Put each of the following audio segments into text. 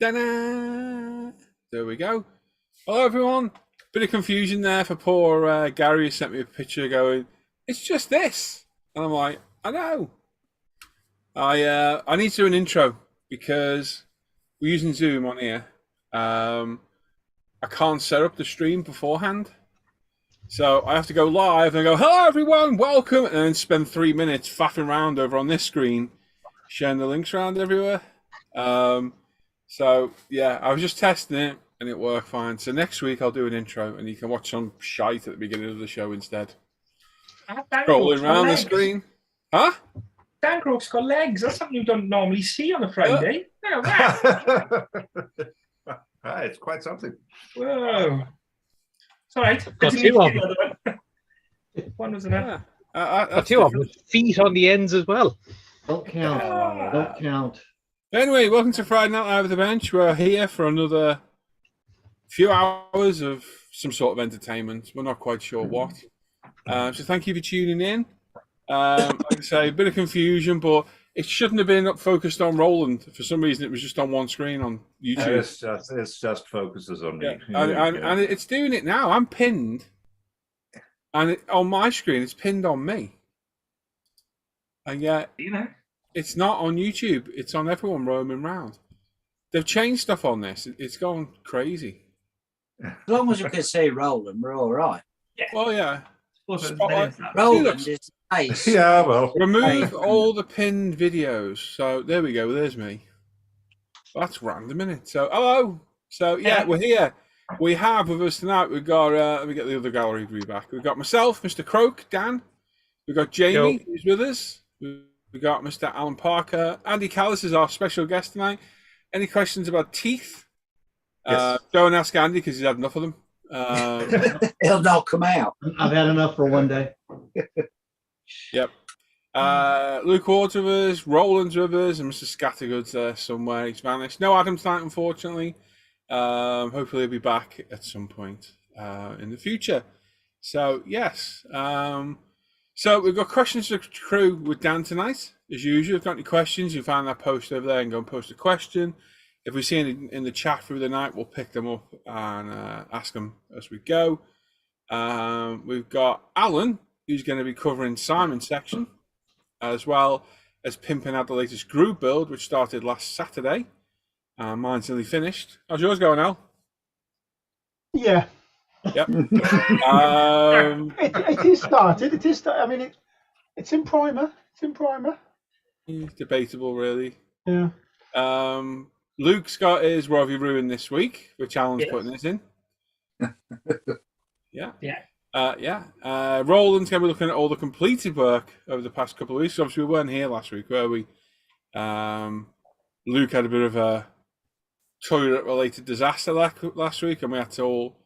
Ta-da! There we go. Hello, everyone. Bit of confusion there for poor Gary, who sent me a picture going, it's just this. And I'm like, I know. I need to do an intro because we're using Zoom on here. I can't set up the stream beforehand. So I have to go live and go, hello, everyone, welcome. And then spend 3 minutes faffing around over on this screen, sharing the links around everywhere. So, yeah, I was just testing it, and it worked fine. So next week I'll do an intro, and you can watch some shite at the beginning of the show instead. Scrolling around the screen. Huh? Dan Crooks got legs. That's something you don't normally see on a Friday. It's quite something. Whoa. It's all right. Got two of them. One was enough. Got two of them. Feet on the ends as well. Don't count. Don't count. Anyway, welcome to Friday Night Live at the Bench. We're here for another few hours of some sort of entertainment. We're not quite sure what. So thank you for tuning in. Like I say, a bit of confusion, but it shouldn't have been focused on Roland. For some reason, it was just on one screen on YouTube. It's just focuses on me. Yeah. And it's doing it now. I'm pinned. And on my screen, it's pinned on me. And yet, it's not on YouTube. It's on everyone roaming round. They've changed stuff on this. It's gone crazy. As long as you can see Roland, we're all right. Yeah. Well, yeah. Roland is nice. Yeah, well. Remove all the pinned videos. So there we go. There's me. That's random, isn't it? So hello. So yeah, we're here. We have with us tonight. We've got. Let me get the other gallery view back. We've got myself, Mr. Croak, Dan. We've got Jamie, who's with us. We got Mr. Alan Parker. Andy Callis is our special guest tonight. Any questions about teeth? Yes. Don't ask Andy because he's had enough of them. He'll not come out. I've had enough for one day. Yep. Luke Ward's with us, Roland's with us, and Mr. Scattergood's there somewhere. He's vanished. No Adam tonight, unfortunately. Hopefully he'll be back at some point in the future. So, yes. So we've got questions to the crew with Dan tonight. As usual, if you've got any questions, you find that post over there and go and post a question. If we see any in the chat through the night, we'll pick them up and ask them as we go. We've got Alan, who's going to be covering Simon's section, as well as pimping out the latest group build, which started last Saturday. Mine's nearly finished. How's yours going, Al? Yeah. Yep. It is started. It is. I mean, it's in primer. It's in primer. Debatable, really. Yeah. Luke's got his Rovey Ruin this week, which Alan's putting this in. Yeah. Roland's going to be looking at all the completed work over the past couple of weeks. Obviously, we weren't here last week, were we? Luke had a bit of a toilet-related disaster last week, and we had to all.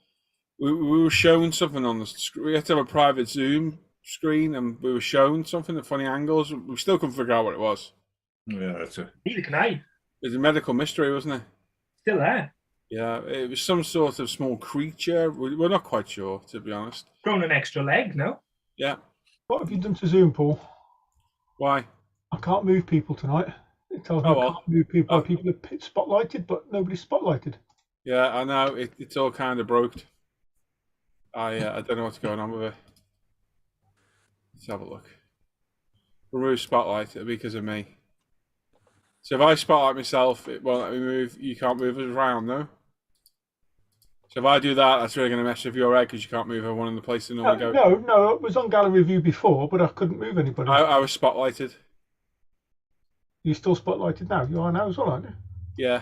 We were showing something on the screen. We had to have a private Zoom screen, and we were showing something at funny angles. We still couldn't figure out what it was. Yeah, that's it. Neither can I. It was a medical mystery, wasn't it? Still there. Yeah, it was some sort of small creature. We're not quite sure, to be honest. Grown an extra leg, no? Yeah. What have you done to Zoom, Paul? Why? I can't move people tonight. It tells me I can't move people. People are spotlighted, but nobody's spotlighted. Yeah, I know. It's all kind of broke. I don't know what's going on with it. Let's have a look. Remove spotlight because of me. So if I spotlight myself, it won't let me move. You can't move us around, no? So if I do that, that's really going to mess with your head because you can't move everyone in the place they normally go. No, it was on gallery view before, but I couldn't move anybody. I was spotlighted. You're still spotlighted now? You are now as well, aren't you? Yeah.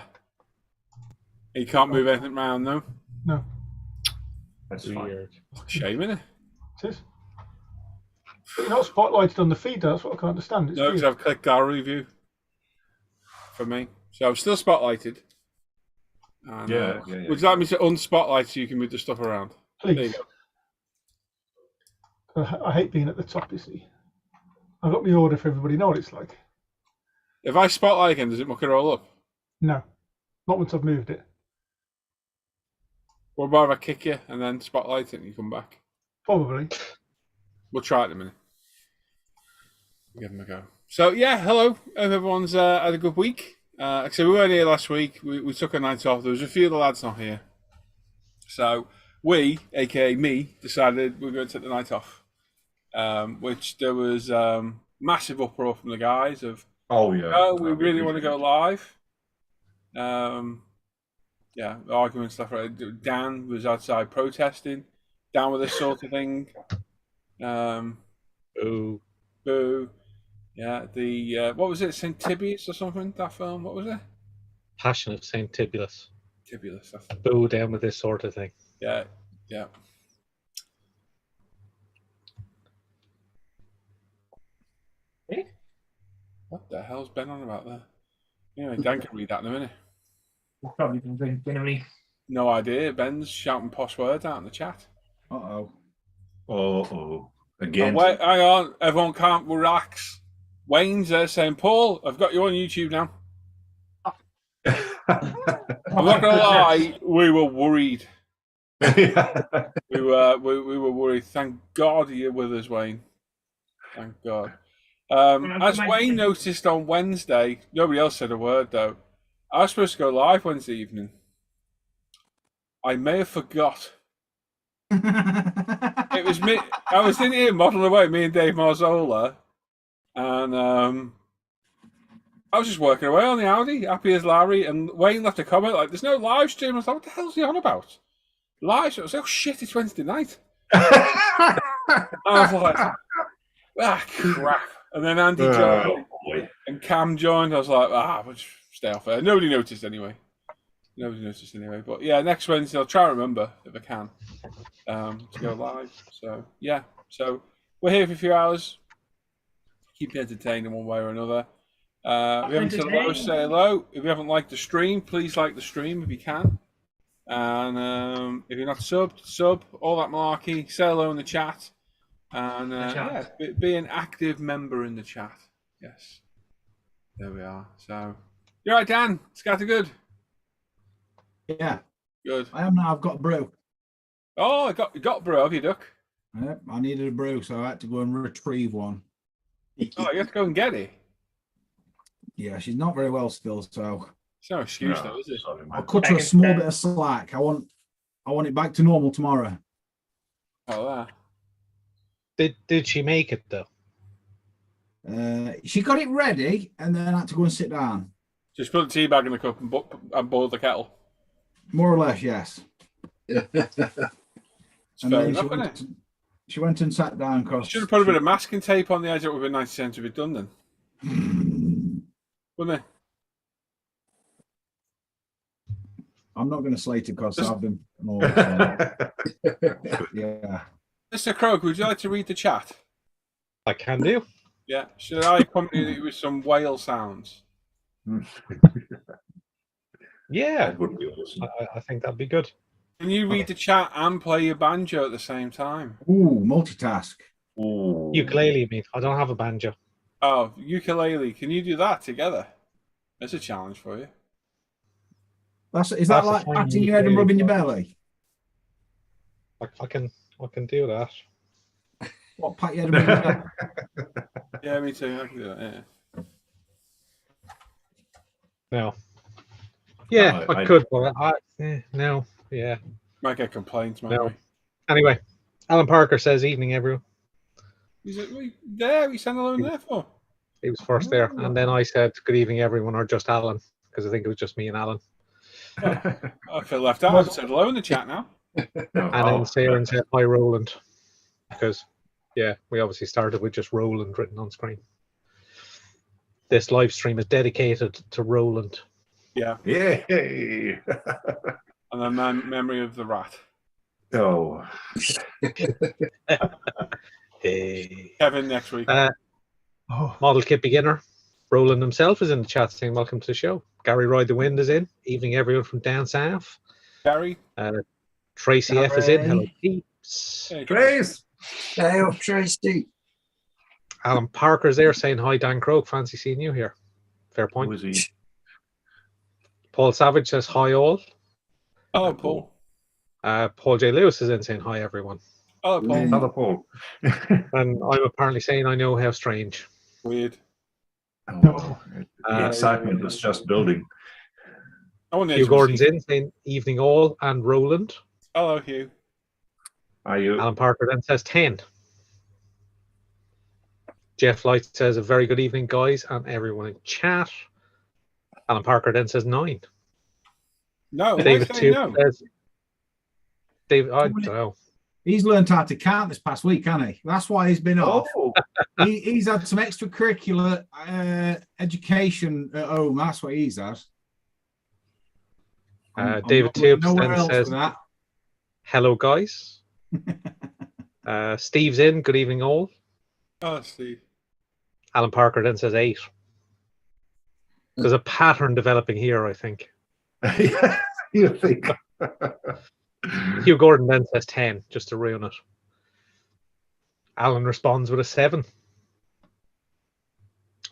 You can't move anything around, no? No. That's Weird. Shame, innit? It is. But you're not spotlighted on the feed, that's what I can't understand. It's No, because I've clicked gallery view for me. So I'm still spotlighted. And, yeah. Would you like me to unspotlight so you can move the stuff around? Please. I hate being at the top, you see. I've got my order for everybody. Know what it's like. If I spotlight again, does it muck it all up? No. Not once I've moved it. What about if I kick you and then spotlight it and you come back? Probably. We'll try it in a minute. Give them a go. So, yeah, hello. Hope everyone's had a good week. So we weren't here last week. We took a night off. There was a few of the lads not here. So we, aka me, decided we were going to take the night off. Which there was massive uproar from the guys of, oh, we really want to go live. Yeah, arguing stuff. Right. Dan was outside protesting, down with this sort of thing. Boo. Boo. Yeah, the what was it, St. Tibius or something? That film, what was it? Passion of St. Tibulus. Tibulus. That's... Boo down with this sort of thing. Yeah, yeah. What the hell's Ben on about there? Anyway, Dan can read that in a minute. Probably been drinking, haven't he? No idea. Ben's shouting posh words out in the chat. Uh-oh. Oh, again. Oh, wait, hang on. Everyone can't relax. Wayne's there saying, Paul, I've got you on YouTube now. I'm not going to lie, we were worried. We were worried. Thank God you're with us, Wayne. Thank God. As Wayne noticed on Wednesday, nobody else said a word though. I was supposed to go live Wednesday evening. I may have forgot. It was me. I was in here modelling away, me and Dave Marzola, and I was just working away on the Audi, happy as Larry. And Wayne left a comment like, "There's no live stream." I was like, "What the hell's he on about?" Live stream? I was like, "Oh shit, it's Wednesday night." I was like, "Ah, crap." And then Andy joined and Cam joined. I was like, we'll just stay off there. Nobody noticed anyway. But yeah, next Wednesday I'll try to remember if I can to go live. So yeah, so we're here for a few hours. Keep you entertained in one way or another. If you haven't said hello, say hello. If you haven't liked the stream, please like the stream if you can. And if you're not subbed, sub, all that malarkey. Say hello in the chat. And yeah, be an active member in the chat. Yes. There we are. So, you're right, Dan. Scattergood. Yeah. Good. I am now. I've got a brew. Oh, you got brew, have you, Duck? Yep, I needed a brew, so I had to go and retrieve one. Oh, you have to go and get it. Yeah, she's not very well still, so It's no excuse, though, is it? I'll cut her a small bit of slack. I want it back to normal tomorrow. Oh, Did she make it though? She got it ready, and then I had to go and sit down. just put the tea bag in the cup and boil the kettle. More or less, yes. It's And fair then enough, isn't it? she went and sat down because Should have put a bit of masking tape on the edge. It would have been nice to have it done then, wouldn't it? I'm not going to slate it because I've been more. Yeah. Mr. Krog, would you like to read the chat? I can do. Yeah. Should I accompany it with some whale sounds? Yeah, That would be awesome. I think that'd be good. Can you read the chat and play your banjo at the same time? Ooh, multitask. Ooh. Ukulele, me. I don't have a banjo. Oh, ukulele. Can you do that together? That's a challenge for you. Is that That's a like fine patting your head and rubbing your belly? I can do that. What, pat your head and rub your belly? Yeah, me too. I can do that. Yeah. No. Yeah, No, I could, but no. Yeah. Might get complaints, might No. we? Anyway, Alan Parker says, "Evening, everyone." He's like, there. We sent alone there for. He was first there, and then I said, "Good evening, everyone," or just Alan, because I think it was just me and Alan. I feel left out. I've said hello in the chat now. And then Sarah said, "Hi, Roland," because yeah, we obviously started with just Roland written on screen. This live stream is dedicated to Roland. Yeah. Yay! And then memory of the rat. Oh. Hey. Kevin next week. Model kit beginner. Roland himself is in the chat saying, "Welcome to the show." Gary Ride the Wind is in. Evening, everyone from down south. Gary. Tracy F is in. Hello, peeps. Hey, Trace! Hey, up, Tracy. Alan Parker's there saying, "Hi, Dan Croak. Fancy seeing you here." Fair point. Who is he? Paul Savage says, "Hi, all." Hello, Paul. Paul J. Lewis is in saying, "Hi, everyone." Hello, Paul. Another Paul. And I'm apparently saying, "I know how strange." Weird. Oh, the excitement was just building. I want the Hugh edge of my Gordon's seat. in saying evening all and Roland. Hello, Hugh. Are you? Alan Parker then says 10. Jeff Light says a very good evening, guys, and everyone in chat. Alan Parker then says 9. No, David why say Tube no? says, David, I don't know. He's learned how to count this past week, hasn't he? That's why he's been off. Oh, He's had some extracurricular education at home. That's what he's had. I'm David not going Tube nowhere then else says, with that. hello, guys. Steve's in. Good evening, all. Oh, Steve. Alan Parker then says 8. There's a pattern developing here, I think. you think? Hugh Gordon then says 10, just to ruin it. Alan responds with a 7.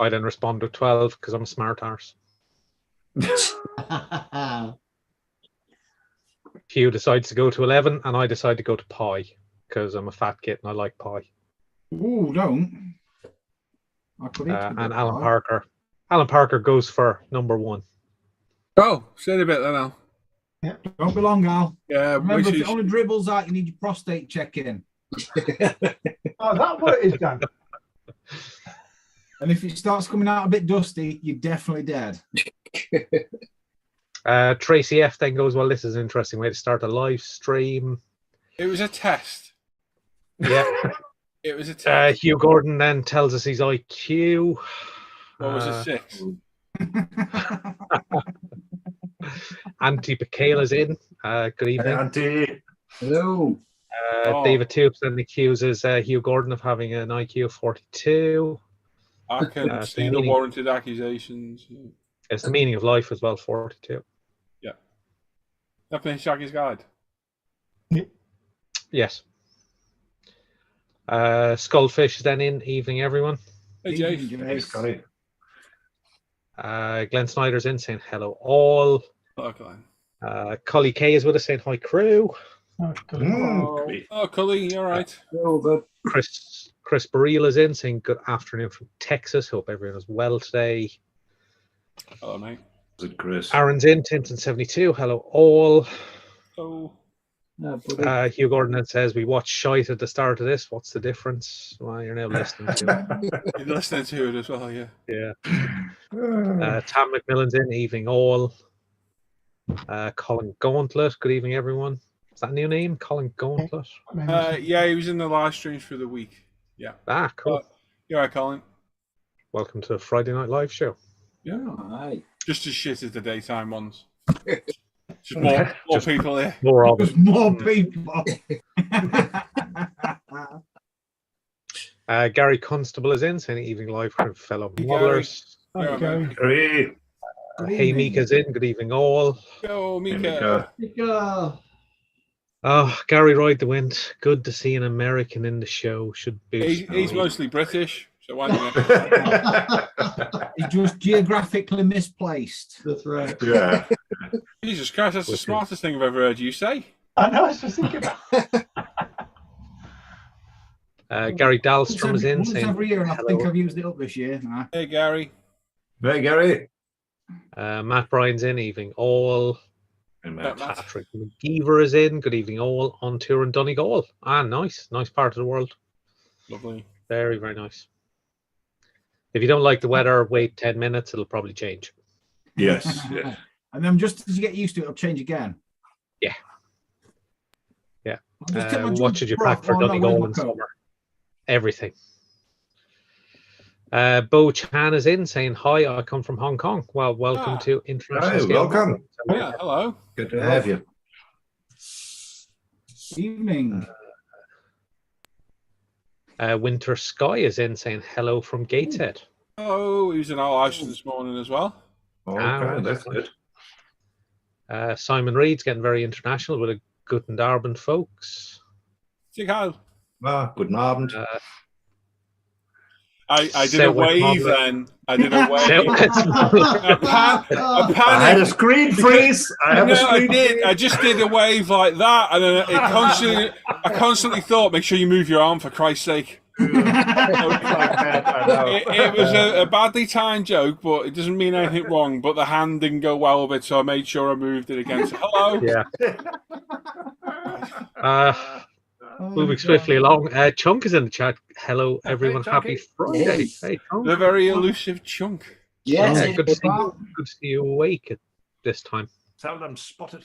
I then respond with 12 because I'm a smart arse. Hugh decides to go to 11, and I decide to go to pie because I'm a fat kid and I like pie. Ooh, don't. I could eat a bit And of Alan pie. Parker goes for number 1. Oh, say it a bit then, Al. Don't be long, Al. Yeah, Remember, if wishes. it only dribbles out, you need your prostate check in. Oh, that's what it is, Dan. And if it starts coming out a bit dusty, you're definitely dead. Tracy F then goes, well, this is an interesting way to start a live stream. It was a test. Yeah. It was a test. Hugh Gordon then tells us he's IQ. What was it, 6? Auntie Pacala's in. Good evening. Auntie. Hello. Oh. David Tubes then accuses Hugh Gordon of having an IQ of 42. I can see the meaning- warranted accusations. It's the meaning of life as well, 42. Definitely Shaggy's Guide. Yes. Skullfish is then in. Evening, everyone. Hey, Jay. Hey, Scotty. Glenn Snyder's in saying hello all. Hello, Glenn. Collie K is with us saying hi crew. Oh, good. Mm. Oh, Cully, you all right? Hello, bud. Chris Burrell is in saying good afternoon from Texas. Hope everyone is well today. Hello, mate. Is it Chris? Aaron's in, Tintin72. Hello all. Oh, Yeah, buddy. Hugh Gordon then says we watched shite at the start of this. What's the difference? Well, you're now listening to it. you're listening to it as well, yeah. Yeah. Tam McMillan's in. Evening all. Colin Gauntlet. Good evening, everyone. Is that a new name? Colin Gauntlet. Yeah, he was in the live streams for the week. Yeah. Ah, cool. You all right, Colin? Welcome to the Friday Night Live show. Yeah. Aye. Just as shit as the daytime ones. Just more Just- people there. More of There's it. more people. Gary Constable is in, saying evening live from fellow Hey, modelers. Yeah, Okay. mate. Hooray. Hey, Mika's in. Good evening, all. Go, Hey, Mika. Mika. Oh, Gary Ride the Wind. Good to see an American in the show. Should boost. He's mostly British, so why not? He's just geographically misplaced. That's right. Yeah. Jesus Christ, that's the smartest thing I've ever heard you say. I know, I was just thinking about Gary Dahlstrom is in, Once saying every year, and I hello. think I've used it up this year. Nah. Hey, Gary. Hey, Gary. Matt Bryan's in. Evening, all. Hey, Matt. Matt. Patrick McGeever is in. Good evening, all. On tour in Donegal. Ah, nice. Nice part of the world. Lovely. Very, very nice. If you don't like the weather, wait 10 minutes. It'll probably change. Yes. Yes. And then just as you get used to it, it'll change again. Yeah. Yeah. I'll just take my What jumper should you pack off for while I'm Donegal wearing in my coat. summer? Everything. Bo Chan is in saying, hi, I come from Hong Kong. Well, welcome Ah. to International Hi, Scale welcome. Modeling. Yeah, hello. Good to have you. Evening. Winter Sky is in saying, hello from Gateshead. Oh, he was in our live stream this morning as well. Okay, that's good. Simon Reed's getting very international with a Guten Abend, folks. Sig Heil. Ah, guten Abend. I did a Set with wave Modeler. then. I did a Set wave. with Modeler. I I had a panicked. screen freeze. I have a No, I screen did. freeze. I just did a wave like that, and then I constantly thought, make sure you move your arm for Christ's sake. It was a badly timed joke, but it doesn't mean anything wrong. But the hand didn't go well with it, so I made sure I moved it again. So, hello. Yeah. Moving swiftly along. Chunk is in the chat. Hello, everyone. Happy Friday. Hey, Chunk. The very elusive Chunk. Yes. Good to see you. Good to see you awake at this time. Tell them spotted.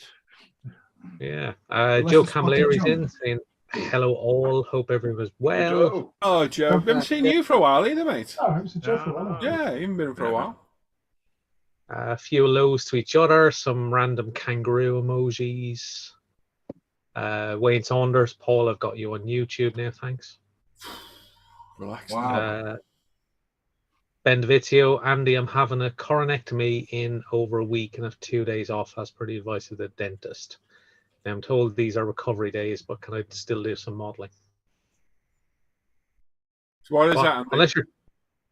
Yeah. Let's Joe just spot the Camilleri's Chunk. in saying hello all. Hope everyone's well. Oh, Joe. Haven't seen you for a while either, mate. Oh, it was a joke for a while. Yeah, you haven't been for a while. A few hellos to each other. Some random kangaroo emojis. Wayne Saunders, Paul, I've got you on YouTube now, thanks. Relax. Wow. Ben DeVizio, Andy, I'm having a coronectomy in over a week and have 2 days off as per the advice of the dentist. Now, I'm told these are recovery days, but can I still do some modelling? So what is that? Andy? Unless you're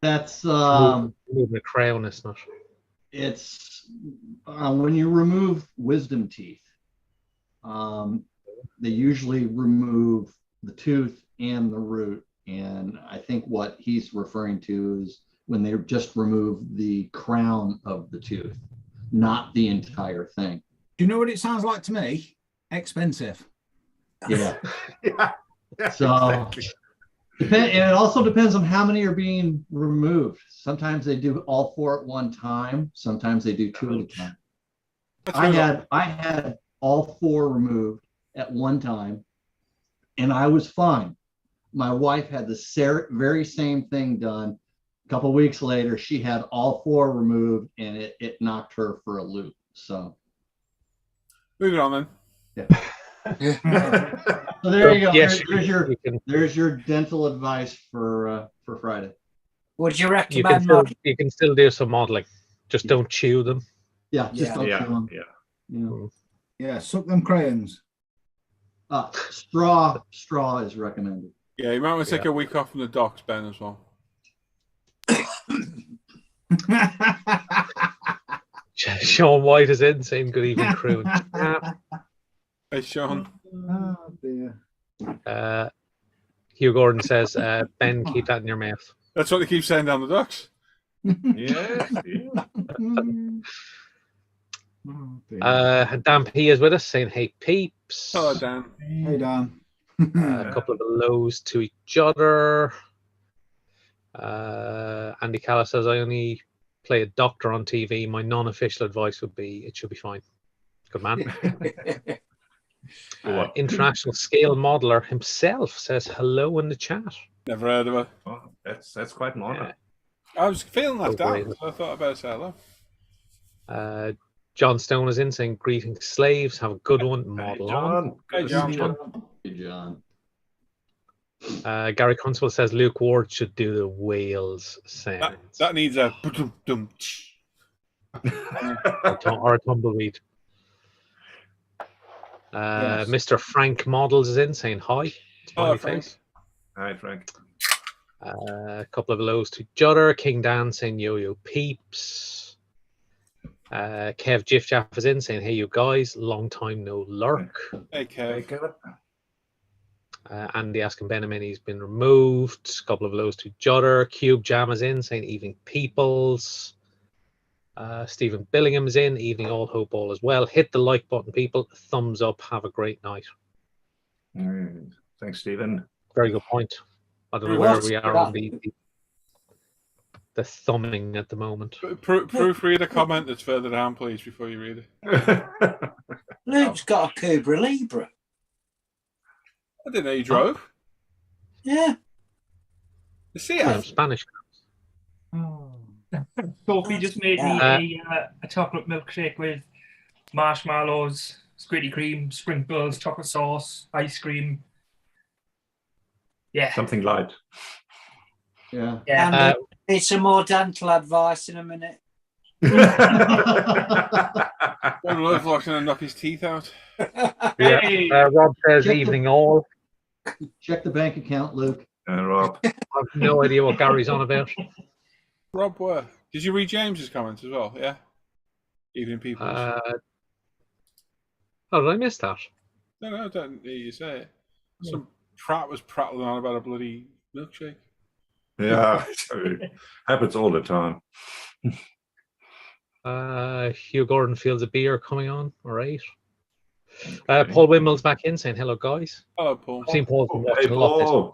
That's moving a crown, it's not. it's when you remove wisdom teeth, they usually remove the tooth and the root. And I think what he's referring to is when they just remove the crown of the tooth, not the entire thing. Do you know what it sounds like to me? Expensive. Yeah. Yeah. So and it also depends on how many are being removed. Sometimes they do all 4 at one time. Sometimes they do 2 at a time. I had all 4 removed at one time, and I was fine. My wife had the very same thing done. A couple of weeks later, she had all 4 removed, and it knocked her for a loop. So Moving on then. So there you go. Yes, There's your dental advice for Friday. Would you You recommend you can still do some modelling. Just don't chew them. Yeah, just don't Yeah. chew them. Yeah. You know. Yeah, suck them crayons. Straw is recommended. Yeah, you might want to take a week off from the docks, Ben, as well. Sean White is in saying good evening, crew. Hey, Sean. Oh dear. Hugh Gordon says, Ben, keep that in your mouth. That's what they keep saying down the docks. Yes. Oh, dear. Dan P is with us saying, hey, peeps. Hello, Dan. Hey, Dan. A couple of lows to each other. Andy Callis says, I only play a doctor on TV. My non-official advice would be it should be fine. Good man. International scale modeler himself says hello in the chat. Never heard of her. Oh, that's quite an honor. I was feeling left Oh, out, great. so I thought I'd better say hello. John Stone is in saying, greetings, slaves. Have a good one. Model on. Hey, John. Hey, John. Gary Constable says Luke Ward should do the whales sound. That needs a... Or a tumbleweed. Yes. Mr. Frank Models is in saying hi. Hello, Smiley face. Hi, Frank. A couple of lows to Judder. King Dan saying yo-yo peeps. Kev Jiff Jaff is in saying hey you guys, long time no lurk. Hey, Kev. Andy asking Benjamin, he's been removed. A couple of lows to Judder. Cube Jam is in saying evening peoples. Stephen Billingham is in. Evening all, hope all as well. Hit the like button, people. Thumbs up. Have a great night. Thanks, Stephen. Very good point. I don't know where we are on the thumbing at the moment. Proofread a comment that's further down, please, before you read it. Luke's got a Cobra Libre. I didn't know you drove. Yeah. You see it? Spanish. Sophie just made me a chocolate milkshake with marshmallows, squiddy cream, sprinkles, chocolate sauce, ice cream. Yeah. Something light. Yeah. Yeah. Need some more dental advice in a minute. One loves watching him knock his teeth out. Hey. Rob says Check evening all. Check the bank account, Luke. Rob. I have no idea what Gary's on about. Rob, where? Did you read James's comments as well? Yeah. Evening people. How did I miss that? No, I don't hear you say it. Some prat was prattling on about a bloody milkshake. Yeah, happens all the time. Hugh Gordon feels a beer coming on. All right. Paul Wimmel's back in saying hello, guys. Hello, Paul. I've seen Paul's been Hey, watching a lot this Paul. week,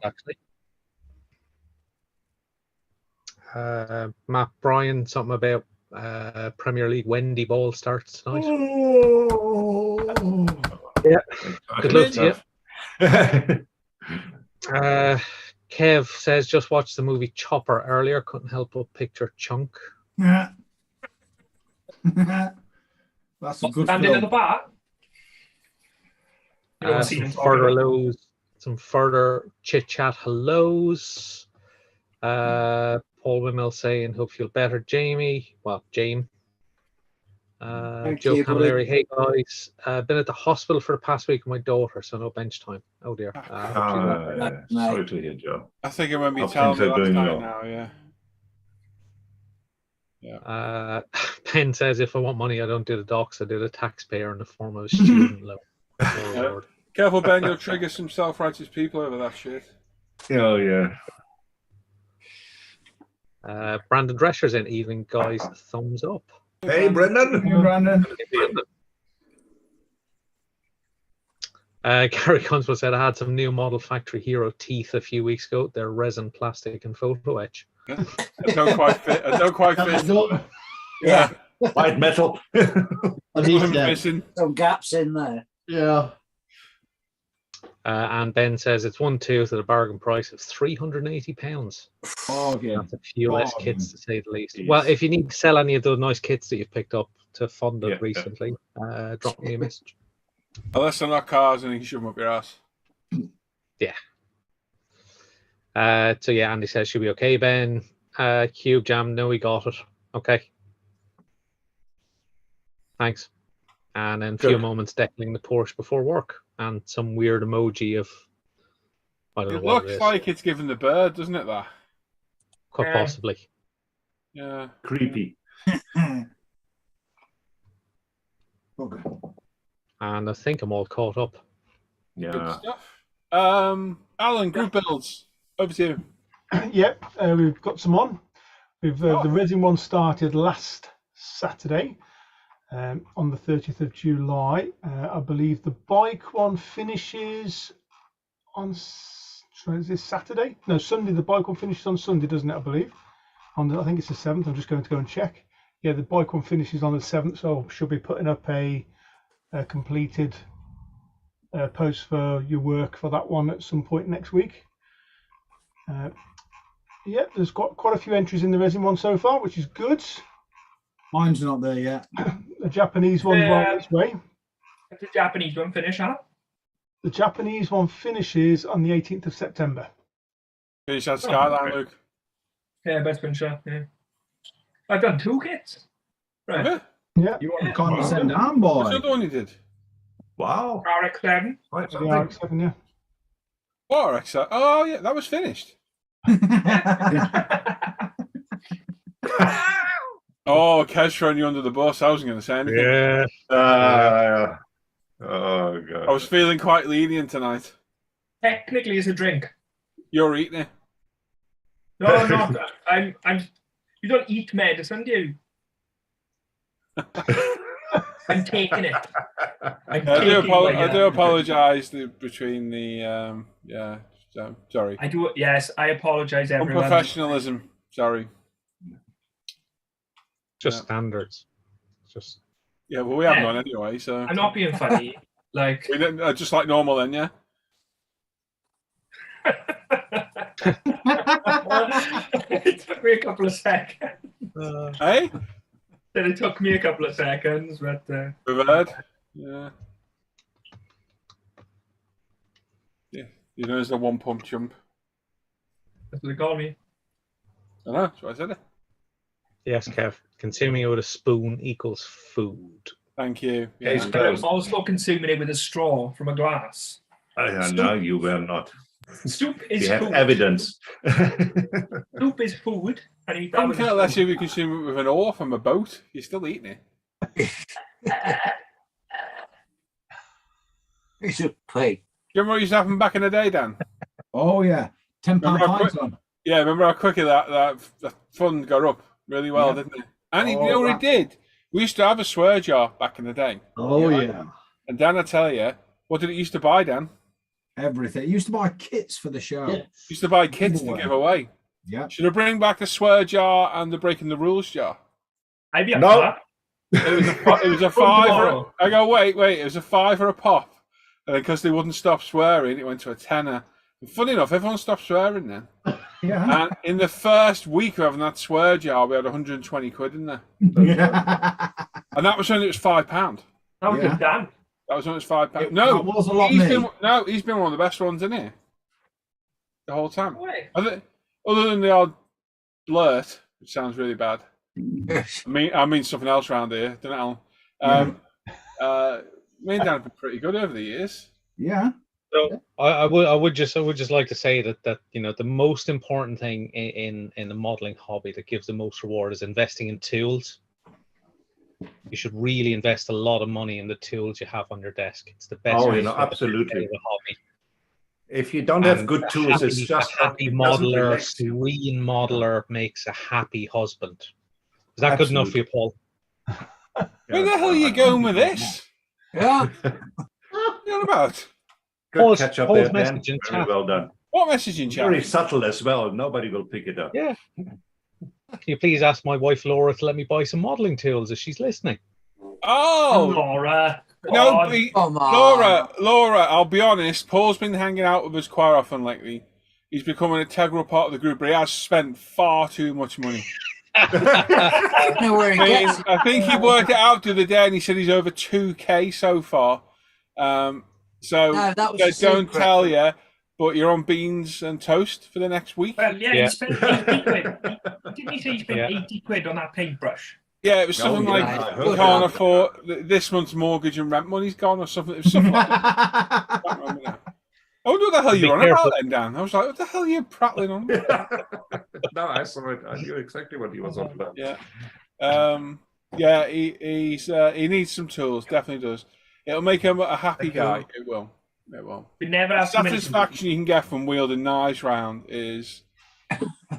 actually. Matt Bryan, something about Premier League Wendy Ball starts tonight. Yeah. Good luck to you. Kev says just watched the movie Chopper earlier. Couldn't help but picture Chunk. Yeah. That's a good Standing in the film. bar. You don't see Some them further talking about. hellos, some further chit chat hellos. Paul Wimmel saying hope you feel better, Jamie. Well, James. Thank Joe you, buddy. Camilleri, hey guys. Been at the hospital for the past week with my daughter, so no bench time. Oh dear. Hope she's not better. Sorry to hear, Joe. I think I remember you Hope telling me things are last going time well. now, yeah. Penn says if I want money, I don't do the docs, I do the taxpayer in the form of a student loan. Oh, Yeah. Lord. Careful, Ben, you'll trigger some self-righteous people over that shit. Oh, yeah. Brandon Drescher's in. Evening, guys. Thumbs up. Hey, Brendan. Hey, Brandon. Gary Gunswell said I had some new model factory hero teeth a few weeks ago. They're resin, plastic, and photo etch. I don't quite fit. I don't quite fit. Yeah, White metal. What he I'm said. missing. some gaps in there. Yeah. And Ben says it's 1 tooth at a bargain price of £380. Okay. That's a few less Bargain. kits to say the least. Jeez. Well, if you need to sell any of those nice kits that you've picked up to fund it Yeah. recently, drop me a message. Unless they're not cars and you can shove them up your ass. So yeah, Andy says should be okay, Ben. Cube Jam, no, we got it. Okay. Thanks. And then a few Good. moments deckling the Porsche before work and some weird emoji of I don't know It what it looks is. like it's given the bird, doesn't it, that? Quite Yeah. possibly. Yeah. Creepy. Okay. And I think I'm all caught up. Good Yeah. stuff. Alan, group builds. Over to you. Yep, we've got some on. We've the resin one started last Saturday, on the 30th of July. I believe the bike one finishes on is this Saturday? No, Sunday. The bike one finishes on Sunday, doesn't it? I believe. I think it's the 7th. I'm just going to go and check. Yeah, the bike one finishes on the 7th, so I should be putting up a completed post for your work for that one at some point next week. Yeah, there's got quite a few entries in the resin one so far, which is good. Mine's not there yet. The Japanese one on its way. The Japanese one finish, huh? The Japanese one finishes on the 18th of September. Finish that Skyline, okay. Luke. Yeah, best finisher. Yeah. I've done 2 kits. Right. Yeah. Yeah, You want to condescend on, What's boy? the other one you did? Wow. RX7. Quite the something. RX-7, yeah. What RX? Oh, yeah, that was finished. Oh, Kez throwing you under the bus. I wasn't going to say anything. Yeah. Oh, God. I was feeling quite lenient tonight. Technically, it's a drink. You're eating it. No, not. I'm. You don't eat medicine, do you? I'm taking it. I do apologise between the yeah. So, sorry. I do. Yes, I apologize, everyone. Unprofessionalism. Sorry. Just Yeah. standards. Just Yeah, well, we have none anyway, so I'm not being funny. Like, we didn't, just like normal then, yeah. it took me a couple of seconds. Hey, Then it took me a couple of seconds, but we've heard. Yeah. Yeah, you know, there's a one pump chump. that's what they call me. I know, that's why I said it. yes, Kev. Consuming it with a spoon equals food. Thank you. Hey, Yeah. Scott. But I'm also consuming it with a straw from a glass. No, you were not. Soup We is have food. evidence. Soup is food. And eat that Couldn't with a care less spoon. if you consume it with an oar from a boat. You're still eating it. It's a pig. Do you remember what used to happen back in the day, Dan? Oh, yeah. £10 Remember how fines quick- on. Yeah, remember how quickly that fund got up really well, Yeah. didn't it? And you Oh, know what right. it did? We used to have a swear jar back in the day. Oh yeah. And Dan, I tell you, what did it used to buy, Dan? Everything. You used to buy kits for the show. Yes. Used to buy kits to Giveaway. give away. Yeah. Should I bring back the swear jar and the breaking the rules jar? I'd be up No. for that. It was a From fiver. tomorrow. I go, wait. It was a £5 a pop. And then because they wouldn't stop swearing, it went to a tenner. And funny enough, everyone stopped swearing then. Yeah. And in the first week of having that swear jar, we had 120 quid in there. And that was when it was £5. That was Yeah. good, Dan. That was when it was £5. That No, was a lot, he's mate. he's been one of the best ones in here the whole time. Wait. Other than the odd blurt, which sounds really bad. I mean something else around here, don't it, Alan? Me and Dan have been pretty good over the years. Yeah. So I would just like to say that you know the most important thing in the modeling hobby that gives the most reward is investing in tools. You should really invest a lot of money in the tools you have on your desk. It's the best. Oh, way you know, to get absolutely. the hobby. If you don't have And good a tools, it's happy- just a happy it doesn't modeler, relax you. serene modeler makes a happy husband. Is that good enough for you, Paul? Where the hell are you going with this? Yeah. What are you on about? Good Paul's- catch up Paul's there, Dan. message in Very chat. well done. What messaging chat? Very subtle as well. Nobody will pick it up. Yeah. Can you please ask my wife Laura to let me buy some modeling tools if she's listening? Oh, Laura. no, God. Come on. Laura, I'll be honest, Paul's been hanging out with us quite often lately. He's become an integral part of the group, but he has spent far too much money. I know where he gets it. I think he worked it out the other day and he said he's over 2K so far. No, that was I a don't secret. tell you, but you're on beans and toast for the next week. Well, yeah, Yeah. he spent 80 quid. Didn't he say he spent Yeah. 80 quid on that paintbrush? Yeah, it was Oh, something yeah, like I heard we can't that. afford this month's mortgage and rent money's gone or something. It was something like that. I can't remember now. I wonder what the hell Be you're on careful. about then, Dan. I was like, what the hell are you prattling on? No, I saw it. I knew exactly what he was on about. Yeah. He needs some tools, definitely does. It'll make him a happy Thank you. guy. It will. We never The have too many satisfaction you can get from wielding knives round is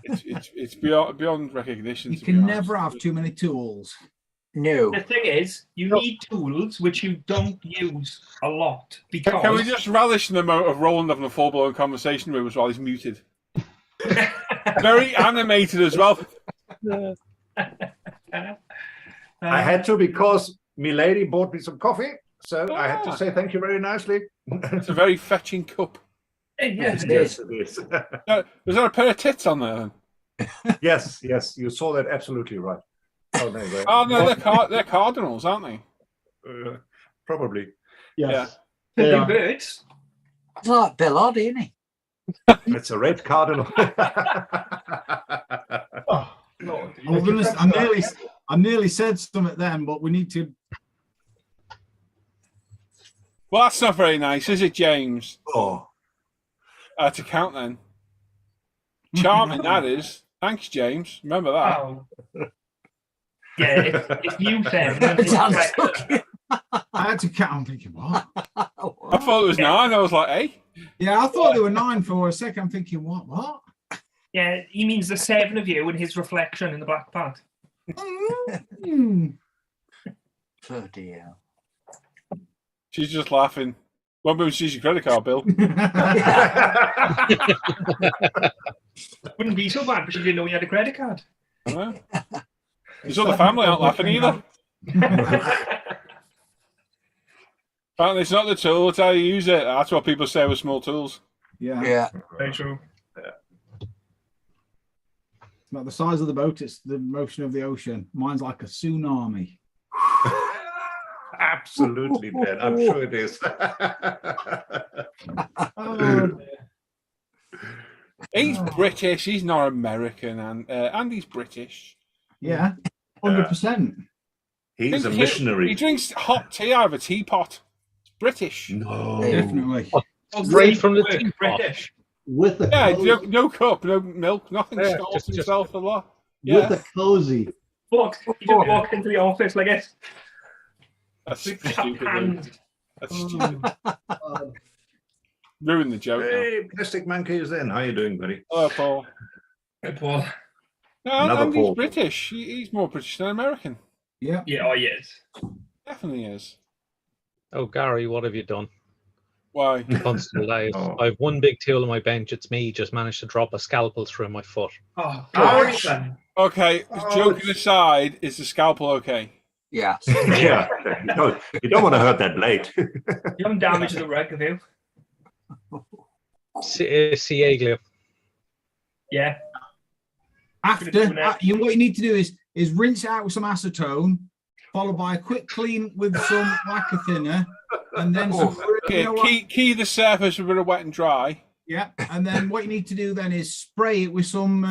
it's beyond recognition. You to be can honest. never have too many tools. No. The thing is, you need tools which you don't use a lot because Can we just relish in the moment of Roland having a full-blown conversation with us while he's muted? Very animated as well. I had to because Milady bought me some coffee, so I had to Ah. say thank you very nicely. It's a very fetching cup. Yes, Yes, it is. Was there a pair of tits on there then? yes, you saw that absolutely right. Oh no, Oh no, they're cardinals, aren't they? probably. Yes. They're They are. birds. It's like Bill Odd, isn't he? It's a red cardinal. Oh, Lord. I nearly said something then, but we need to. Well, that's not very nice, is it, James? oh, To count then. Charming that is. Thanks, James. Remember that. Oh. Yeah, if you said Dan's looking. I had to count. I'm thinking, what? I thought it was 9. I was like, hey. Yeah, I thought there were 9 for a second. I'm thinking, what? What? yeah, he means the 7 of you and his reflection in the black pant. Hmm. Oh dear. She's just laughing. Won't be when she sees your credit card bill. Wouldn't be so bad, but she didn't know he had a credit card. I know. His other family aren't laughing either. Apparently, it's not the tool, it's how you use it. That's what people say with small tools. Yeah. Yeah. Very true. It's not the size of the boat, it's the motion of the ocean. Mine's like a tsunami. absolutely, Ben. I'm sure it is. Oh, He's British, he's not American, and he's British. yeah, 100%. He's a He missionary. drinks hot tea out of a teapot. It's British. No. Definitely. Straight from the We're teapot. British. With a Yeah, cozy, no cup, no milk, nothing. Yeah, Stole just- himself a lot. with Yeah, a cozy. Look, he just walked into the office like this. that's With stupid. cup hands. That's stupid. Ruined the joke. Hey, Plastic Monkey is in. How you doing, buddy? Hello, Paul. Hey, Paul. No, Another Andy's Paul. British. He's more British than American. Yeah. Yeah, oh, yes. Definitely is. Oh, Gary, what have you done? Why? Constable lives. Oh. I've one big tool on my bench. It's me. Just managed to drop a scalpel through my foot. Oh, Ouch. God. Okay, joking aside, is the scalpel okay? Yeah. Yeah. You don't want to hurt that blade. You haven't damaged the rug, have you? Ciaglio. Yeah. After what you need to do is rinse it out with some acetone, followed by a quick clean with some lacquer thinner, and then some. Okay, key the surface with a bit of wet and dry. Yeah, and then what you need to do then is spray it with some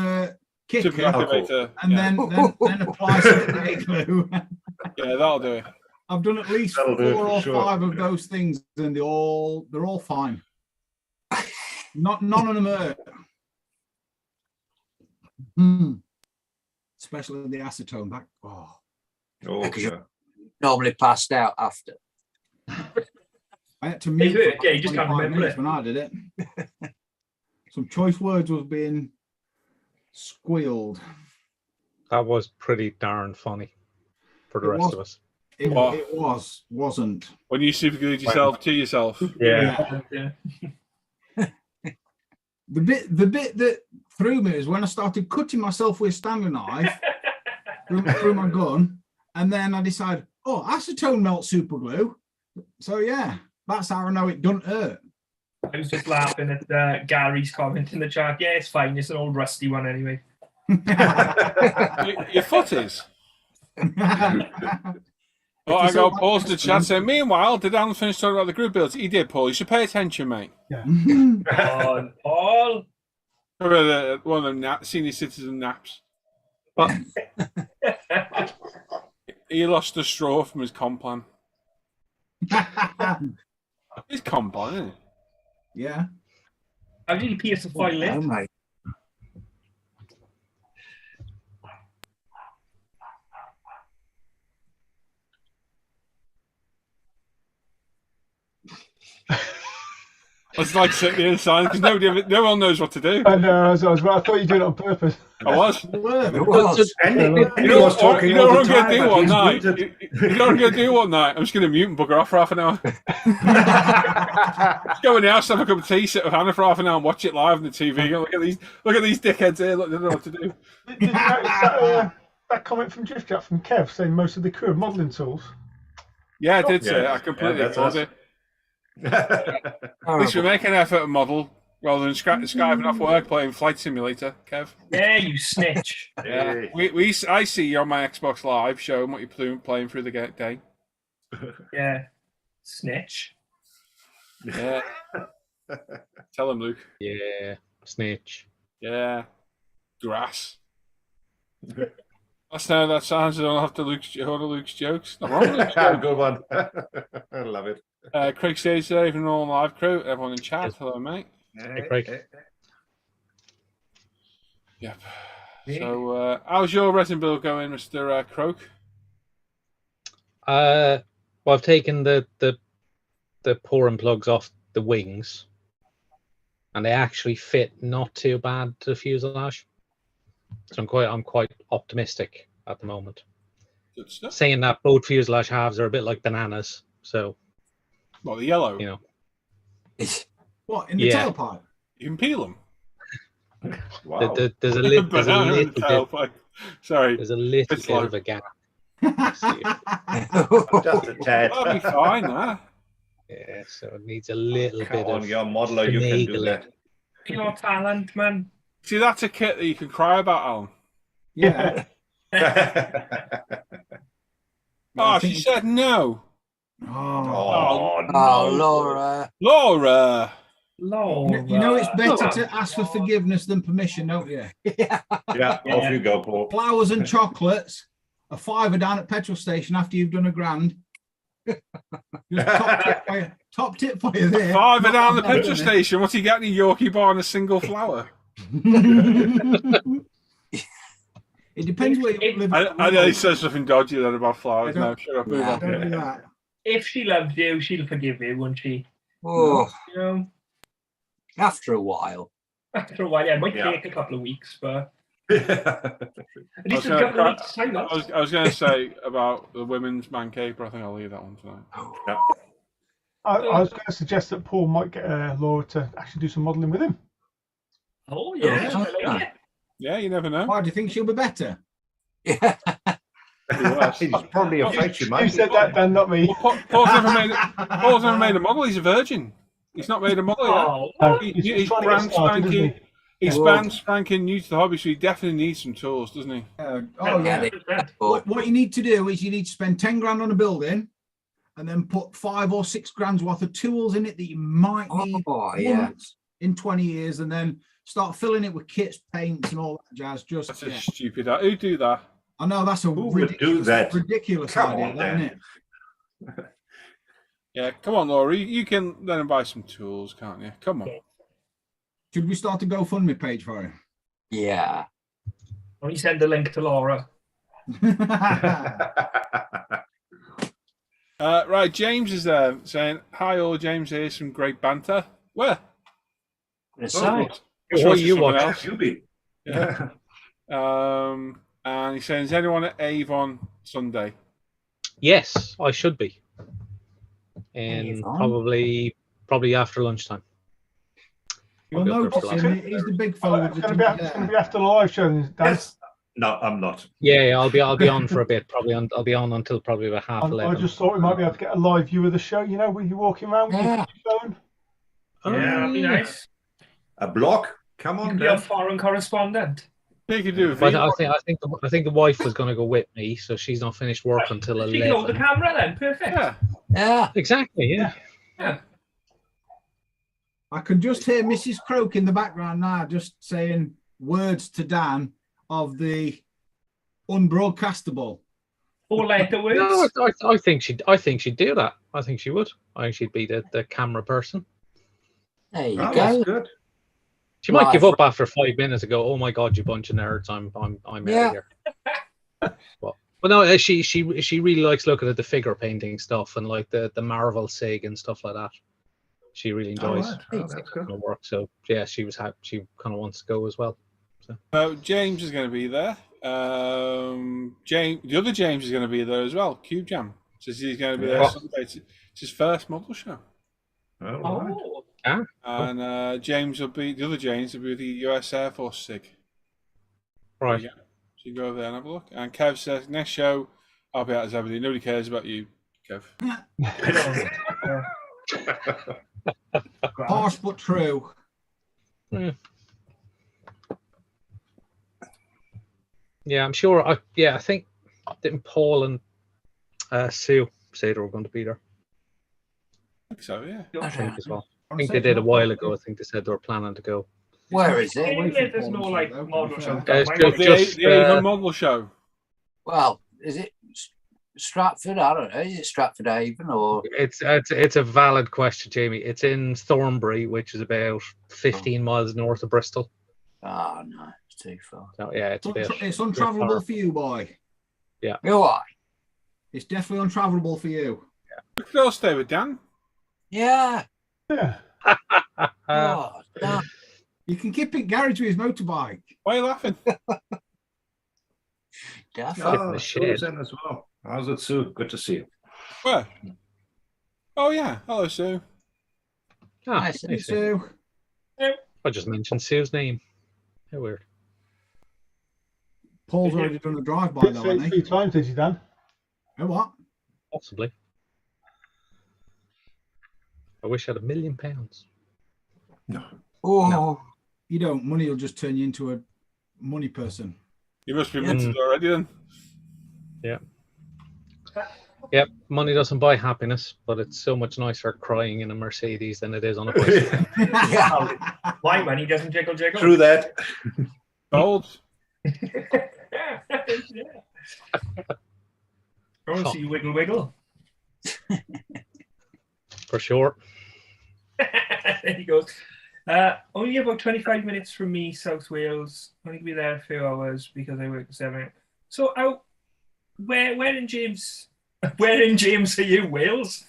kicker, Activator. and then apply some clay glue. Yeah, that'll do it. I've done at least That'll do it 4 for or sure. 5 of those things, and they're all fine. None of them hurt. Especially the acetone back. Oh, Oh, yeah. Normally passed out after. I had to mute hurt, for yeah, you just can't 25 remember minutes it. when I did it. Some choice words was being squealed. That was pretty darn funny for the It rest was. of us. It wasn't. When you superglued yourself to yourself. Yeah. Yeah. The bit that threw me is when I started cutting myself with a Stanley knife through my gun, and then I decided, oh, acetone melts super glue. So yeah, that's how I know it doesn't hurt. I was just laughing at Gary's comment in the chat. Yeah, it's fine. It's an old rusty one anyway. Your foot is. Oh, I got Paul's in the chat saying, meanwhile, did Alan finish talking about the group builds? He did, Paul. You should pay attention, mate. Yeah. Oh, Paul. Remember one of them senior citizen naps? But He lost a straw from his comp plan. His comp plan, isn't it? Yeah. How did he pierce the foil Oh, lid? my. I was like sitting here silent because no one knows what to do. I know. I thought you did it on purpose. I was. And he was talking You know all what the I'm time, going to do but one he's night? muted. You know what I'm going to do one night? I'm just going to mute and bugger off for half an hour. Just go in the house, have a cup of tea, sit with Hannah for half an hour and watch it live on the TV. Look at these dickheads here. Look, they don't know what to do. Did you notice that comment from Drift Chat from Kev saying most of the crew are modelling tools? Yeah, I did say it. Yeah. I completely Yeah, that's ignored us. it. At least we make an effort to model rather than skiving off work playing Flight Simulator, Kev. Yeah, you snitch. Yeah, I see you on my Xbox Live showing what you're playing through the day. Yeah. Snitch. Yeah. Tell him, Luke. yeah, snitch. Yeah. Grass. That's how that sounds. I don't have to Luke's jokes. Not wrong with Luke's joke. Good one. I love it. Craig says today, even all live crew, everyone in chat. Hello, mate. Hey, Craig. Yep. So, how's your resin build going, Mr. Croak? Well, I've taken the pouring plugs off the wings, and they actually fit not too bad to the fuselage. So I'm quite optimistic at the moment. Good stuff. Saying that, both fuselage halves are a bit like bananas, so What, the yellow? you know. What, in the Yeah. tailpipe? You can peel them. Wow. There's a little Banana in the bit. tailpipe. Sorry. There's a little It's bit like- of a gap. Just a tad. That'll be fine, huh? Yeah, so it needs a little Come bit on, of you're a modeler. You can do that. Your talent, man. See, that's a kit that you can cry about, Alan. Yeah. Oh, she said no. Oh. Oh, no. Oh, Laura. Laura! Lord. You know it's better to ask for forgiveness than permission, don't you? Yeah, off you go, Paul. Flowers and chocolates, a £5 down at petrol station after you've done £1,000. Just top tip for you there. Five down the petrol station. What's he getting? A Yorkie bar and a single flower? It depends where you live. I know he says something dodgy then about flowers. I No, don't- shut up. Move Yeah. on. Don't do that. If she loves you, she'll forgive you, won't she? Oh, You know? After a while. After a while, yeah, it might take a couple of weeks, but at least a couple of weeks time. I was going to say about the women's man cave, but I think I'll leave that one tonight. Yeah. I was going to suggest that Paul might get Laura to actually do some modelling with him. Oh, yeah. Yeah, you never know. Why do you think she'll be better? Yeah. He's probably afraid she might. You said that, Dan, not me. Well, Paul's never made a model. He's a virgin. He's not made a model yet. Oh, He's trying to get brand started, isn't spanking. He's brand spanking new to the hobby, so he definitely needs some tools, doesn't he? Oh yeah. 100%. What you need to do is you need to spend 10 grand on a building, and then put 5 or 6 grand's worth of tools in it that you might need once in 20 years, and then start filling it with kits, paints, and all that jazz. That's a stupid. Who'd do that? I know that's a would do that? ridiculous Come idea, on, isn't Dan. it? Yeah, come on, Laura. You can let him buy some tools, can't you? Come on. Should we start a GoFundMe page for him? Yeah. Only send a link to Laura. Right, James is there saying, "Hi, all. James here. Some great banter. Where? What you watch? Yeah. And he's saying, "Is anyone at Avon Sunday?" Yes, I should be. And Avon? probably after lunchtime. You'll notice him. He's the big fella. It's going to be after the live show, Dan. Yes. No, I'm not. Yeah, I'll be on for a bit. I'll be on until probably about half 11. I just thought we might be able to get a live view of the show. You know, when you're walking around with your phone. Yeah, that'd be nice. A blog? Come You on, could be a Dan. foreign correspondent. They could do a But video. I think the wife was going to go with me, so she's not finished work until You can hold the 11. camera then. Perfect. Yeah. Yeah. Exactly. Yeah. Yeah. I can just hear Mrs. Croak in the background now, just saying words to Dan of the unbroadcastable. 4-letter words. No, I think she'd do that. I think she would. I think she'd be the camera person. There you Oh, go. that's good. She might Right. give up after 5 minutes and go, "Oh my God, you bunch of nerds! I'm out of here." But no, she really likes looking at the figure painting stuff and like the Marvel Sig and stuff like that. She really enjoys right. Oh, that's good. the work. So yeah, she was happy. She kind of wants to go as well. So James is going to be there. The other James is going to be there as well. Cube Jam says he's going to be there Sunday. It's his first model show. Oh, right. Oh. And James will be the other James will be with the US Air Force SIG. right. Yeah. So you can go over there and have a look. And Kev says next show I'll be out as everything. Nobody cares about you, Kev. Harsh but true. Yeah, I'm sure. I think didn't Paul and Sue say they were going to be there? I think so, yeah. I think as well. I think they did a while ago. I think they said they were planning to go. Where is it? There's no like model show. It's The Avon model show. Well, is it Stratford? I don't know. Is it Stratford Avon or? It's a valid question, Jamie. It's in Thornbury, which is about 15 miles north of Bristol. Oh no, it's too far. So yeah, it's a bit. It's untravelable for you, boy. Why? It's definitely untravelable for you. We could all stay with Dan. Yeah. Yeah. Oh, damn. You can keep it garage with his motorbike. Why are you laughing? Definitely. Oh, Sue's in as well. How's it, Sue? Good to see you. Where? Oh, yeah. Hello, Sue. Nice. Hey, Sue. So, I just mentioned Sue's name. How weird. Paul's already done a drive-by Did though, say it hasn't 3 he? times, did you, Dan? Oh, what? Possibly. I wish I had £1 million. No. Oh, You don't. Money will just turn you into a money person. You must be minted already then. Yep, money doesn't buy happiness, but it's so much nicer crying in a Mercedes than it is on a bicycle. yeah. My money doesn't jiggle. True that. Bold. Yeah. I want to see you wiggle. For sure. There he goes. Only about 25 minutes from me, South Wales. I'm going to be there a few hours because I work 7. So, where in James are you, Wales?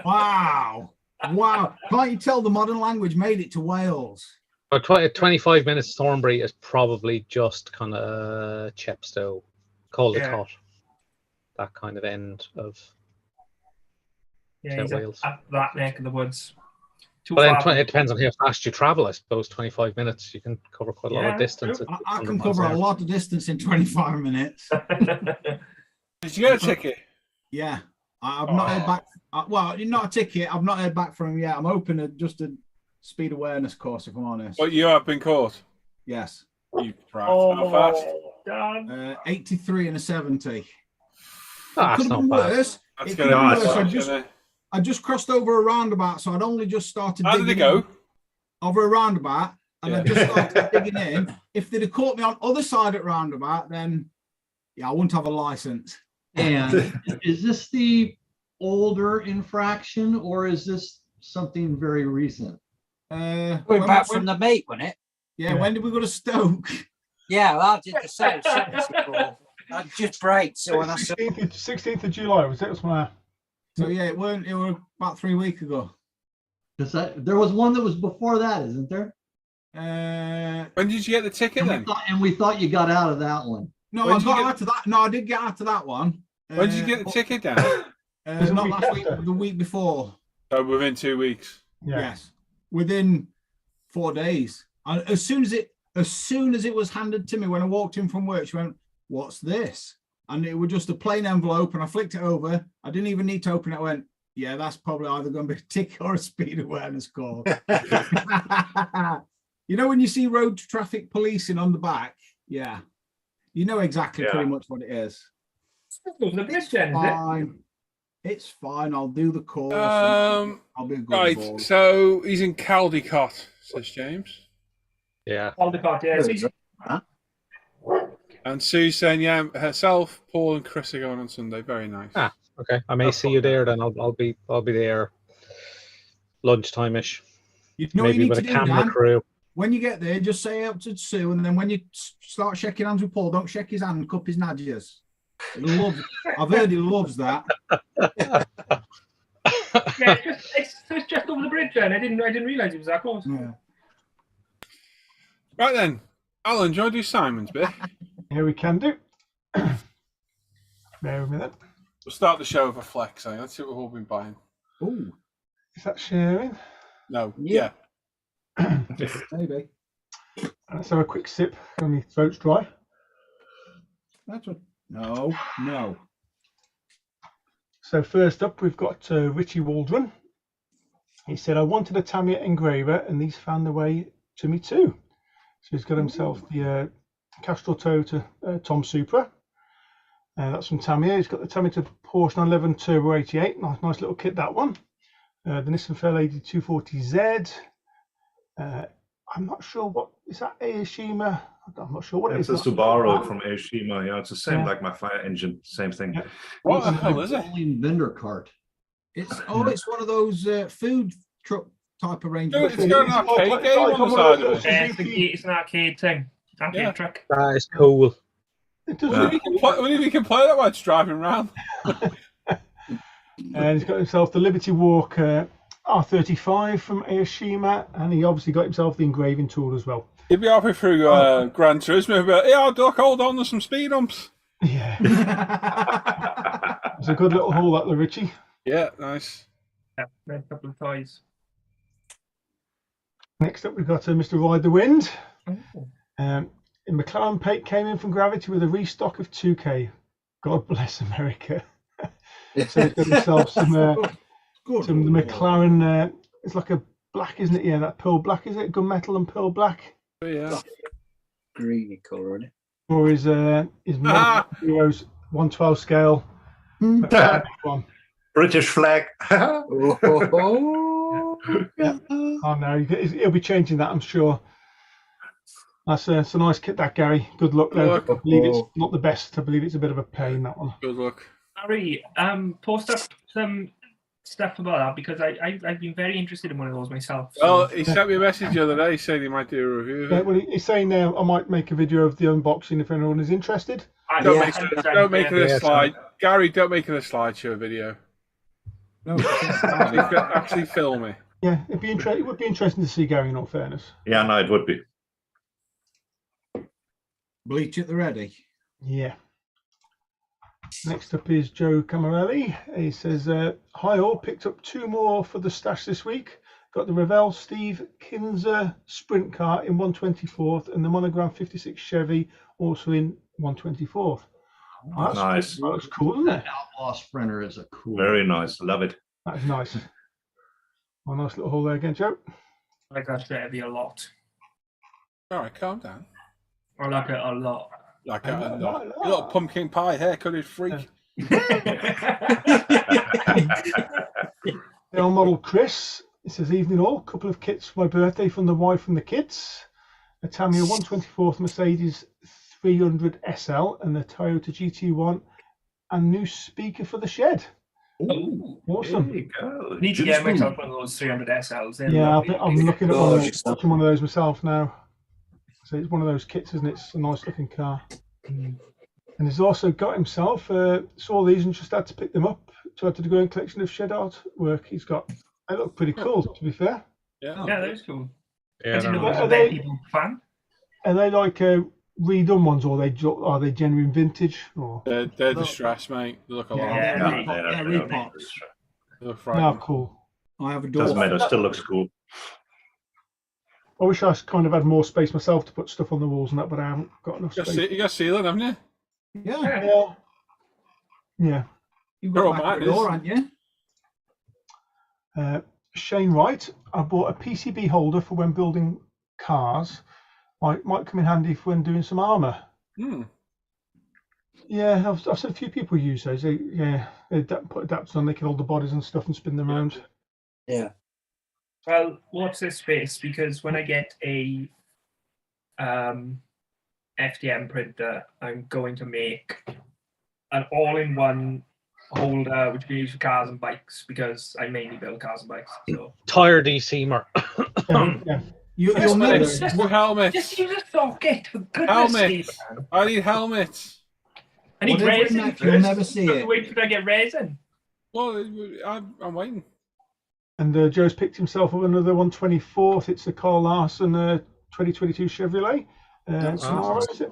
Wow. Wow. Can't you tell the modern language made it to Wales? But 25 minutes Thornbury is probably just kind of Chepstow, Caldecott, that kind of end of Yeah, South he's Wales. at that neck of the woods. Too But far. then it depends on how fast you travel, I suppose. 25 minutes, you can cover quite a lot of distance. true. I can 100 miles cover an a hour. lot of distance in 25 minutes. Did you get a ticket? Yeah. I've not heard back. Well, not a ticket. I've not heard back from him yet. I'm hoping to just a speed awareness course, if I'm honest. But you have been caught. Yes. You prat. How fast? Dan. 83 and a 70. Ah, Could that's have been not bad. worse. That's It going could to have be been worse. nice, I isn't it? I just crossed over a roundabout, so I'd only just started How did digging it go? in over a roundabout, and I Yeah. just started digging in. If they'd have caught me on other side at roundabout, then yeah, I wouldn't have a license. And is this the older infraction, or is this something very recent? We're When- back when- from the meet, wasn't it? yeah, when did we go to Stoke? Yeah, well, I did the same. 74. I just braked, so when I saw 16th of July was it? Was my So yeah, it was about 3 weeks ago. Because there was one that was before that, isn't there? When did you get the ticket then? And we thought you got out of that one. No, When I did you got get- out of that. No, I did get out of that one. When did you get the ticket down? Not last week, the week before. So within 2 weeks. yeah. Yes, within 4 days. And as soon as it was handed to me when I walked in from work, she went, "What's this?" And it was just a plain envelope, and I flicked it over. I didn't even need to open it. I went, "Yeah, that's probably either going to be a ticket or a speed awareness call." You know when you see road traffic policing on the back, yeah, you know exactly pretty much what it is. The bridge then, is it? Fine. It's fine. I'll do the course. Um, I'll be a good right, boy. so he's in Caldecott, says James. Yeah. Caldecott, yeah. It's And Sue's saying, yeah, herself, Paul, and Chris are going on Sunday. Very nice. Ah, okay. I may see you there then. I'll be there lunchtime-ish. You know what you Maybe need with to a do, camera Dan? crew. When you get there, just say up to Sue, and then when you start shaking hands with Paul, don't shake his hand, cup his nadges. I've heard he loves that. Yeah, it's just over the bridge then. I didn't realise it was that close. Yeah. Right then, Alan, do you want to do Simon's bit? Here we can do. Bear with me then. We'll start the show with a flex. Let's see what we've all been buying. Ooh, Is that sharing? No, Yeah. yeah. maybe. Let's have a quick sip when my throat's dry. That's what. No. So first up, we've got Richie Waldron. He said, "I wanted a Tamiya engraver, and these found their way to me too." So he's got himself the Castrol Toyota Tom Supra. That's from Tamiya. He's got the Tamiya Porsche 911 Turbo 88. Nice little kit, that one. The Nissan Fairlady 240Z. I'm not sure what is that. Aoshima. I'm not sure what it is. It's a Subaru from Aoshima. Yeah, it's the same like my fire engine. Same thing. Yeah. What the hell is it? Vendor cart. It's one of those food truck type arrangements. It's got an arcade game on the side of it. Yeah, it's an arcade thing. Arcade truck. That is cool. It What doesn't. if you can play that while it's driving around? And he's got himself the Liberty Walk R35 from Aoshima, and he obviously got himself the engraving tool as well. He'd be halfway through Gran Turismo, but yeah, Doc, hold on, there's some speed bumps. Yeah, it's a good little haul, that the Richie. Yeah, nice. Yeah, a couple of toys. Next up, we've got Mr. Ride the Wind. Oh. McLaren Pate came in from Gravity with a restock of 2K. God bless America. So he's got himself some the McLaren. It's like a black, isn't it? Yeah, that pearl black, is it? Gunmetal and pearl black. But yeah. greeny colour, isn't it? For his Heroes 112 scale. One. British flag. Oh, Oh no, he'll be changing that, I'm sure. That's a nice kit, that, Gary. Good luck, though. Good luck. I believe it's not the best. I believe it's a bit of a pain, that one. Good luck. Harry, post up some stuff about that because I've been very interested in one of those myself. So. Well, he sent me a message the other day saying he might do a review of Yeah, it. well, he's saying now I might make a video of the unboxing if anyone is interested. Don't Yeah. make it a slide. Gary, don't make it a slideshow video. No, Actually film it. Yeah, it would be interesting to see Gary, in all fairness. Yeah, no, it would be. bleach at the ready. Yeah. Next up is Joe Camarelli. He says, hi all, picked up 2 more for the stash this week. Got the Revell Steve Kinzer sprint car in 124th and the Monogram 56 Chevy also in 124th. Oh, that's Nice. Cool. That's cool, isn't it? Outlaw Sprinter is a cool. Very nice. Love it. That's nice. Oh, nice little haul there again, Joe. I like that Chevy a lot. All right, calm down. I like it a lot. Like I a like that. little pumpkin pie haircutted freak. The old model Chris. It says, evening all. Couple of kits for my birthday from the wife and the kids. A Tamiya 124th Mercedes 300 SL and the Toyota GT1 and new speaker for the shed. Ooh, awesome. There you go. Need to get myself one of those 300 SLs. They're Yeah, lovely. I'm looking at Gorgeous. watching one of those myself now. So it's one of those kits, isn't it? It's a nice looking car. Mm. And he's also got himself, saw these and just had to pick them up to add to the growing collection of shed art work he's got. They look pretty cool, to be fair. Yeah. Yeah, that's cool. Yeah, I didn't know Are it was a they- Betty Boop fan. Are they like redone ones, or are they genuine vintage? Or They're distressed, mate. They look a lot. Yeah, they're repops. They look yeah, frightening. cool. I have a Doesn't door. matter. Still looks cool. I wish I kind of had more space myself to put stuff on the walls and that, but I haven't got enough You space. got ceiling, haven't you? Yeah, Yeah. Yeah. you've They're all got back mine, door, haven't you? Shane Wright, I bought a PCB holder for when building cars. Might come in handy for when doing some armour. Hmm. Yeah, I've seen a few people use those. They put adapters on, they can hold the bodies and stuff and spin them around. Yeah. Well, watch this space, because when I get a FDM printer, I'm going to make an all-in-one holder which can be used for cars and bikes, because I mainly build cars and bikes. So Tire deseamer. Yeah. You'll never. With helmets. just use a socket, for goodness Helmet. sake. I need helmets. I need Whatever resin it makes, first. you'll never see Have to it. wait till I get resin. Well, I'm waiting. And Joe's picked himself up another 124th. It's a Carl Larson 2022 Chevrolet. Sonora, is it?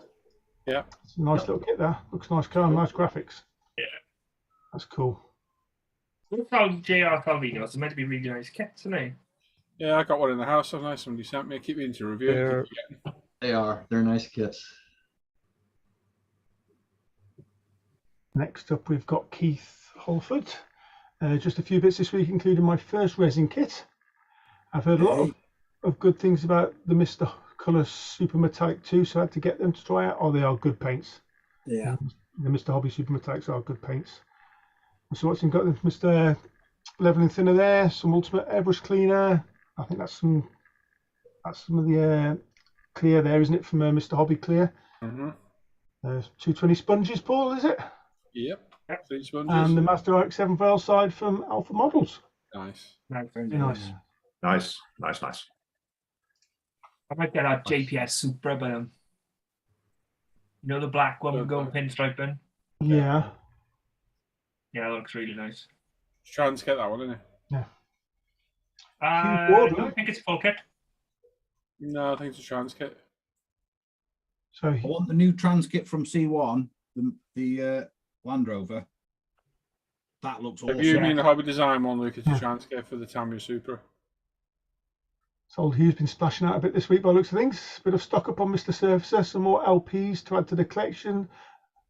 Yeah. It's a nice little kit there. Looks nice car, nice graphics. Yeah. That's cool. What's called JR Calvinos? It's meant to be really nice kits, isn't it? Yeah, I got one in the house. So nice. Somebody sent me. I keep meaning to review. They're- They are. They're nice kits. Next up, we've got Keith Holford. Just a few bits this week, including my first resin kit. I've heard a lot of good things about the Mr. Colour Super Metallic 2, so I had to get them to try out. Oh, they are good paints. Yeah. The Mr. Hobby Super Metallics are good paints. So what's got Mr. Leveling Thinner there, some Ultimate Airbrush Cleaner. I think that's some of the clear there, isn't it, from Mr. Hobby Clear? Mm-hmm. 220 sponges, Paul, is it? Yep. 3 sponges. And the Master RX-7 Veil side from Alpha Models. Nice. Very nice. Nice, nice, nice. I might get a JPS Supra, but you know the black one with gold pinstriping? Yeah. Yeah, it looks really nice. Trying to get that one, isn't it? I don't think it's a full kit. No, I think it's a trans kit. So I want the new trans kit from C1, the Land Rover. That looks awesome. Have you mean the Hobby Design one, Luke? It's a trans kit for the Tamiya Supra. So old Hugh's been splashing out a bit this week by the looks of things. Bit of stock up on Mr. Surfacer, some more LPs to add to the collection,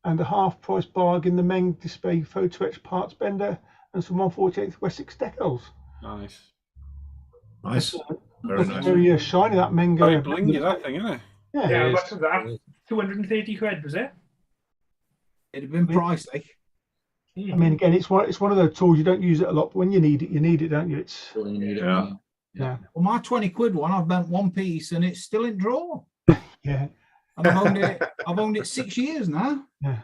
and a half-price bargain, the Meng Display Photo Etch Parts Bender, and some 1/48 Wessex decals. Nice. Nice. Very Looks nice. very shiny, that Meng. Very blingy, that thing, isn't it? Yeah. Yeah, It what is. was that? 230 quid, was it? It'd have been pricey. I mean, again, it's one of those tools you don't use it a lot, but when you need it, don't you? It's Really need it. Yeah. yeah, Well, my 20 quid one, I've bent one piece and it's still in drawer. yeah, And I've owned it 6 years now. yeah.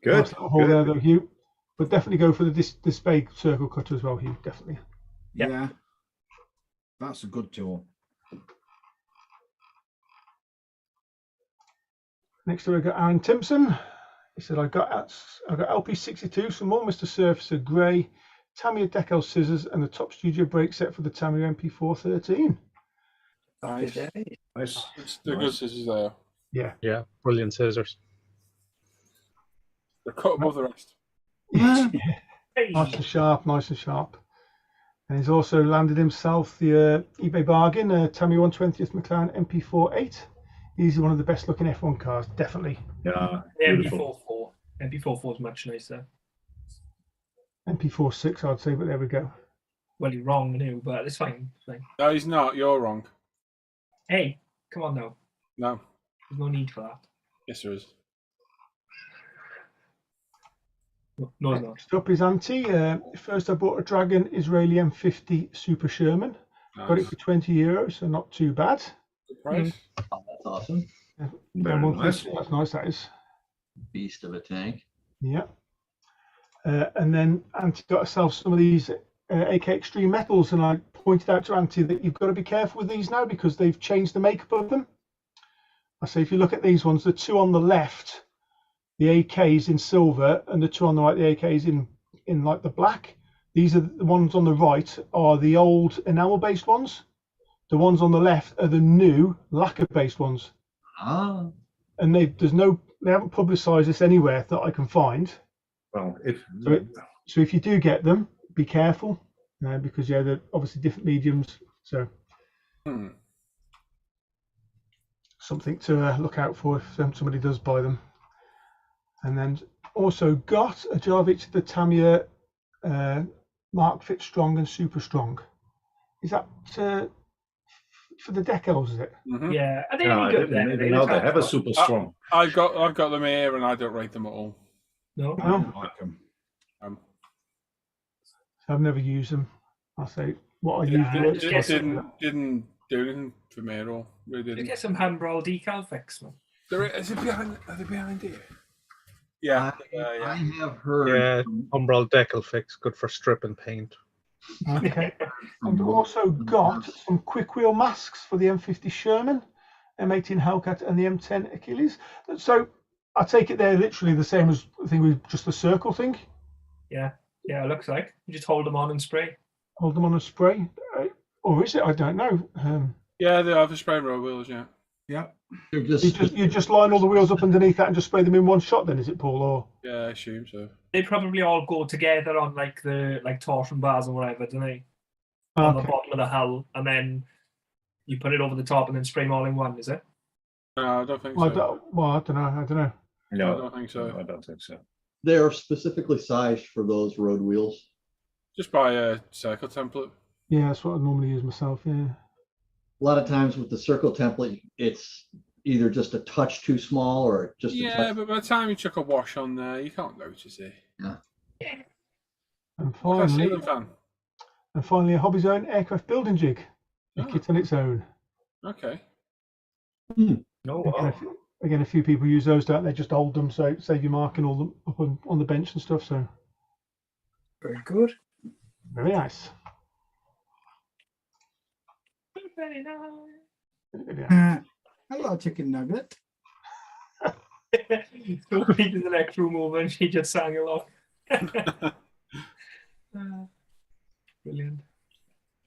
Good. Nice little hole there, though, Hugh. But definitely go for the display circle cutter as well, Hugh. Definitely. Yep. Yeah. That's a good tool. Next up, we got Aaron Timpson. He said, I got LP62, some more Mr. Surfacer Grey, Tamiya decal scissors and the top studio brake set for the Tamiya MP413. Nice. Nice. They're good scissors there. Yeah, brilliant scissors. They're cut above the rest. Yeah. Hey. Nice and sharp, nice and sharp. And he's also landed himself the eBay bargain, Tamiya 120th McLaren MP48. He's one of the best looking F1 cars, definitely. Yeah. The Beautiful. MP44 is much nicer. MP46, I'd say, but there we go. Well, you're wrong, no, but it's fine. It's fine. No, he's not. You're wrong. Hey, come on now. No. There's no need for that. Yes, there is. No, it's not. Next up is Anti. First, I bought a Dragon Israeli M50 Super Sherman. Got it Nice. for €20, so not too bad. Good price. Oh, that's awesome. Very nice. That's nice, that is. Beast of a tank. Yeah. And then Anti got herself some of these AK Extreme Metals, and I pointed out to Anti that you've got to be careful with these now because they've changed the makeup of them. I say if you look at these ones, the two on the left, the AK's in silver, and the two on the right, the AK's in like the black. These are the ones on the right are the old enamel-based ones. The ones on the left are the new lacquer-based ones. Ah. And they haven't publicised this anywhere that I can find. Well, So if you do get them, be careful because they're obviously different mediums. So something to look out for if somebody does buy them. And then also got a Jarvich the Tamiya Mark Fit Strong and Super Strong. Is that for the decals? Is it? Mm-hmm. Yeah, I think yeah, good they have a super strong. I've got them here, and I don't rate them at all. No. I don't like them. I've never used them. I'll say what I It use. didn't do anything for me at all. Really You didn't. get some handball decal fix, man. Is it behind? Are they behind here? Yeah. I have heard. Yeah, umbral decal fix, good for stripping paint. Okay. And also got some quick wheel masks for the M50 Sherman, M18 Hellcat, and the M10 Achilles. So I take it they're literally the same as the thing with just the circle thing. Yeah, it looks like. You just hold them on and spray. Hold them on a spray, or is it? I don't know. Yeah, they have the spray road wheels. Yeah. Yeah. You just line all the wheels up underneath that and just spray them in one shot. Then is it, Paul? Or Yeah, I assume so. They probably all go together on like the torsion bars or whatever, don't they? On the bottom of the hull, and then you put it over the top and then spray them all in one. Is it? No, I don't think I so. don't know. No, I don't think so. I don't think so. They're specifically sized for those road wheels. Just buy a circle template. Yeah, that's what I normally use myself. Yeah. A lot of times with the circle template, it's either just a touch too small or just a Yeah, touch. but by the time you chuck a wash on there, you can't notice it. Yeah. And Like a finally, ceiling fan. a Hobby Zone aircraft building jig. A Oh. kit on its own. Okay. No. Again, a few people use those, don't they? Just hold them, so save you marking all them up on the bench and stuff. So Very good. very nice. Very nice. Very nice. Hello, chicken nugget. So he did the next room over and she just sang along. Brilliant.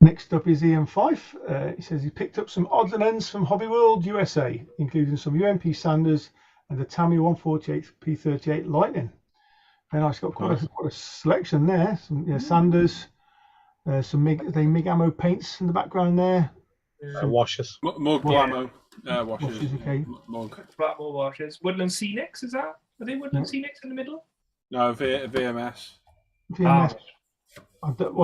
Next up is Ian Fife. He says he picked up some odds and ends from Hobby World USA, including some UMP Sanders and the Tamiya 148 P38 Lightning. Very nice. Got quite a selection there. Some Sanders, some MIG ammo paints in the background there. Washes. Mug Blammo. Washes. Washes, okay. Mug. Blackmore washes. Woodland Scenics, is that? Are they Woodland Scenics in the middle? No, VMS. VMS.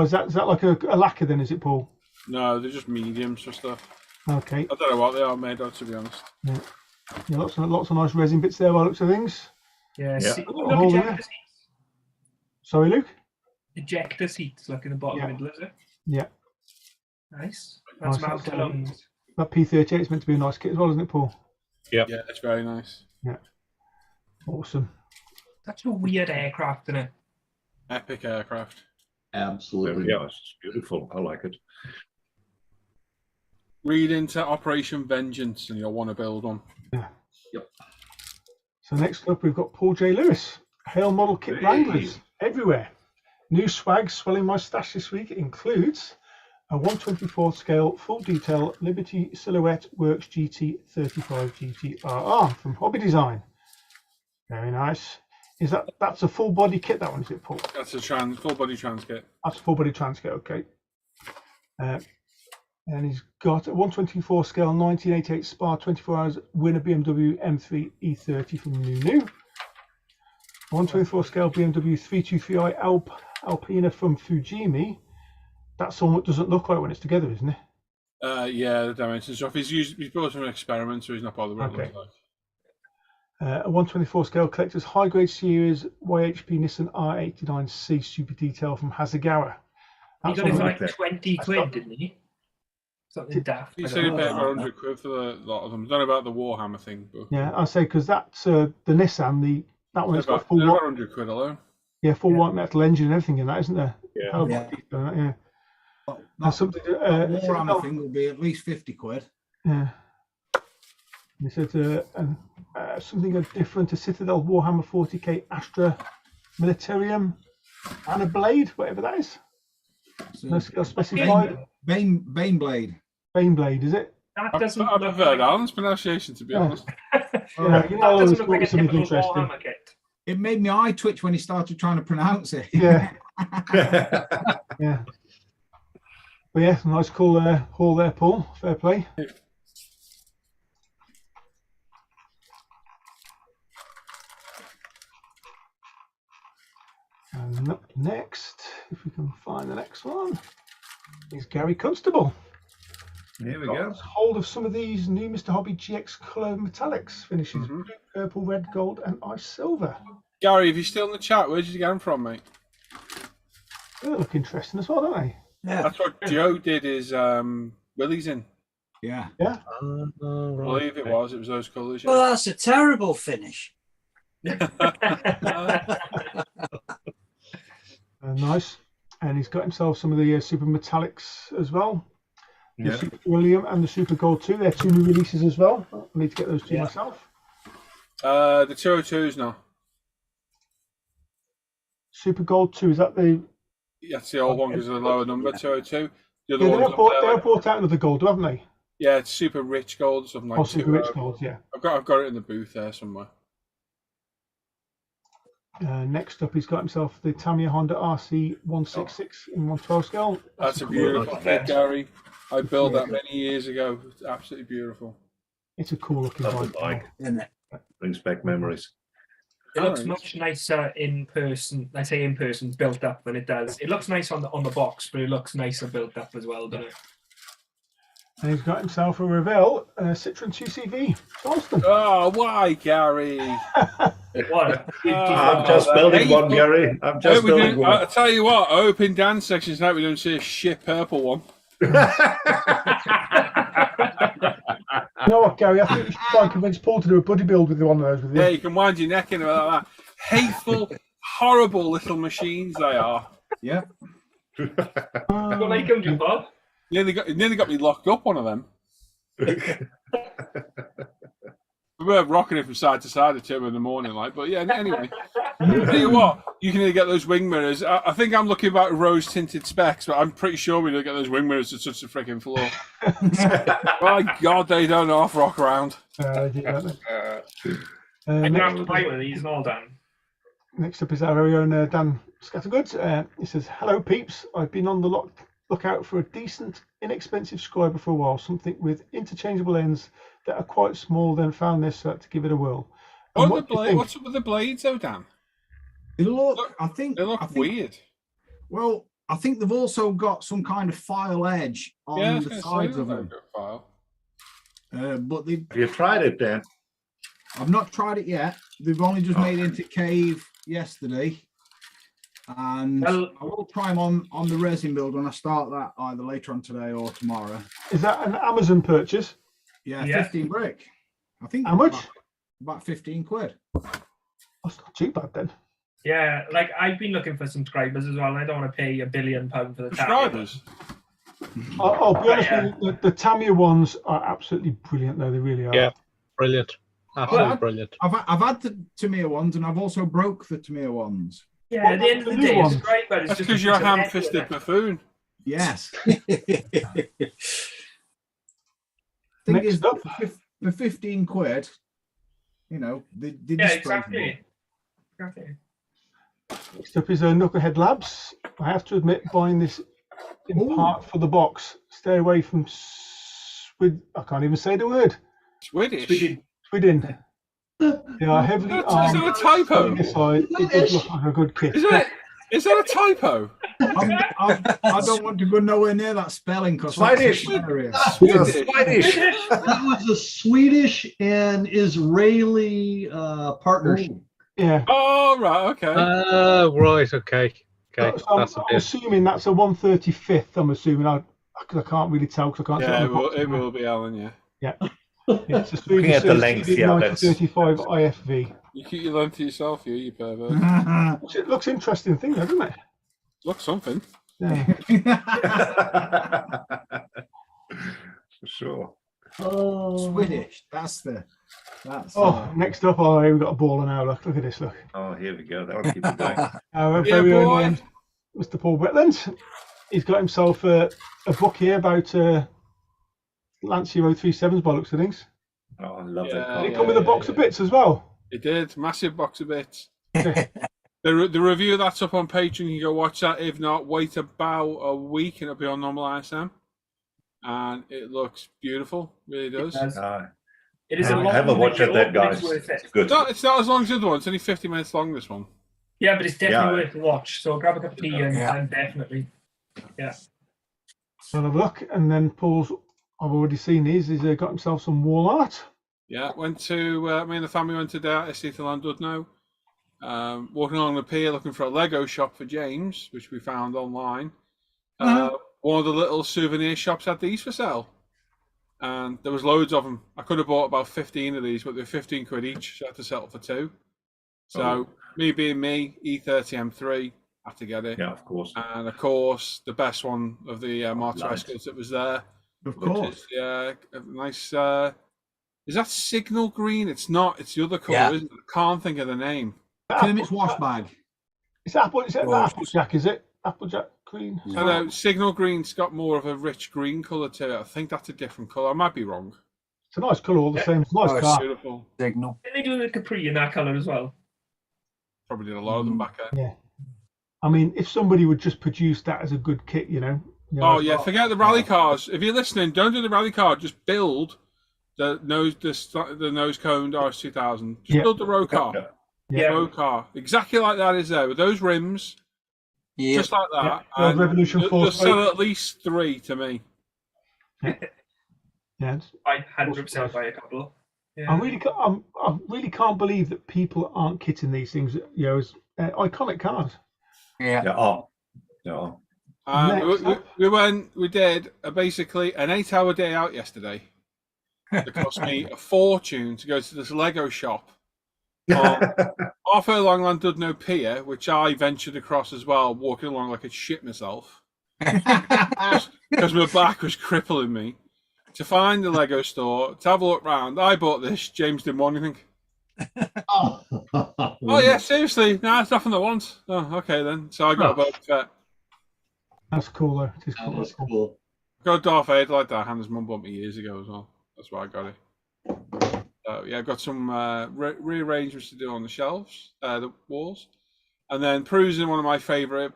Is that like a lacquer then, is it, Paul? No, they're just mediums for stuff. Okay. I don't know what they are made of, to be honest. Yeah, lots of nice resin bits there by the looks of things. Yeah. Yeah. Look, ejector seats. Sorry, Luke? Ejector seats, like in the bottom middle, is it? Yeah. Nice. That's Nice, mount that's lungs. That P38 is meant to be a nice kit as well, isn't it, Paul? Yep. Yeah, it's very nice. Yeah. Awesome. That's a weird aircraft, isn't it? Epic aircraft. Absolutely. Yeah, it's beautiful. I like it. Read into Operation Vengeance and you'll want to build one. Yeah. Yep. So next up, we've got Paul J. Lewis. Hail model kit Hey. Wranglers everywhere. New swag swelling my stash this week includes a 124 scale full detail Liberty Silhouette Works GT 35 GTRR from Hobby Design. Very nice. That's a full body kit? That one, is it, Paul? That's a full body trans kit. That's a full body trans kit. Okay. And he's got a 124 scale 1988 Spa 24 hours winner BMW M3 E30 from New. 124 scale BMW 323i Alpina from Fujimi. That's one that doesn't look like when it's together, isn't it? Yeah, the dimensions off. He's brought an experiment, so he's not bothered what it looks like. A 124 scale collector's high grade series YHP Nissan R89C super detail from Hasegawa. He got it for like 20 quid, didn't he? Something daft. He said he paid about 100 quid for a lot of them. I don't know about the Warhammer thing, but yeah, I say because that's the Nissan. That one's got full about 100 quid alone. Yeah, full white metal engine and everything in that, isn't there? Yeah. Yeah. That Warhammer thing will be at least 50 quid. Yeah. He said something different, a Citadel Warhammer 40k Astra Militarium and a blade, whatever that is. No skill specified. Bane Blade. Bane Blade, is it? That doesn't I prefer Alan's pronunciation, to be honest. Yeah, you know, that doesn't look like a something typical interesting. Warhammer kit. It made my eye twitch when he started trying to pronounce it. Yeah. Yeah. But yeah, nice cool haul there, Paul. Fair play. And up next, if we can find the next one, is Gary Constable. Here we go. Hold of some of these new Mr. Hobby GX colour metallics finishes: blue, purple, red, gold, and ice silver. Gary, if you're still in the chat, where did you get them from, mate? They look interesting as well, don't they? Yeah. That's what Joe did his Willie's in. Yeah. Yeah. I believe it was those colours. Well, that's a terrible finish. Nice. And he's got himself some of the super metallics as well. The Yeah. Super William and the Super Gold 2. They're two new releases as well. I need to get those two myself. The 202s now. Super Gold 2, is that the... That's the old one because of the lower number, 202. The other Yeah, one's they've up brought, there, they've brought out another gold, haven't they? yeah, it's super rich gold, something like Super rich gold, yeah. I've got it in the booth there somewhere. Next up, he's got himself the Tamiya Honda RC 166 in 112 scale. That's a beautiful kit, Gary. I built that many years ago. It's absolutely beautiful. It's a cool looking bike. Isn't it? Brings back memories. It looks much nicer in person. I say in person, built up than it does. It looks nice on the box, but it looks nicer built up as well, doesn't it? And he's got himself a Revell Citroen 2CV Charleston. Oh, why, Gary? What? I'm just building one, Gary. I'm just building one. I'll tell you what, open dance sections tonight, we don't see a shit purple one. You know what, Gary? I think you should try and convince Paul to do a buddy build with one of those with you. Yeah, you can wind your neck in about that. Hateful, horrible little machines they are. Yeah. What make them do, Bob? Nearly got me locked up, one of them. We were rocking it from side to side at 2 in the morning, like. But yeah, anyway. Tell you what, you can either get those wing mirrors. I think I'm looking about rose tinted specs, but I'm pretty sure we don't get those wing mirrors to touch the freaking floor. My God, they don't off rock around. I can have to play with these and all done. Next up is our very own Dan Scattergood. He says, "Hello, peeps. I've been on the lookout for a decent, inexpensive scriber for a while. Something with interchangeable ends that are quite small. Then found this to give it a whirl." What's up with the blades, though, Dan? They look, I think weird. Well, I think they've also got some kind of file edge on the sides of them. But have you tried it, Dan? I've not tried it yet. They've only just made it into cave yesterday. And I will try them on the resin build when I start that either later on today or tomorrow. Is that an Amazon purchase? Yeah, 15 brick. I think. How much? About 15 quid. That's not too bad then. Yeah, like I've been looking for subscribers as well, and I don't want to pay £1 billion for the subscribers. I'll be honest with you, the Tamiya ones are absolutely brilliant, though. They really are. Yeah, brilliant. Absolutely brilliant. I've had the Tamiya ones, and I've also broke the Tamiya ones. Yeah, at the end of the day, a striper is That's just because you're a ham-fisted buffoon. Yes. Thing Next is, up. for 15 quid, you know, they Yeah, display exactly. Next up is Knucklehead Labs. I have to admit, buying this in part for the box. Stay away from I can't even say the word. Swedish. Sweden. They are heavily armed. Is that a typo? Aside, it does look like a good kit. Is that a typo? I don't want to go nowhere near that spelling because Swedish. Swedish. Swedish. That was a Swedish and Israeli partnership. Yeah. Oh, right, okay. Right, okay. Okay, So that's a I'm bit. assuming that's a 135th. I'm assuming. I can't really tell because I can't. Yeah, see it will be, Alan, yeah. Yeah. It's a Looking at the length, yeah, 1935 IFV. You keep your length to yourself, you pervert. It looks interesting thing, doesn't it? Looks something. Yeah. For sure. Swedish. That's Next up, we've got a baller now. Look at this. Look. Oh, here we go. That'll keep it going. Our Yeah, very boy. own Mr. Paul Wetlands. He's got himself a book here about Lancia 037s by looks of things. Oh, I love Yeah. that Did car. it come with a box of bits as well? It did. Massive box of bits. The review that's up on Patreon, you can go watch that. If not, wait about a week and it'll be on normal ISM. And it looks beautiful. Really does. It is a long have a watch video, at that, but it's guys. worth it. It's good. It's not as long as the other one. It's only 50 minutes long, this one. Yeah, but it's definitely Yeah. worth a watch. So grab a cup of tea and definitely. Yeah. So have a look. And then Paul's, I've already seen these. He's got himself some wall art. Yeah, went to, me and the family went to the estate of Llandudno. Walking along the pier looking for a Lego shop for James, which we found online. One of the little souvenir shops had these for sale. And there was loads of them. I could have bought about 15 of these, but they're 15 quid each, so I had to settle for 2. So, me being me, E30 M3, I had to get it. Yeah, of course. And of course, the best one of the Martyr Escorts that was there. Of Which course. is, a nice. Is that signal green? It's not. It's the other colour, Yeah. isn't it? I can't think of the name. Kermit's wash bag. It's Applejack, is it? Applejack green? I know signal green's got more of a rich green colour to it. I think that's a different colour. I might be wrong. It's a nice colour, all the same. It's a nice car. Beautiful. Signal. Did they do the Capri in that colour as well? Probably did a lot of them back then. Yeah. I mean, if somebody would just produce that as a good kit, you know. Oh yeah, forget the rally cars. If you're listening, don't do the rally car. Just build the nose coned RS2000. Just build the road car. Yeah. Road car. Exactly like that is there with those rims. Yeah. Just like that. Yeah. And Revolution they'll 4 sell at least 3 to me. Yeah. I 100% buy a couple. Yeah. I really can't believe that people aren't kitting these things, you know, as iconic cars. Yeah. We did basically an 8-hour day out yesterday. It cost me a fortune to go to this Lego shop on Off Air Llandudno Pier, which I ventured across as well, walking along like I'd shit myself because my back was crippling me. To find the Lego store, to have a look round. I bought this. James didn't want anything. Oh, Oh yeah, seriously? No, it's nothing I want. Oh, okay then. So I got a Boba Fett. That's cool though. It is cool. that's cool. Got a Darth Vader like that. Hannah's mum bought me years ago as well. That's why I got it. So yeah, I've got some rearrangements to do on the shelves, the walls, and then perusing one of my favourite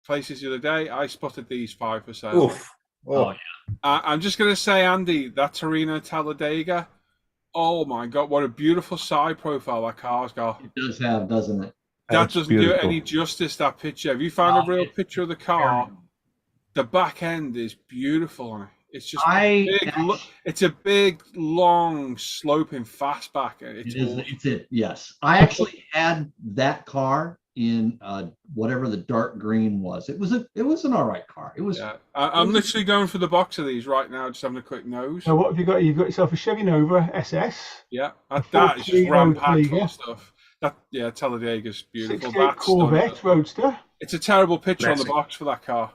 places the other day, I spotted these 5 for sale. Oof. Oh, I'm just going to say, Andy, that Torino Talladega, oh my God, what a beautiful side profile that car's got. It does have, doesn't it? That That's doesn't do it beautiful. any justice, that picture. Have you found a real picture of the car? The back end is beautiful on it. It's just it's a big, long, sloping fastback. Yes. I actually had that car in whatever the dark green was. It was an all right car. It was. Yeah. I'm literally going for the box of these right now, just having a quick nose. So what have you got? You've got yourself a Chevy Nova SS. Yeah, that is just 430 ram-packed full Liga. of stuff. Talladega's beautiful. 68 That's Corvette stunning. Roadster. It's a terrible picture on Classic. the box for that car.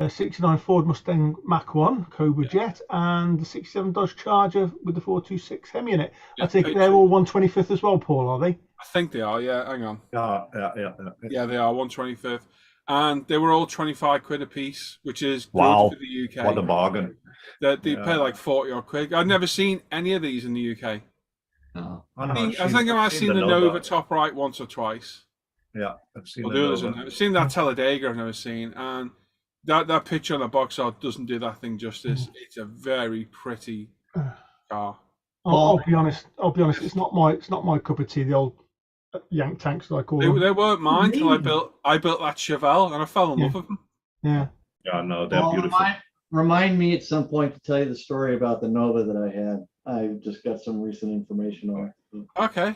A 69 Ford Mustang Mach 1 Cobra Jet, and the 67 Dodge Charger with the 426 Hemi in it. I Yeah, take it they're all 125th as well, Paul, are they? I think they are. Yeah, hang on. Yeah. They are 125th, and they were all 25 quid a piece, which is good Wow. for the UK. What a bargain. They pay like 40 odd quid. I've never seen any of these in the UK. No. I think I might have seen the Nova top right once or twice. Yeah, I've seen the others. I've seen that Talladega. I've never seen, and that picture on the box art doesn't do that thing justice. It's a very pretty car. I'll be honest. It's not my cup of tea. The old Yank tanks, like I call them. They weren't mine till I built that Chevelle, and I fell in love with them. Yeah. Yeah, no, they're beautiful. Remind me at some point to tell you the story about the Nova that I had. I just got some recent information on it. Okay.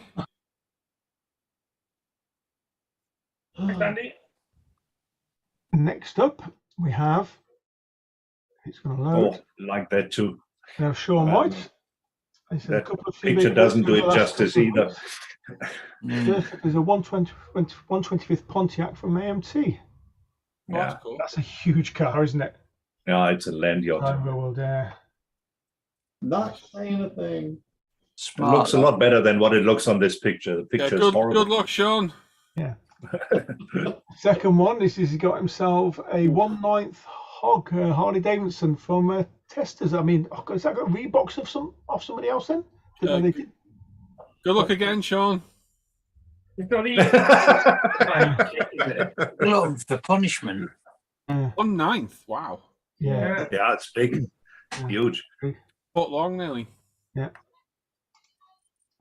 Thanks, Andy. Next up, we have. It's going to load. Oh, like that too. Now, Sean White. That picture doesn't do it justice either. There's a 125th Pontiac from AMT. Yeah. That's cool. That's a huge car, isn't it? Yeah, it's a land yacht. Not saying a thing. It looks a lot better than what it looks on this picture. The picture is horrible. Good luck, Sean. Yeah. Second one, he's got himself a 1/9 Hog Harley Davidson from Testers. I mean, has that got Reeboks off somebody else then? Good luck again, Sean. You've got Love the punishment. 1/9. Wow. Yeah. Yeah, it's big. Huge. Foot long, nearly. Yeah.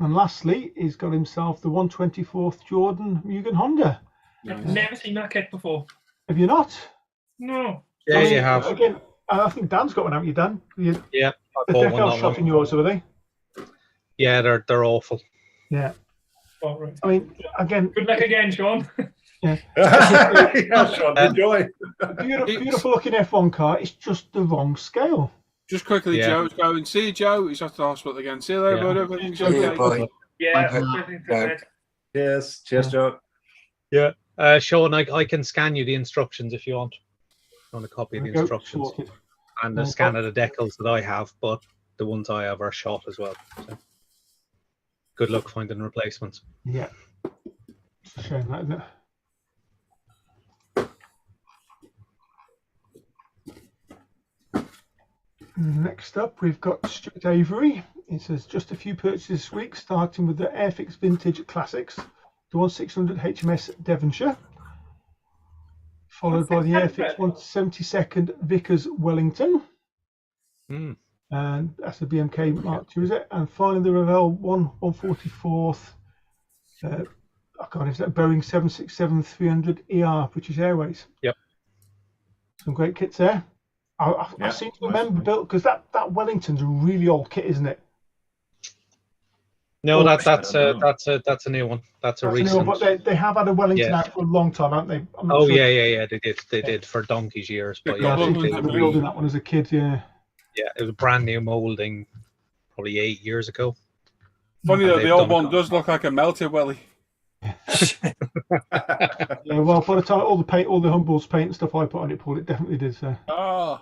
And lastly, he's got himself the 124th Jordan Mugen Honda. I've never seen that kit before. Have you not? No. Yeah, you have. Again, I think Dan's got one, haven't you, Dan? Yeah, I The bought decal one. shot in yours, are they? Yeah, they're awful. Yeah. Oh, right. I mean, again. Good luck again, Sean. Yeah. Yeah, Sean, enjoy. Beautiful looking F1 car. It's just the wrong scale. Just quickly, Yeah. Joe's going. See you, Joe. He's off to the hospital again. See you later, bud. Everything's Yeah, okay. boy. Yeah. Yes. Cheers, Joe. Yeah. Sean, I can scan you the instructions if you want. On a copy of the instructions. Sorted. And a scan of the decals that I have, but the ones I have are shot as well. So. Good luck finding replacements. Yeah. It's a shame, that, isn't it? Next up, we've got Stuart Avery. It says just a few purchases this week, starting with the Airfix Vintage Classics, the 1600 HMS Devonshire, followed by the Airfix 172nd Vickers Wellington. And that's the BMK Mark II, is it? And finally the Revell 144th. I can't is that Boeing 767-300 ER, British Airways. Yep. Some great kits there. I seem to remember built because that Wellington's a really old kit, isn't it? No, that's a new one. That's a recent. But they have had a Wellington out for a long time, haven't they? Oh sure. yeah. They did for donkey's years. But I remember building that one as a kid. Yeah. Yeah, it was a brand new molding, probably 8 years ago. Funny though, the old one does look like a melted welly. Yeah, well, by the time all the Humboldt paint and stuff I put on it, Paul, it definitely did. So. Oh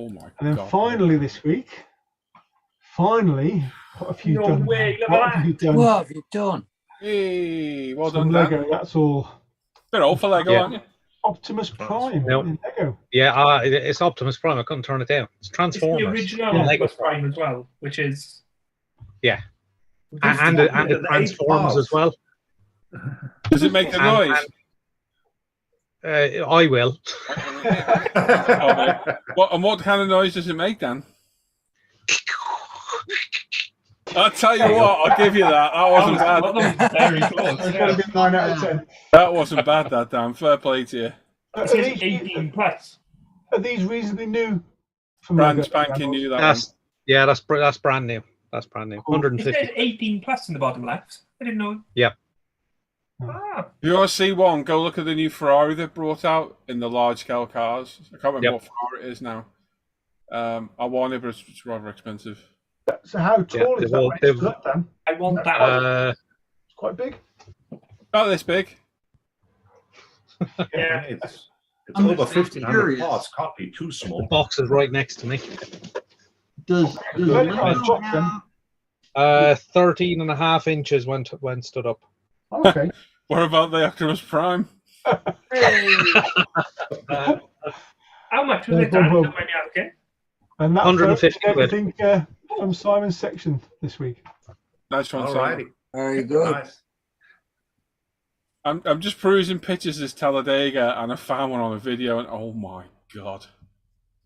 my god! And then finally this week, what have you done? What have you done? What have you done? Hey, well Some done, Lego. Dan. That's all. Bit old for Lego, aren't you? Optimus Prime. Nope. In Lego. Yeah, it's Optimus Prime. I couldn't turn it down. It's Transformers. It's the original Optimus Prime as well, which is and the Transformers as well. Does it make a noise? I will. What kind of noise does it make, Dan? I'll tell you what, I'll give you that. That wasn't bad. Very close. It's got to be 9 out of 10. That wasn't bad, that Dan. Fair play to you. It says 18 plus. Are these reasonably new? From Brand Lego? spanking new, that That's brand new. That's brand new. It 150. says 18 plus in the bottom left. I didn't know. Yep. Ah. If you want to see one, go look at the new Ferrari they brought out in the large scale cars. I can't remember what Ferrari it is now. I want it, but it's rather expensive. So how tall is that? Dan? I want that one. It's quite big. Not this big. Yeah. It's over 1,500 parts. Can't be too small. The box is right next to me. Does Lego have 13 and a half inches when stood up. Okay. What about the Optimus Prime? Hey. How much was it, Dan? Don't mind me asking. And that's 150 quid. everything from Simon's section this week. Nice one, All Simon. righty. Very good. Nice. I'm just perusing pictures of this Talladega, and I found one on a video, and oh my god,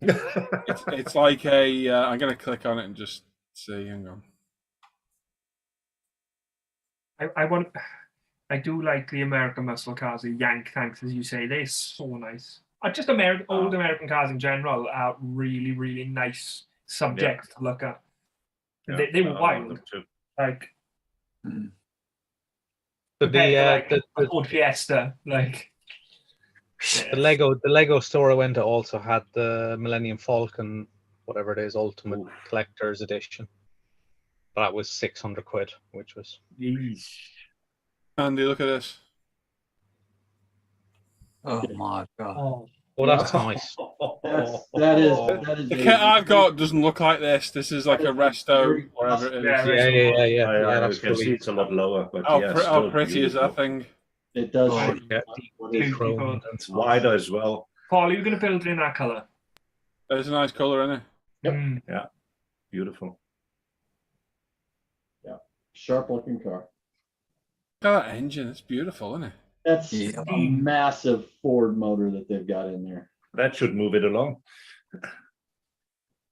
it's like a. I'm gonna click on it and just see. Hang on. I do like the American muscle cars, the Yank tanks, as you say. They're so nice. Just old American cars in general are really, really nice subjects to look at. Yeah, They were I love wild. them too. Like, But a Ford Fiesta, like. the Lego store I went to also had the Millennium Falcon, whatever it is, Ultimate Collector's Edition. That was 600 quid, which was. Andy, look at this. Oh my god. Oh, that's nice. That is. The kit I've got doesn't look like this. This is like a resto, whatever it is. Yeah, Yeah, I that's can see pretty. it's a lot lower, but How pretty is that thing? It does. Beautiful. It's wider as well. Paul, are you going to build it in that colour? There's a nice colour in it. Yep. Yeah, beautiful. Sharp looking car. Look at that engine. It's beautiful, isn't it? That's a massive Ford motor that they've got in there. That should move it along.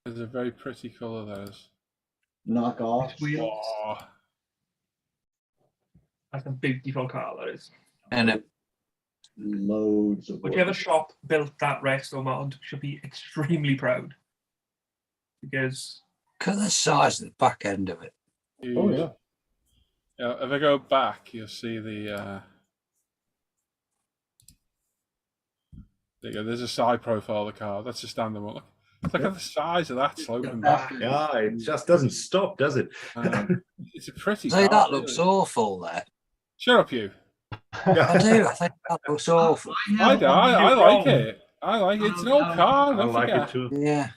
It's a very pretty colour, that is. Knock off. Oh. That's a beautiful car, that is. And Loads of. Whichever shop built that resto mod should be extremely proud. Because. look at the size of the back end of it. Oh yeah. Yeah, if I go back, you'll see the. There you go. There's a side profile of the car. That's a standard one. Look at the size of that sloping back. Yeah, it just doesn't stop, does it? It's a pretty Say, car. that looks awful there. Shut up, you. I do. I think that looks awful. I like it. I like it. It's an old car. I Don't like forget. it too. Yeah.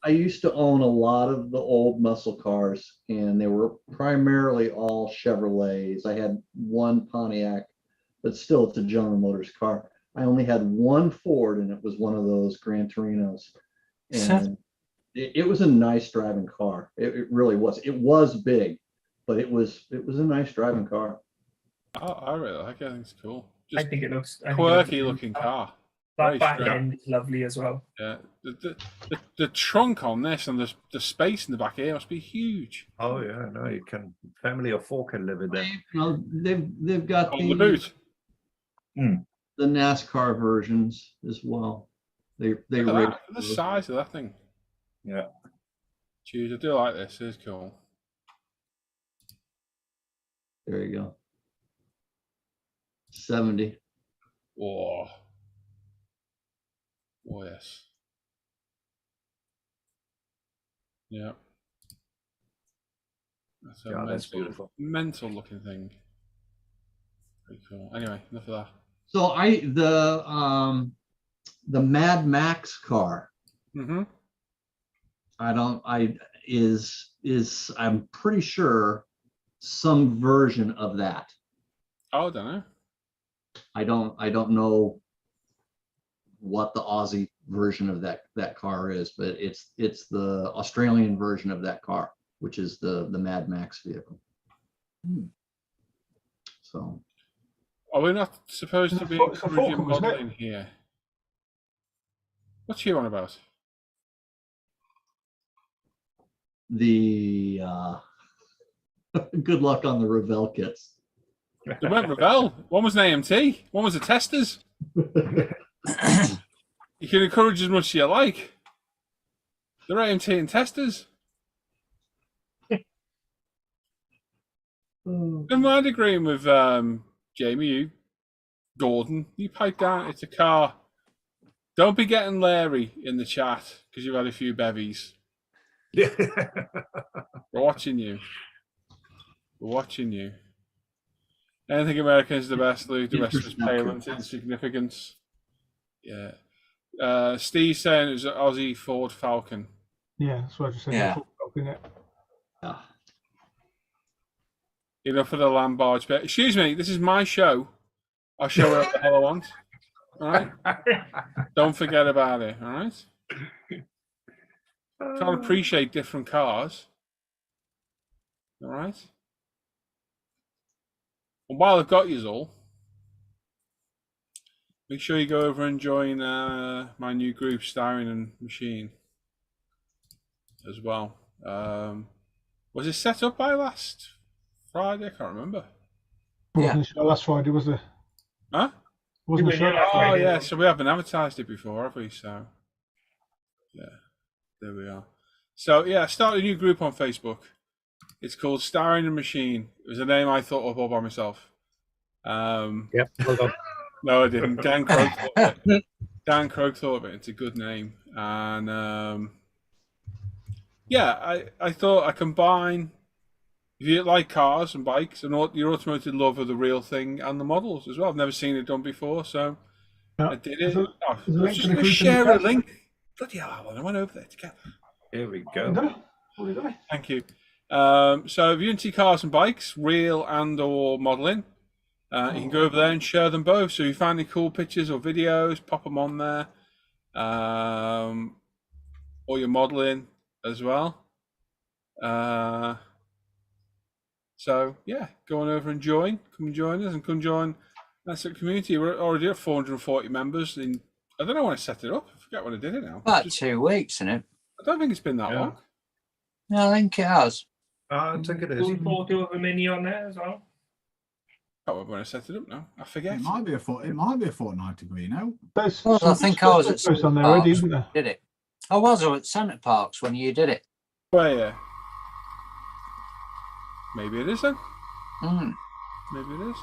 I used to own a lot of the old muscle cars, and they were primarily all Chevrolets. I had one Pontiac, but still, it's a General Motors car. I only had one Ford, and it was one of those Gran Torinos. And it was a nice driving car. It really was. It was big, but it was a nice driving car. I really like it. I think it's cool. Just I think it looks quirky looking car. That back end is lovely as well. Yeah, the trunk on this and the space in the back here must be huge. Oh yeah, no, you can. Family of four can live in there. You know, they've got On the boot. the NASCAR versions as well. They Look at rate that, the size of that thing. Yeah. Jeez, I do like this. It's cool. There you go. 70. Whoa. Oh yes. Yeah. That's a That's beautiful. mental looking thing. Pretty cool. Anyway, enough of that. So the Mad Max car. Mm-hmm. I'm pretty sure some version of that. Oh, I don't know. I don't know what the Aussie version of that car is, but it's the Australian version of that car, which is the Mad Max vehicle. So Are we not supposed to be It's a encouraging Falcon, wasn't it? modelling here? What's you on about? the good luck on the Revell kits. They weren't Revell. One was an AMT. One was a Testers. You can encourage as much as you like. They're AMT and Testers. Never mind agreeing with Jamie, Gordon. You pipe down. It's a car. Don't be getting Larry in the chat because you've had a few bevies. Yeah. We're watching you. We're watching you. Anything American is the best, Luke. The rest is pale and insignificance. Yeah. Steve saying it was an Aussie Ford Falcon. Yeah, that's what I just said. Yeah. Falcon, yeah. Enough for the land barge bit. Excuse me, this is my show. I'll show her what the hell I want. All right? Don't forget about it, all right? Can't appreciate different cars. All right? And while I've got you all, make sure you go over and join my new group, Starring and Machine, as well. Was it set up by last Friday? I can't remember. Wasn't sure last Friday, was it? Huh? Wasn't sure. Oh, yeah. So we haven't advertised it before, have we? So, yeah. There we are. So, yeah, I started a new group on Facebook. It's called Starring and Machine. It was a name I thought of all by myself. Yep, well done. No, I didn't. Dan Croak thought of it. Dan Croak thought of it. It's a good name. And, yeah, I thought I combine, if you like cars and bikes and your automotive love of the real thing and the models as well. I've never seen it done before, so I did it. I was just going to share a link. Bloody hell, Alan, I went over there together. Here we go. Thank you. So if you're into cars and bikes, real and or modeling, you can go over there and share them both. So if you find any cool pictures or videos, pop them on there. Or your modeling as well. So yeah, go on over and join. Come and join us and come join that's the community. We're already at 440 members. I don't know when I set it up. I forget when I did it now. About 2 weeks, isn't it? I don't think it's been that long. No, I think it has. I think it is. Full photo of a mini on there as well. I can't remember when I set it up now. I forget. It might be a fortnight ago, you know. Well, I think I was at Centre Centre on there already, Parks isn't when there? you did it. I was at Centre Parks when you did it. Well, yeah. Maybe it is then. Mm. Maybe it is.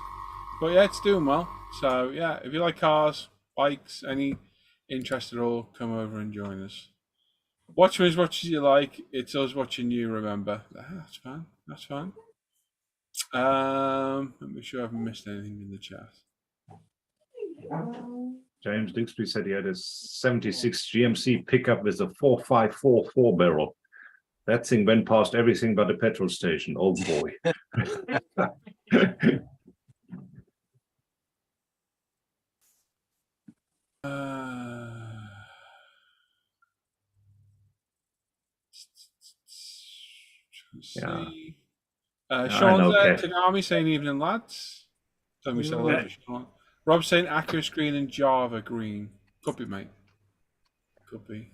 But yeah, it's doing well. So yeah, if you like cars, bikes, any interest at all, come over and join us. Watch me as much as you like. It's us watching you, remember. That's fine. That's fine. Let me sure I haven't missed anything in the chat. James Dixby said he had a 76 GMC pickup with a 4.54 4-barrel. That thing went past everything but a petrol station. Oh boy. Sean's there. Tanami saying evening, lads. Don't we say hello to Sean? Rob's saying Acura green and Java green. Could be, mate. Could be.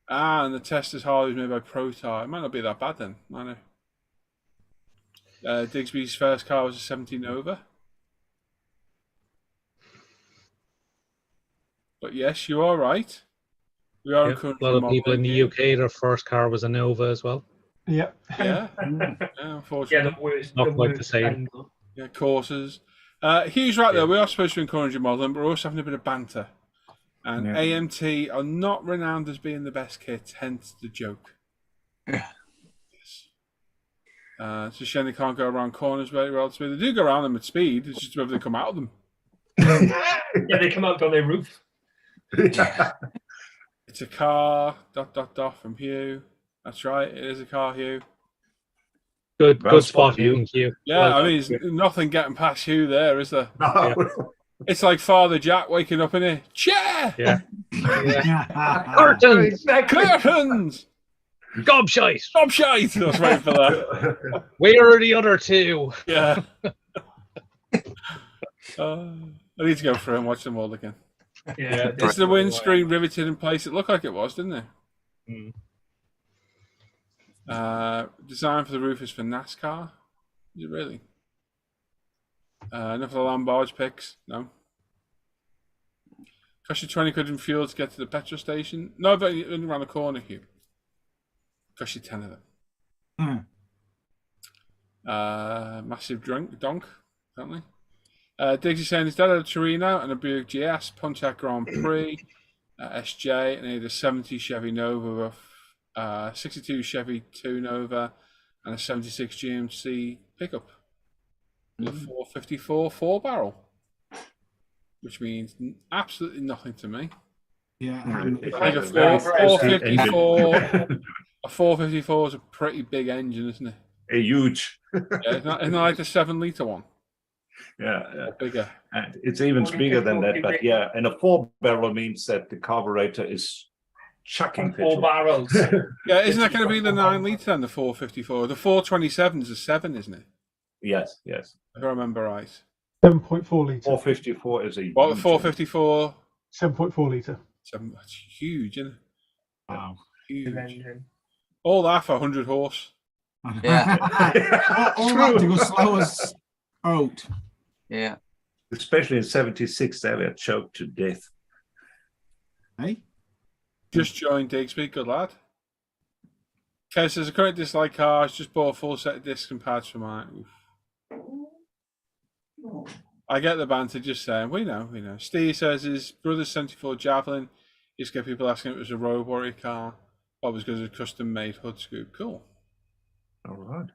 And the Tesla's Harley was made by Protar. It might not be that bad then, might it? Digsby's first car was a 17 Nova. But yes, you are right. We are A lot of people in the UK, their first car was a Nova as well. Yeah. Yeah. Unfortunately. Yeah, the worst. Not quite the same. angle. Yeah, courses. Hugh's right there. We are supposed to encourage your modelling, but we're also having a bit of banter. And AMT are not renowned as being the best kit, hence the joke. Yes. It's a shame they can't go around corners very well. They do go around them at speed. It's just whether they come out of them. Yeah, they come out on their roof. It's a car, ... from Hugh. That's right, it is a car, Hugh. Good spotting, Hugh. Yeah, Well I mean, there's nothing getting past Hugh there, is there? No. Yeah. It's like Father Jack waking up in here. Chair! Yeah. Curtains! Curtains! Gobshite! Gobshite! I was waiting for that. Where are the other two? Yeah. I need to go through and watch them all again. Yeah. Is the windscreen riveted in place? It looked like it was, didn't it? Design for the roof is for NASCAR. Is it really? Enough of the land barge picks? No. Cost you 20 quid in fuel to get to the petrol station? No, but only around the corner, Hugh. Cost you 10 of them. Massive donk, apparently. Diggs is saying his dad had a Torino and a Buick GS, Pontiac Grand Prix, SJ, and he had a 70 Chevy Nova, a 62 Chevy 2 Nova, and a 76 GMC pickup. With a 454 4-barrel, which means absolutely nothing to me. Yeah. I think a 454 is a pretty big engine, isn't it? A huge. Yeah, it's not like a 7-litre one. Yeah, Or bigger. and it's even bigger than that. But yeah, and a 4-barrel means that the carburetor is chucking Four petrol. barrels. Yeah, isn't that going to be the 9-litre and the 454? The 427 is a 7, isn't it? Yes. If I remember right. 7.4 litre. 454 is a What, the huge 454? 7.4 litre. 7, that's huge, isn't it? Wow. Huge. All that for 100 horse. Yeah. all that to go slow as oat. Yeah. Especially in 76, they were choked to death. Hey? Just joined Digsby, good lad. Okay, so there's a current dislike cars, just bought a full set of discs and pads for mine. Oof. I get the banter, just saying, we know. Steve says his brother's 74 Javelin. He's got people asking if it was a Road Warrior car. Bob was because of a custom made hood scoop. Cool. All right.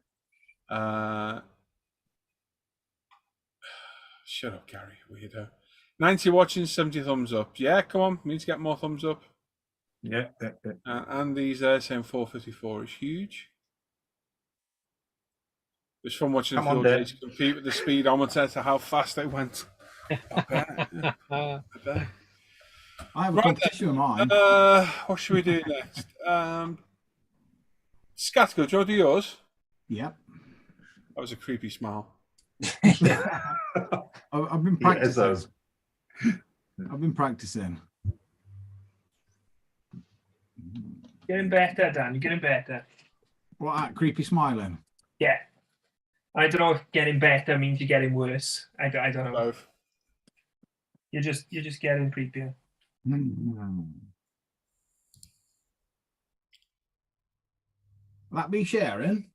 Shut up, Gary, weirdo. 90 watching, 70 thumbs up. Yeah, come on, we need to get more thumbs up. Yeah. Andy's there saying 454 is huge. It's from watching the field race compete with the speedometer to how fast they went. I bet. I have a competition of mine. What should we do next? Scatco, do you want to do yours? Yep. That was a creepy smile. I've been practicing. I've been practicing. Getting better, Dan. You're getting better. What, that creepy smiling? Yeah. I don't know if getting better means you're getting worse. I don't know. Both. You're just getting creepier. That be sharing?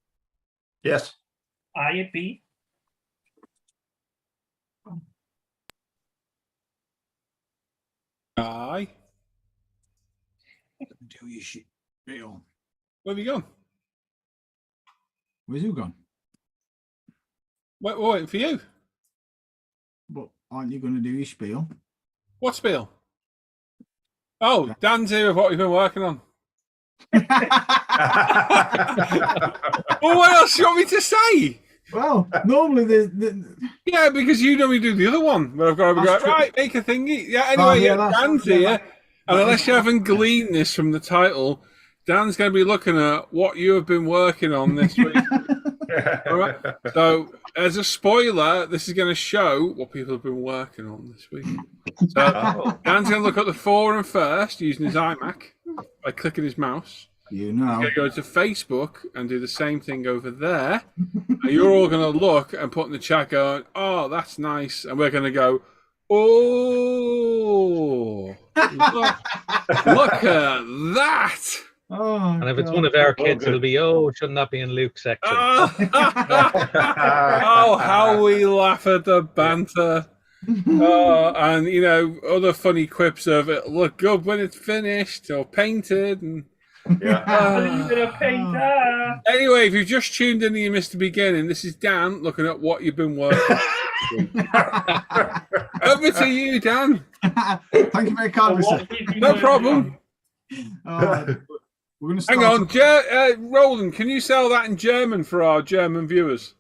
Yes. It be. Aye. Do your shit. Real. Where have you gone? Where's who gone? We're waiting for you. But aren't you going to do your spiel? What spiel? Oh, Dan's here with what we've been working on. Well, what else do you want me to say? Well, normally Yeah, because you normally do the other one, but I've got to go, right, make a thingy. Yeah, anyway, Dan's here, and unless you haven't gleaned this from the title, Dan's going to be looking at what you have been working on this week. All right. So, as a spoiler, this is going to show what people have been working on this week. So, Dan's going to look at the forum first using his iMac by clicking his mouse. You know. He's going to go to Facebook and do the same thing over there. And you're all going to look and put in the chat going, oh, that's nice. And we're going to go, oh, look at that. Oh, and if it's one of our kids, it'll be, shouldn't that be in Luke's section? Oh, how we laugh at the banter. And, other funny quips of it look good when it's finished or painted. And anyway, if you've just tuned in and you missed the beginning, this is Dan looking at what you've been working on. Over to you, Dan. Thank you very kindly, sir. No problem. We're Hang on, Roland, can you sell that in German for our German viewers?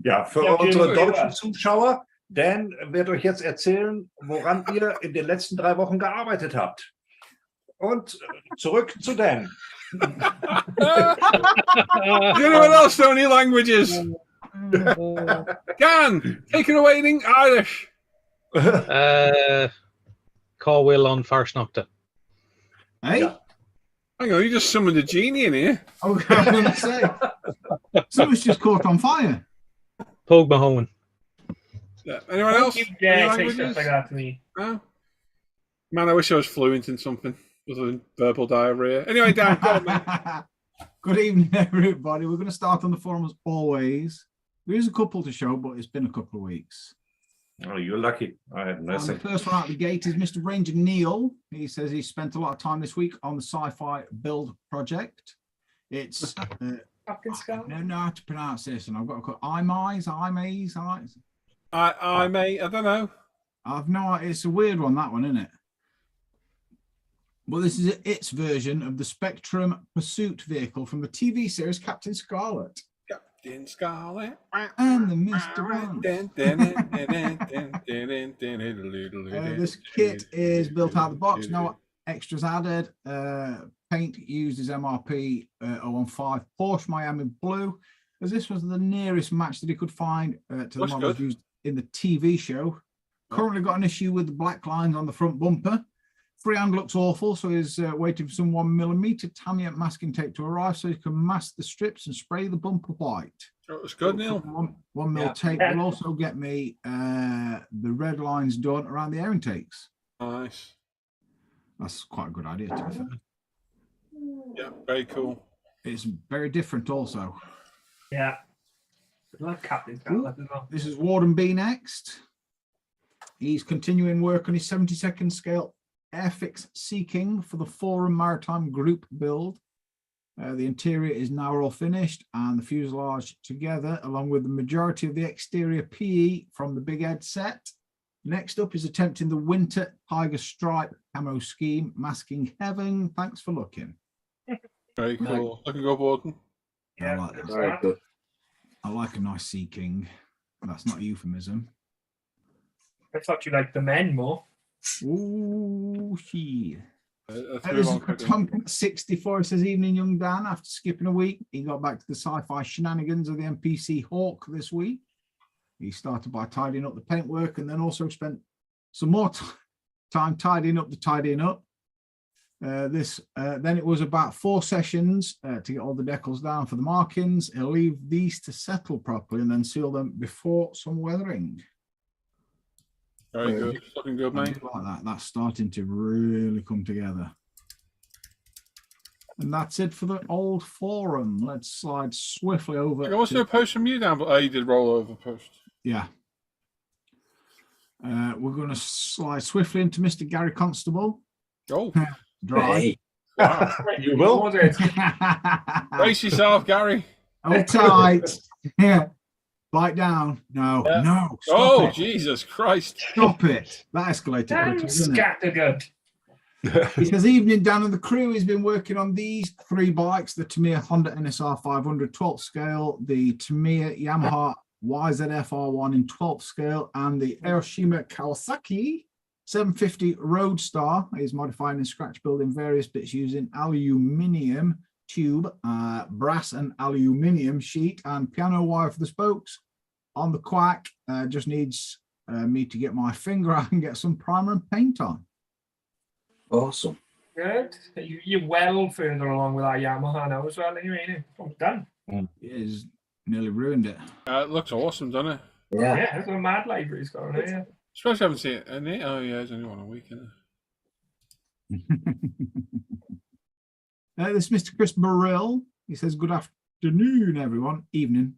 Ja, für unsere deutschen Zuschauer, Dan wird euch jetzt erzählen, woran ihr in den letzten 3 Wochen gearbeitet habt. Und zurück zu Dan. Anyone else know any languages? Dan, take it away in Irish. Call Will on Farsnachta. Hey? Yeah. Hang on, you just summoned a genie in here. Oh, I was going to say. Something's just caught on fire. Pogue Mahone. Yeah. Anyone else? You dare say stuff like that to me. No? Man, I wish I was fluent in something other than verbal diarrhea. Anyway, Dan, go on, mate. Good evening, everybody. We're going to start on the forum as always. There is a couple to show, but it's been a couple of weeks. Oh, you're lucky. I had nothing. The first one out the gate is Mr. Ranger Neil. He says he spent a lot of time this week on the sci-fi build project. It's I don't know how to pronounce this, and I've got to call I don't know. I've no idea. It's a weird one, that one, isn't it? Well, this is its version of the Spectrum pursuit vehicle from the TV series Captain Scarlet. In Scarlet. And the Mr. Ones. This kit is built out of the box, no extras added. Paint used as MRP 015 Porsche Miami Blue, as this was the nearest match that he could find to the models used in the TV show. Currently got an issue with the black lines on the front bumper. Freehand looks awful, so he's waiting for some 1mm Tamiya masking tape to arrive so he can mask the strips and spray the bumper white. It was good, Neil. 1mm tape will also get me the red lines done around the air intakes. Nice. That's quite a good idea, to be fair. Yeah, very cool. It's very different also. Yeah. I love Captain's Gauntlet as well. This is Warden B next. He's continuing work on his 72nd scale Airfix Sea King for the Forum Maritime Group build. The interior is now all finished and the fuselage together, along with the majority of the exterior PE from the Big Ed set. Next up is attempting the Winter Tiger Stripe camo scheme, masking heaven. Thanks for looking. Very cool. Looking good, Warden. Yeah, I like this. Very good. I like a nice Sea King. That's not a euphemism. I thought you liked the men more. Ooh, she. Let's This move is on for quickly. Tom 64. It says, evening, young Dan. After skipping a week, he got back to the sci-fi shenanigans of the MPC Hawk this week. He started by tidying up the paintwork and then also spent some more time tidying up the tidying up. Then it was about 4 sessions to get all the decals down for the markings. He'll leave these to settle properly and then seal them before some weathering. Very good. Looking good, I mate. do like that. That's starting to really come together. And that's it for the old forum. Let's slide swiftly over. There was no post from you down, but you did roll over post. Yeah. We're going to slide swiftly into Mr. Gary Constable. Oh, Dry. wow. You will? Brace yourself, Gary. Hold tight. Yeah. Bite down. No, Yeah. no. Oh, Stop it. Jesus Christ. Stop it. That escalated Dan quickly, didn't it? Scattergood. He says, evening, Dan and the crew. He's been working on these 3 bikes, the Tamiya Honda NSR 500 12th scale, the Tamiya Yamaha YZF-R1 in 12th scale, and the Hiroshima Kawasaki 750 Roadstar. He's modifying and scratch building various bits using aluminium tube, brass and aluminium sheet, and piano wire for the spokes. On the quack, just needs me to get my finger out and get some primer and paint on. Awesome. Good. You're well further along with our Yamaha now as well, anyway. I'm done. It is nearly ruined it. It looks awesome, doesn't it? Yeah. Yeah, that's a mad library's got on it. Yeah. Especially I haven't seen it in it. Oh, yeah, there's only one a week, isn't This is Mr. Chris Burrell. He says, good afternoon, everyone. Evening.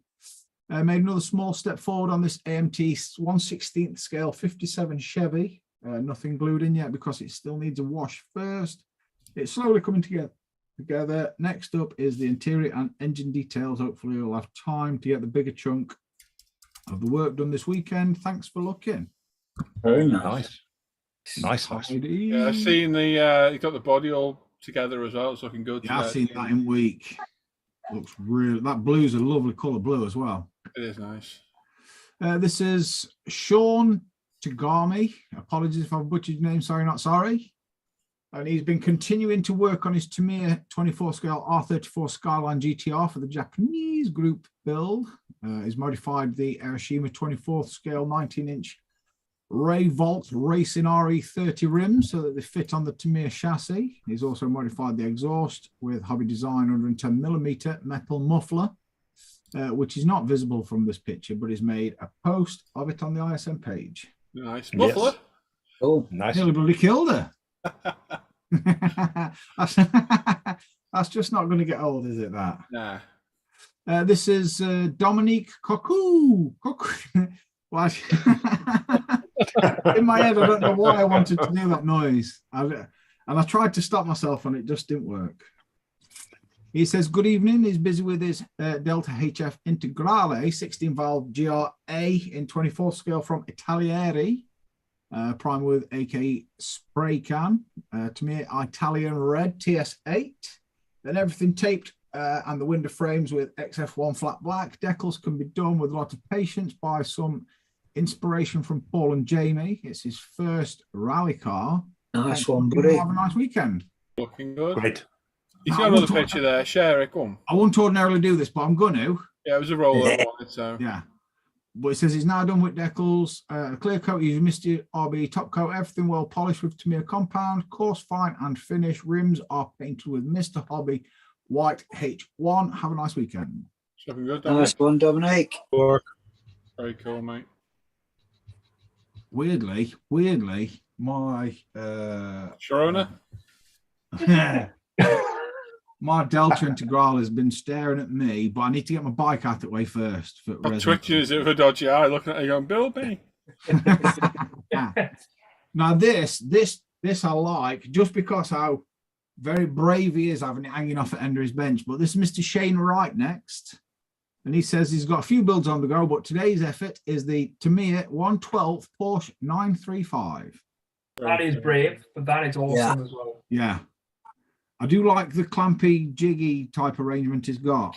Made another small step forward on this AMT 1/16th scale 57 Chevy. Nothing glued in yet because it still needs a wash first. It's slowly coming together. Next up is the interior and engine details. Hopefully we'll have time to get the bigger chunk of the work done this weekend. Thanks for looking. Very nice. Nice. Yeah, I've seen the, you got the body all together as well. It's looking good. Yeah, I've seen that in week. Looks real. That blue's a lovely colour blue as well. It is nice. This is Sean Tagami. Apologies if I've butchered your name. Sorry, not sorry. And he's been continuing to work on his Tamiya 24 scale R34 Skyline GTR for the Japanese group build. He's modified the Hiroshima 24th scale 19-inch Ray Vault Racing RE30 rims so that they fit on the Tamiya chassis. He's also modified the exhaust with Hobby Design 110mm metal muffler, which is not visible from this picture, but he's made a post of it on the ISM page. Nice. Muffler. Yes. Oh, Nice. Nearly bloody killed her. That's just not going to get old, is it, that? Nah. This is Dominique Cocu. In my head, I don't know why I wanted to do that noise. And I tried to stop myself and it just didn't work. He says, good evening. He's busy with his Delta HF Integrale 16-valve GRA in 24th scale from Italieri, prime with AK spray can, to me Italian red TS8. Then everything taped and the window frames with XF1 flat black. Decals can be done with a lot of patience by some inspiration from Paul and Jamie. It's his first rally car. Nice one, buddy. Have a nice weekend. Looking good. Great. He's got another picture there. Share it. Go on. I wouldn't ordinarily do this, but I'm going to. Yeah, it was a roll I wanted, so. Yeah. But it says he's now done with decals. Clear coat, he's Mr. RB top coat, everything well polished with Tamiya compound, coarse, fine, and finish. Rims are painted with Mr. Hobby White H1. Have a nice weekend. Looking good, Dominic. Nice one, Dominic. Very cool, mate. Weirdly, my Sharona? my Delta Integral has been staring at me, but I need to get my bike out of the way first. I'm twitching as if a dodgy eye, looking at you going, build me. Now this I like, just because how very brave he is having it hanging off at the end of his bench. But this is Mr. Shane Wright next. And he says he's got a few builds on the go, but today's effort is the Tamiya 112 Porsche 935. That is brave, but that is awesome as well. Yeah. I do like the clampy, jiggy type arrangement he's got.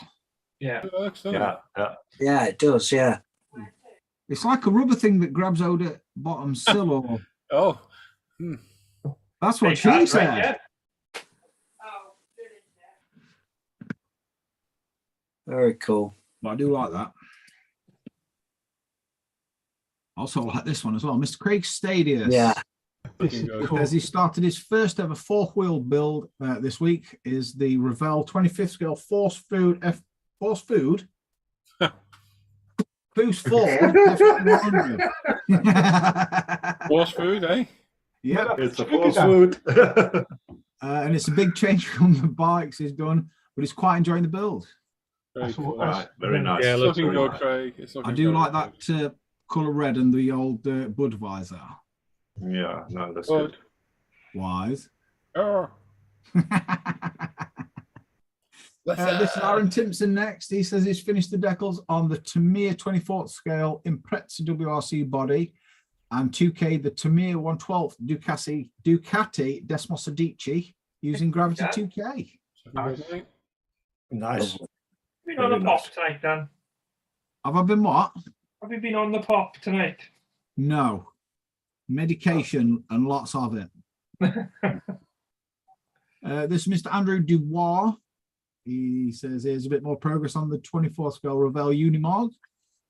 Yeah. It works, doesn't Yeah, it? yeah. Yeah, it does. Yeah. It's like a rubber thing that grabs out at bottom sill. Or Oh. that's what Big she hat, said. right, yeah. Very cool. But I do like that. Also like this one as well. Mr. Craig Stadius. Yeah. This is cool. As he started his first ever fourth wheel build this week is the Revell 25th scale Force Food Boost 4 F100. Force food, eh? Yeah, It's a force food. and it's a big change from the bikes he's done, but he's quite enjoying the build. Very That's cool. what- Right, very nice. Yeah, That's looking very good, nice. Craig. It's looking I do very like good. that colour red and the old Budweiser. Yeah, no, that's Good. good. Wise. Oh. This is Aaron Timpson next. He says he's finished the decals on the Tamiya 24th scale Impreza WRC body and 2K the Tamiya 112 Ducati Desmos Adichie using Gravity 2K. Nice. Been on the pop tonight, Dan. Have I been what? Have you been on the pop tonight? No. Medication and lots of it. This is Mr. Andrew Dubois. He says there's a bit more progress on the 24th scale Revell Unimog.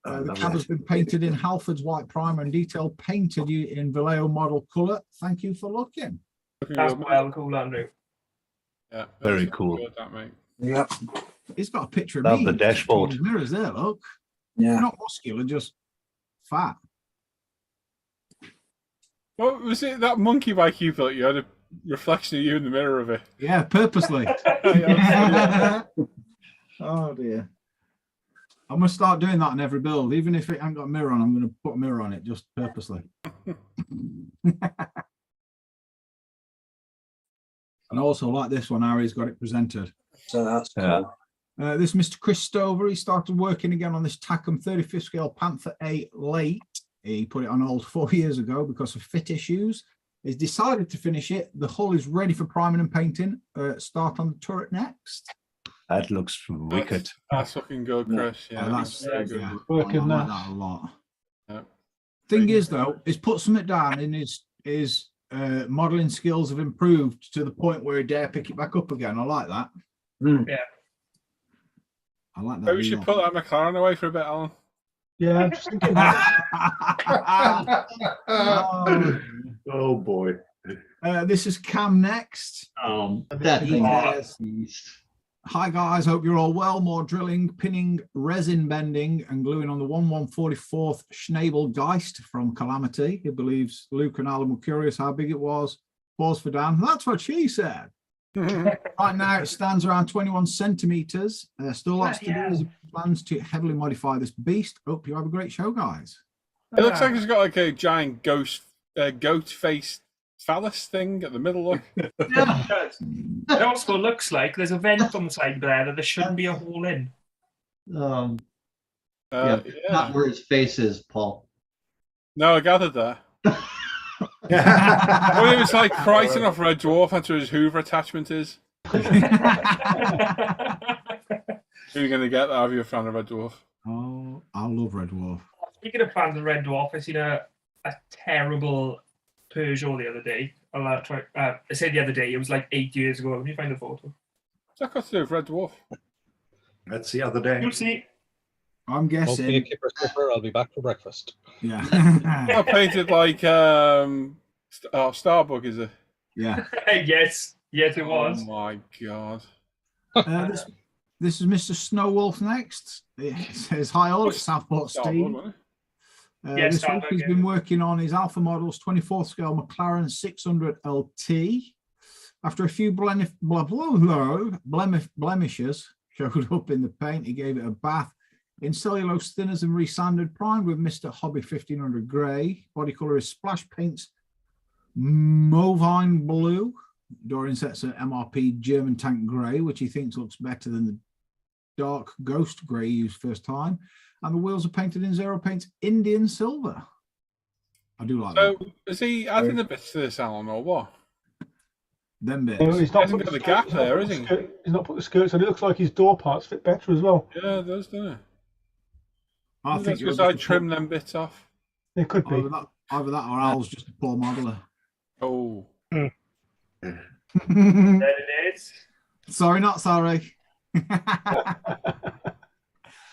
The cab has been painted in Halford's white primer and detail painted in Vallejo model colour. Thank you for looking. That's well cool, Andrew. Yeah, Very that's cool. Good, that, mate. Yep. He's got a picture of Love me. the dashboard. His mirrors there, look. Yeah. Not muscular, just fat. What was it? That monkey bike you built? You had a reflection of you in the mirror of it. Yeah, purposely. Yeah, Oh dear. I'm gonna start doing that on every build. Even if it ain't got a mirror on, I'm gonna put a mirror on it just purposely. And also like this one, Harry's got it presented. So that's Yeah. cool. This Mr. Chris Stover, he started working again on this Tacom 35th scale Panther A late. He put it on hold 4 years ago because of fit issues. He's decided to finish it. The hull is ready for priming and painting. Start on the turret next. That looks wicked. That's looking good, Chris. Yeah, that's very good. yeah, Working I like nice. that a lot. Yeah. Thing is, though, he's put something down in his modelling skills have improved to the point where he dare pick it back up again. I like that. Yeah. I like that. Maybe we should put that McLaren away for a bit, Alan. Yeah, I'm just thinking that. Oh boy. This is Cam next. That thing Yes. is Hi guys, hope you're all well. More drilling, pinning, resin bending, and gluing on the 1144th Schnabel Geist from Calamity. He believes Luke and Alan were curious how big it was. Pause for Dan. That's what she said. Right now, it stands around 21 centimeters. Still lots to do as he plans to heavily modify this beast. Hope you have a great show, guys. It looks like it's got like a giant goat face phallus thing at the middle. Look. It also looks like there's a vent on the side there that there shouldn't be a hole in. yeah, not where his face is, Paul. No, I gathered that. Well, it was like pricing off Red Dwarf. That's where his Hoover attachment is. Who are you going to get? Are you a fan of Red Dwarf? Oh, I love Red Dwarf. Speaking of fans of Red Dwarf, I seen a terrible Peugeot the other day. I said the other day, it was like 8 years ago. Let me find the photo. What's that got to do with Red Dwarf? That's the other day. You'll see. I'm Won't be a guessing. kipper skipper. I'll be back for breakfast. Yeah. I painted like Starbug, is it? Yeah. Yes, it was. Oh my god. This is Mr. Snowwolf next. It says, hi all, it's Southport Starbug, Steve. wasn't it? This week Starbug, he's yeah. been working on his Alpha Models 24th scale McLaren 600 LT. After a few blemishes showed up in the paint, he gave it a bath in cellulose thinners and resanded, primed with Mr. Hobby 1500 grey. Body colour is splash paints Movine blue. Door insets an MRP German tank grey, which he thinks looks better than the dark ghost grey he used first time. And the wheels are painted in Zero Paint's Indian silver. I do like So, that. is he adding the bits to this, Alan, or what? Them bits. He's not Hasn't put got the skirts- gap he's not there, put is the he? skirt- He's not put the skirts on. It looks like his door parts fit better as well. Yeah, it does, doesn't it? I That's think because I trimmed them bits off. It could be. Either that or Al's just a poor modeler. Oh. There it is. Sorry, not sorry.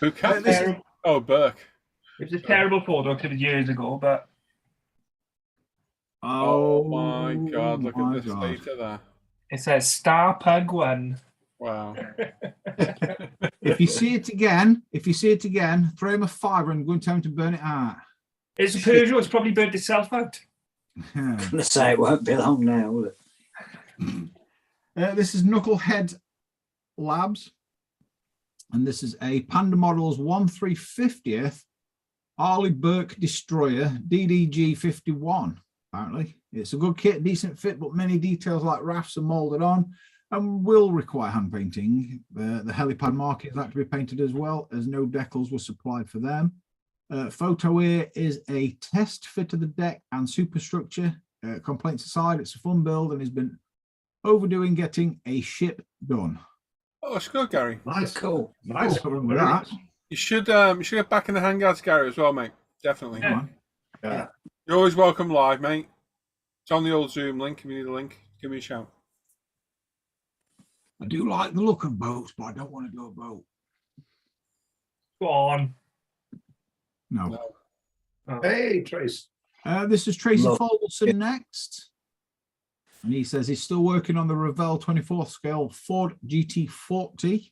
Who can this this? Oh, Burke. It was a terrible photo because it was years ago, but Oh my god, look my at the God. state of that. it says Star Pug 1. Wow. If you see it again, throw him a fiver and go and tell him to burn it out. It's a Peugeot, it's probably burnt itself out. I'm going to say it won't be long now, will it? This is Knucklehead Labs, and this is a Panda Models 1/350th Arleigh Burke Destroyer DDG 51. Apparently, it's a good kit, decent fit, but many details like rafts are molded on and will require hand painting. The helipad markings had to be painted as well, as no decals were supplied for them. Photo here is a test fit of the deck and superstructure. Complaints aside, it's a fun build and has been overdoing getting a ship done. Oh, it's good, Gary. Nice. Cool. Nice. Cool. With that. You should get back in the Hangouts, Gary, as well, mate. Definitely. Yeah. Yeah. You're always welcome live, mate. It's on the old Zoom link. If you need a link, give me a shout. I do like the look of boats, but I don't want to do a boat. Go on. No. Oh. Hey, Trace. This is Tracy Look. Fulton next. And he says he's still working on the Revell 24th scale Ford GT40.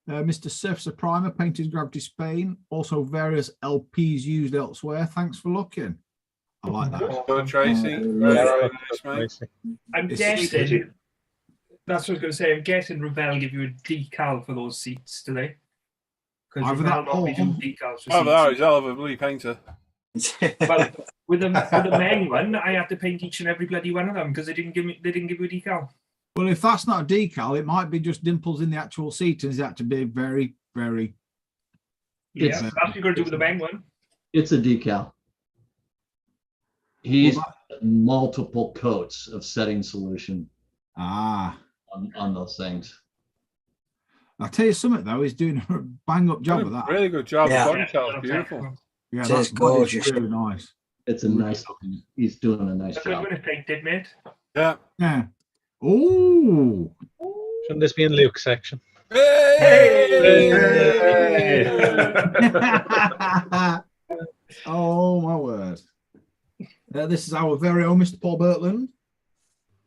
Mr. Surfacer Primer, painted Gravity Spain. Also various LPs used elsewhere. Thanks for looking. I like that. Good, Tracy. Very, very nice, mate. I'm It's guessing. That's what I was going to say. I'm guessing Revell give you a decal for those seats, do they? Because Either Revell that normally or- do decals for Oh, seats. that is hell of a blue painter. Well, with the main one, I had to paint each and every bloody one of them because they didn't give you a decal. Well, if that's not a decal, it might be just dimples in the actual seat, and it's had to be very, very. Yeah, It's- that's what you're going to do with the main one. It's a decal. He's Well, multiple coats of setting solution Ah, on those things. I'll tell you something though. He's doing a bang up job with that. Really good job. Yeah. The body tail's beautiful. Yeah, It that's is gorgeous. really nice. It's a nice. He's doing a nice That's good job. when it's painted, mate. Yeah. Yeah. Oh. Shouldn't this be in Luke's section? Hey! Oh my word. This is our very own Mr. Paul Bertland.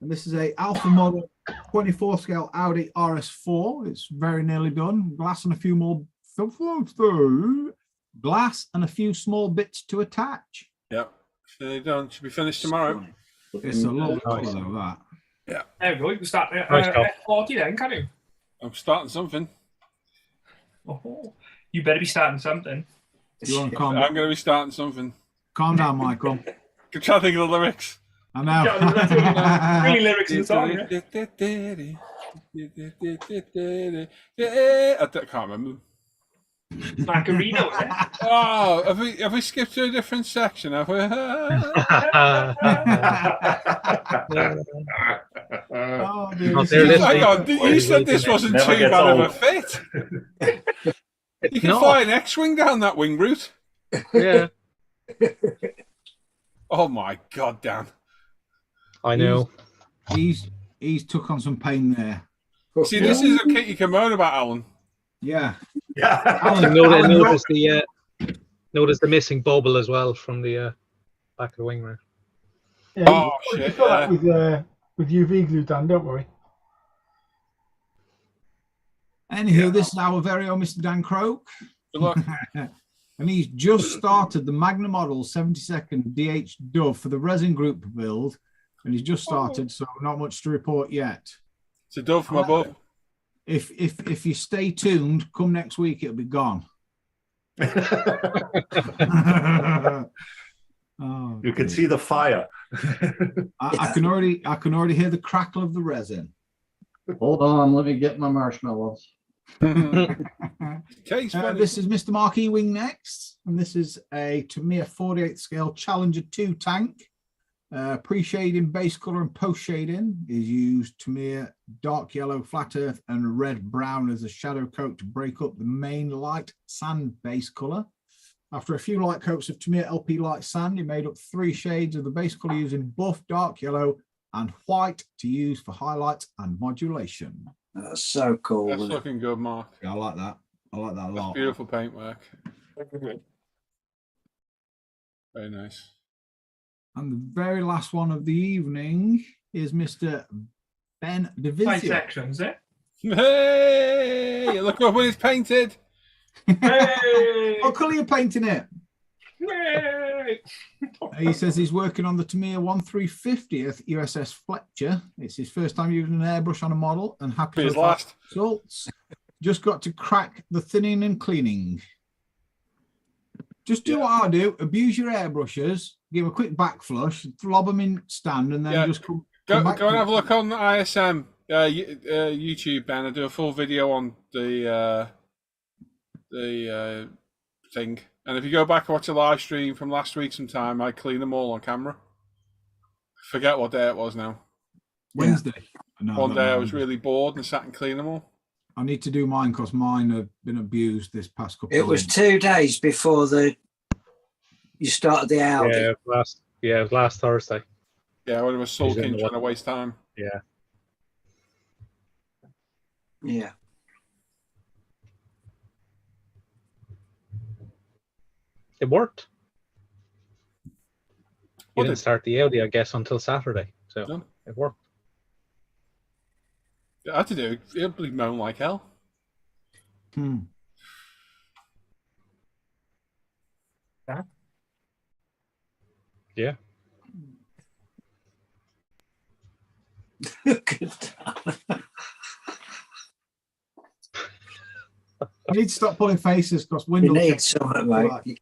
And this is a Alpha Model 24 scale Audi RS4. It's very nearly done. Glass and a few more glass and a few small bits to attach. Yep. Nearly done. Should be finished tomorrow. It's a lovely Nice. colour though, that. There we go. You can start Nice job. F40 then, can you? I'm starting something. Oh, you better be starting something. You want to I'm going to be starting something. calm down, Michael. I'm trying to think of the lyrics. I know. Really lyrics in the song. Yeah? I can't remember. Macarena, was it? Oh, have we skipped to a different section? Have we? Oh, dear. Not there, listen. Hang on, you said this wasn't Never too gets bad of a old. fit. You can No. fly an X-wing down that wing route. Yeah, Oh my god, Dan! I know. He's took on some pain there. See, this is a kit you can moan about, Alan. Yeah. Yeah. Alan, Notice the missing bubble as well from the back of the wing there. Yeah, Oh, you shit, fill that with UV glue, Dan. Don't worry. Anywho, this is our very own Mr. Dan Croak. Good luck. And he's just started the Magna Model 72nd DH Dove for the resin group build. And he's just started, so not much to report yet. It's a dove from above. If you stay tuned, come next week, it'll be gone. Oh, You can see the fire. I can already hear the crackle of the resin. Hold on, let me get my marshmallows. Case funny. This is Mr. Mark E-Wing next, and this is a Tamiya 48th scale Challenger 2 tank. Pre-shading, base color, and post-shading is used Tamiya dark yellow, flat earth, and red brown as a shadow coat to break up the main light sand base color. After a few light coats of Tamiya LP light sand, he made up 3 shades of the base color using buff, dark yellow, and white to use for highlights and modulation. That's so cool. That's isn't it? looking good, Mark. Yeah, I like that. I like that a That's lot. beautiful paintwork. Very nice. And the very last one of the evening is Mr. Ben Five Divisio. sections, eh? Hey! Look up when it's painted. Hey! What colour are you painting it? Hey! He says he's working on the Tamiya 1350th USS Fletcher. It's his first time using an airbrush on a model and happy His with last. results. Just got to crack the thinning and cleaning. Just do what I do. Abuse your airbrushes. Give a quick back flush. Lob them in stand and then just come Go back and to have a it. look on the ISM YouTube, Ben. I do a full video on the thing. And if you go back and watch a live stream from last week sometime, I clean them all on camera. Forget what day it was now. Wednesday. No, One no, day no, I was really bored and sat and cleaned them all. I need to do mine because mine have been abused this past couple It of was months. 2 days before you started the Audi. It was last Thursday. Yeah, when I was He's in sulking, the trying to one. waste time. Yeah. Yeah. It worked. You What didn't did- start the Audi, I guess, until Saturday. So No. it worked. I had to do it. It'll be moan like hell. Hmm. Yeah. Good. You need to stop pulling faces because You Windle need gets something, like- mate.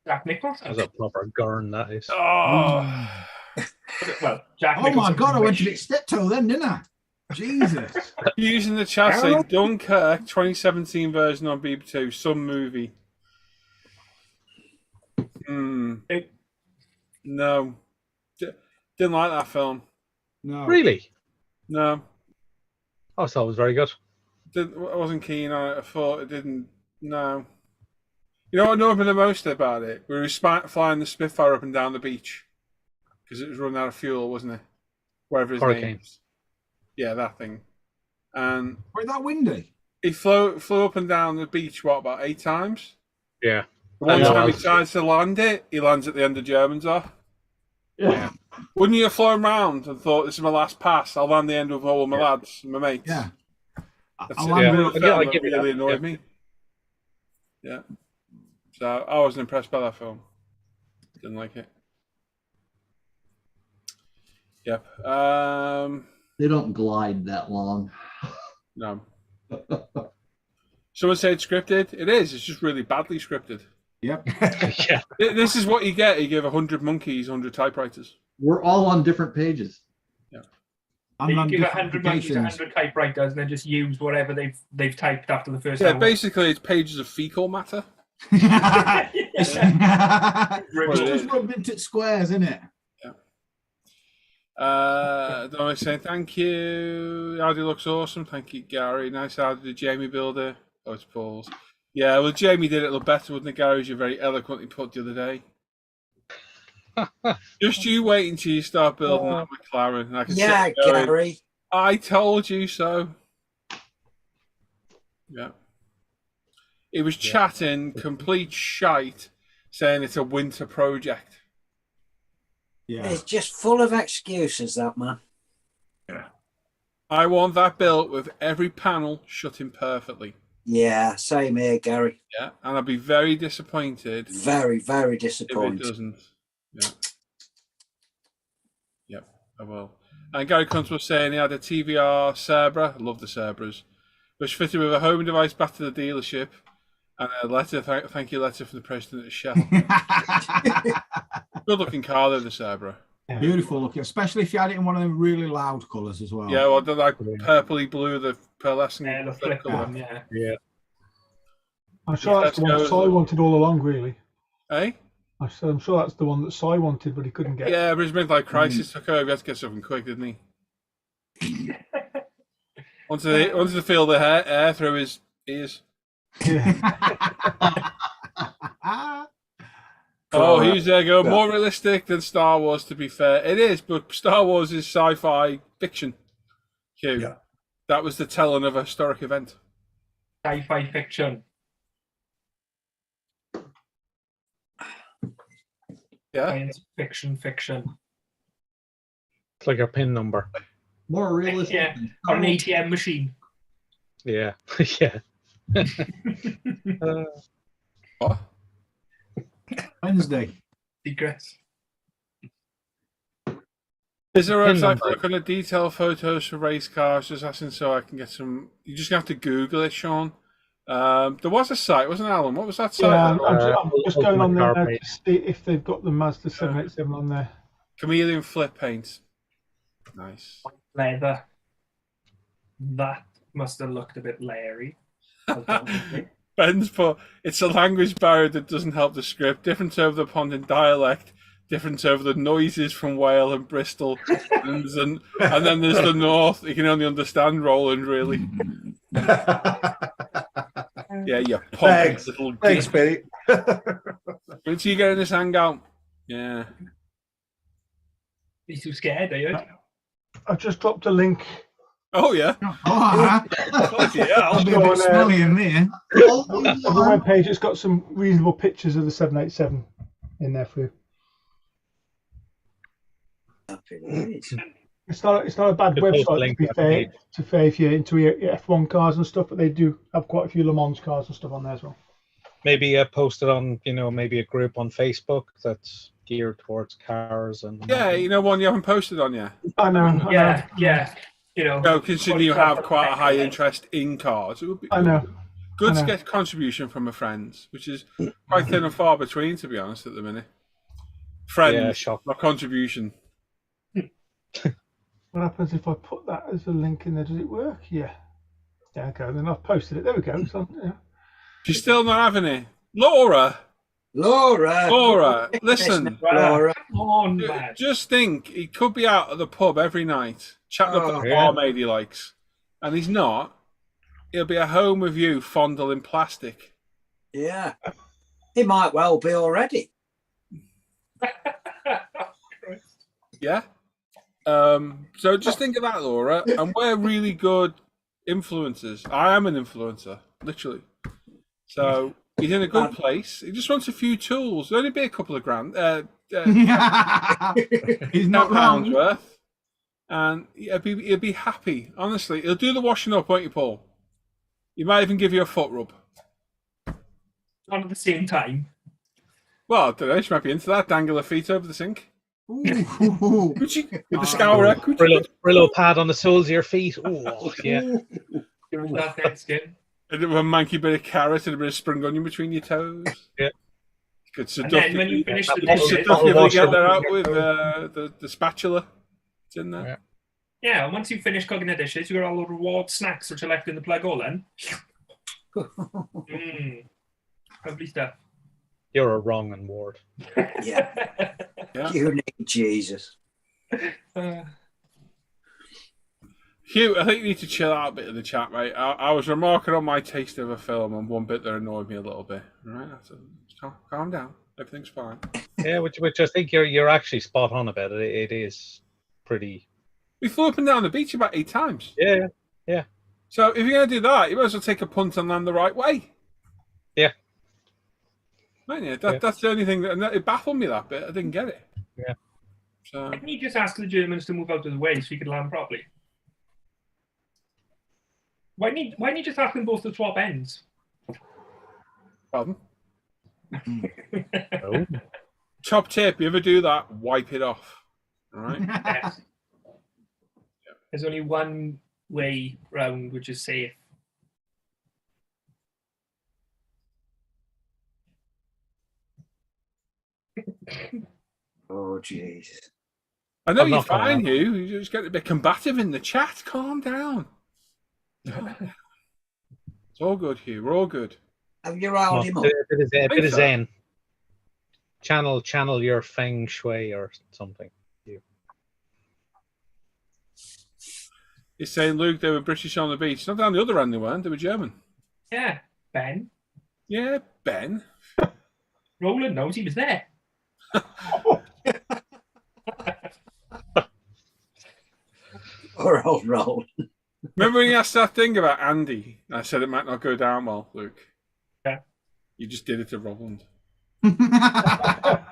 Jack Nicholson. That was a proper gurn, that is. Oh, Well, Jack Oh my Nicholson god, I went wish. to get steptoe then, didn't I? Jesus. using the chat saying Dunkirk 2017 version on BB2, some movie. No. Didn't like that film. No. Really? No. I thought it was very good. I wasn't keen on it. I thought it didn't. No. You know what annoyed me the most about it? We were flying the Spitfire up and down the beach because it was running out of fuel, wasn't it? Wherever his Hurricane. name is. Yeah, that thing. And Wait, that windy? he flew up and down the beach, what, about 8 times? Yeah. The one know. time he tries to land it, he lands at the end of Germans off. Yeah. Wouldn't you have flown round and thought, this is my last pass, I'll land the end with all of my lads and my mates? Yeah. That's I it. landed- Real Yeah, film I that give you really that, annoyed yeah. me. Yeah. So I wasn't impressed by that film. Didn't like it. Yep. They don't glide that long. No. Someone said scripted. It is. It's just really badly scripted. Yep. Yeah. This is what you get. You give 100 monkeys 100 typewriters. We're all on different pages. I'm You on give different 100 monkeys applications. 100 typewriters and then just use whatever they've typed after the first Yeah, hour. basically it's pages of fecal matter. It's What it is. just rubbed into squares, isn't it? Don't I say thank you. Audi looks awesome. Thank you, Gary. Nice Audi. Did Jamie build it? Oh, it's Paul's. Yeah, well, Jamie did it a little better, wouldn't it, Gary, as you very eloquently put the other day. Just you wait until you start building that McLaren. And I can sit Yeah, there going, Gary. I told you so. Yeah. He was chatting complete shite, saying it's a winter project. Yeah. It's just full of excuses, that man. I want that built with every panel shutting perfectly. Yeah, same here, Gary. Yeah, and I'd be very disappointed. Very, very If disappointed. it doesn't. Yeah. Yep, I will. And Gary Kuntz was saying he had a TVR Cerbera. I love the Cerbras. Which fitted with a home device back to the dealership. And a letter, thank you letter from the president of Shell. Good looking car though, the Cerbera. Yeah. Beautiful looking, especially if you had it in one of them really loud colours as well. Yeah, well, they're like purpley blue, the pearlescent. Yeah, the flip one, yeah. Yeah. I'm sure that's the one that Si wanted all along, really. Eh? I'm sure that's the one that Si wanted, but he couldn't get. Yeah, but his midlife crisis took over. He had to get something quick, didn't he? wanted to feel the air through his ears. Yeah. Oh, here's there go. More realistic than Star Wars, to be fair. It is, but Star Wars is sci-fi fiction. Hugh. Yeah. That was the telling of a historic event. Sci-fi fiction. Yeah. Science fiction. It's like a pin number. More realistic. Yeah, or an ATM machine. Yeah. Yeah. What? Wednesday. Secrets. Is there a Pin website number. for looking at detailed photos for race cars? Just asking so I can get some. You just have to Google it, Sean. There was a site, wasn't it, Alan? What was that site? Yeah, I'm just going on there now Ultimate to see if they've got the Mazda 787 on there. Chameleon flip paint. Nice. Leather. That must have looked a bit leery. Ben's put, it's a language barrier that doesn't help the script. Difference over the pond in dialect. Difference over the noises from Wales and Bristol. and then there's the north. You can only understand Roland, really. Yeah, you pompous little Thanks, Betty. Wait till you get in this hangout. Yeah. He's too scared, are you? I've just dropped a link. Oh, yeah. Oh, Yeah. I'll be a bit smelly in there. On the webpage, it's got some reasonable pictures of the 787 in there for you. It's not a bad Could post a website, link to be to that fair, page. if you're into your F1 cars and stuff, but they do have quite a few Le Mans cars and stuff on there as well. Maybe post it on, maybe a group on Facebook that's geared towards cars and. Yeah, you know one you haven't posted on yet? I know. Yeah. You know. No, considering you have quite a high interest in cars, it would be I know. good I to know. get contribution from a friend, which is quite thin and far between, to be honest, at the minute. Friend, Yeah, shock. not contribution. What happens if I put that as a link in there? Does it work? Yeah. Yeah, okay. Then I've posted it. There we go. It's on, yeah. She's still not having it. Laura, listen. Laura. Come on, man. Just think, he could be out at the pub every night, chatting up with the yeah. barmaid he likes, and he's not. He'll be at home with you, fondling plastic. Yeah. He might well be already. Yeah. So just think of that, Laura, and we're really good influencers. I am an influencer, literally. So he's in a good place. He just wants a few tools. It'll only be a couple of grand. He's not £10 wrong. worth. And he'll be happy. Honestly, he'll do the washing up, won't you, Paul? He might even give you a foot rub. Not at the same time. Well, I don't know. She might be into that. Dangle her feet over the sink. Ooh. Could she? With the scourer. Could you? Brillo pad on the soles of your feet. Oh, yeah. Give us that dead skin. And a manky bit of carrot and a bit of spring onion between your toes. Yeah. Could And then when you seductively, finish the Bottle- dishes, bottle seductively wash get up. that out with the spatula. It's in there. Yeah. yeah, and once you finish cooking the dishes, you got all the reward snacks which are left in the plug hole then. Lovely stuff. You're a wrong and ward. Yeah. Yeah. You need Jesus. Hugh Hugh, I think you need to chill out a bit in the chat, mate. I was remarking on my taste of a film and one bit that annoyed me a little bit. All right, calm down. Everything's fine. Yeah, which I think you're actually spot on about it. It is pretty. We flew up and down the beach about 8 times. Yeah. So if you're going to do that, you might as well take a punt and land the right way. Yeah. Right, yeah, that's the only thing that it baffled me, that bit. I didn't get it. Yeah. So Can you just ask the Germans to move out of the way so you can land properly? Why don't you just ask them both to swap ends? pardon. Oh. Top tip: you ever do that? Wipe it off. All right. Yes. There's only one way round, which is safe. Oh, jeez. I know I'm you're not gonna fine, lie. Hugh. You just get a bit combative in the chat. Calm down. It's all good, Hugh. We're all good. Have you riled him up? A bit Think of so. zen. Channel your feng shui or something. He's saying, Luke, they were British on the beach. Not down the other end they weren't. They were German. Yeah, Ben. Yeah, Ben. Roland knows he was there. Poor old Roll. Remember when you asked that thing about Andy? I said it might not go down well, Luke. Yeah. You just did it to Roland. I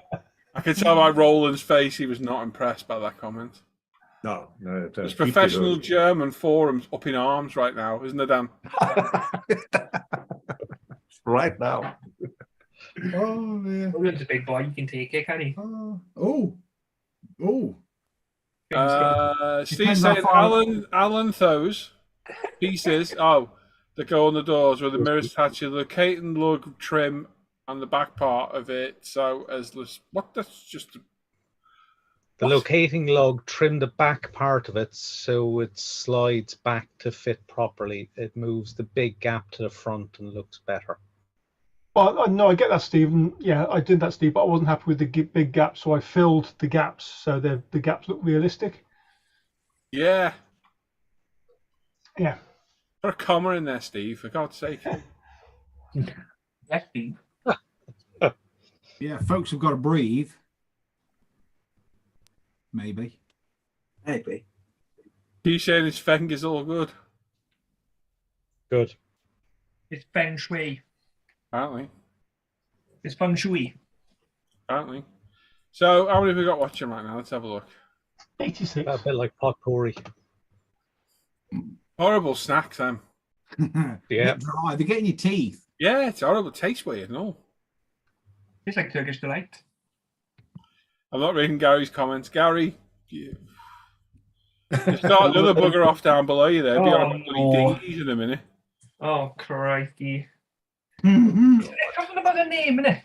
could tell by Roland's face he was not impressed by that comment. No, There's professional German forums up in arms right now, isn't there, Dan? Right now. Oh, yeah. Roland's a big boy. You can take it, can he? Oh. Steve Depends how saying far- Alan Those pieces that go on the doors with the mirrors attached to the locating lug trim on the back part of it, so as what? That's just The locating lug trim the back part of it so it slides back to fit properly. It moves the big gap to the front and looks better. Well, no, I get that, Stephen. Yeah, I did that, Steve, but I wasn't happy with the big gaps, so I filled the gaps so the gaps look realistic. yeah. Yeah. Put a comma in there, Steve. For God's sake. Yes, Steve. Yeah, folks have got to breathe. Maybe. Maybe. He's saying his finger's all good. Good. It's feng shui. Apparently. It's feng shui. Apparently. So, how many have we got watching right now? Let's have a look. 86. A bit like potpourri. Horrible snacks, them. Yeah. Bit dry. They're getting your teeth. Yeah, it's horrible. It tastes weird and all. It's like Turkish delight. I'm not reading Gary's comments. Gary, you start another bugger off down below you there. Be Oh, on bloody dinghies in a minute. Oh, crikey. it It's talking about the name, innit?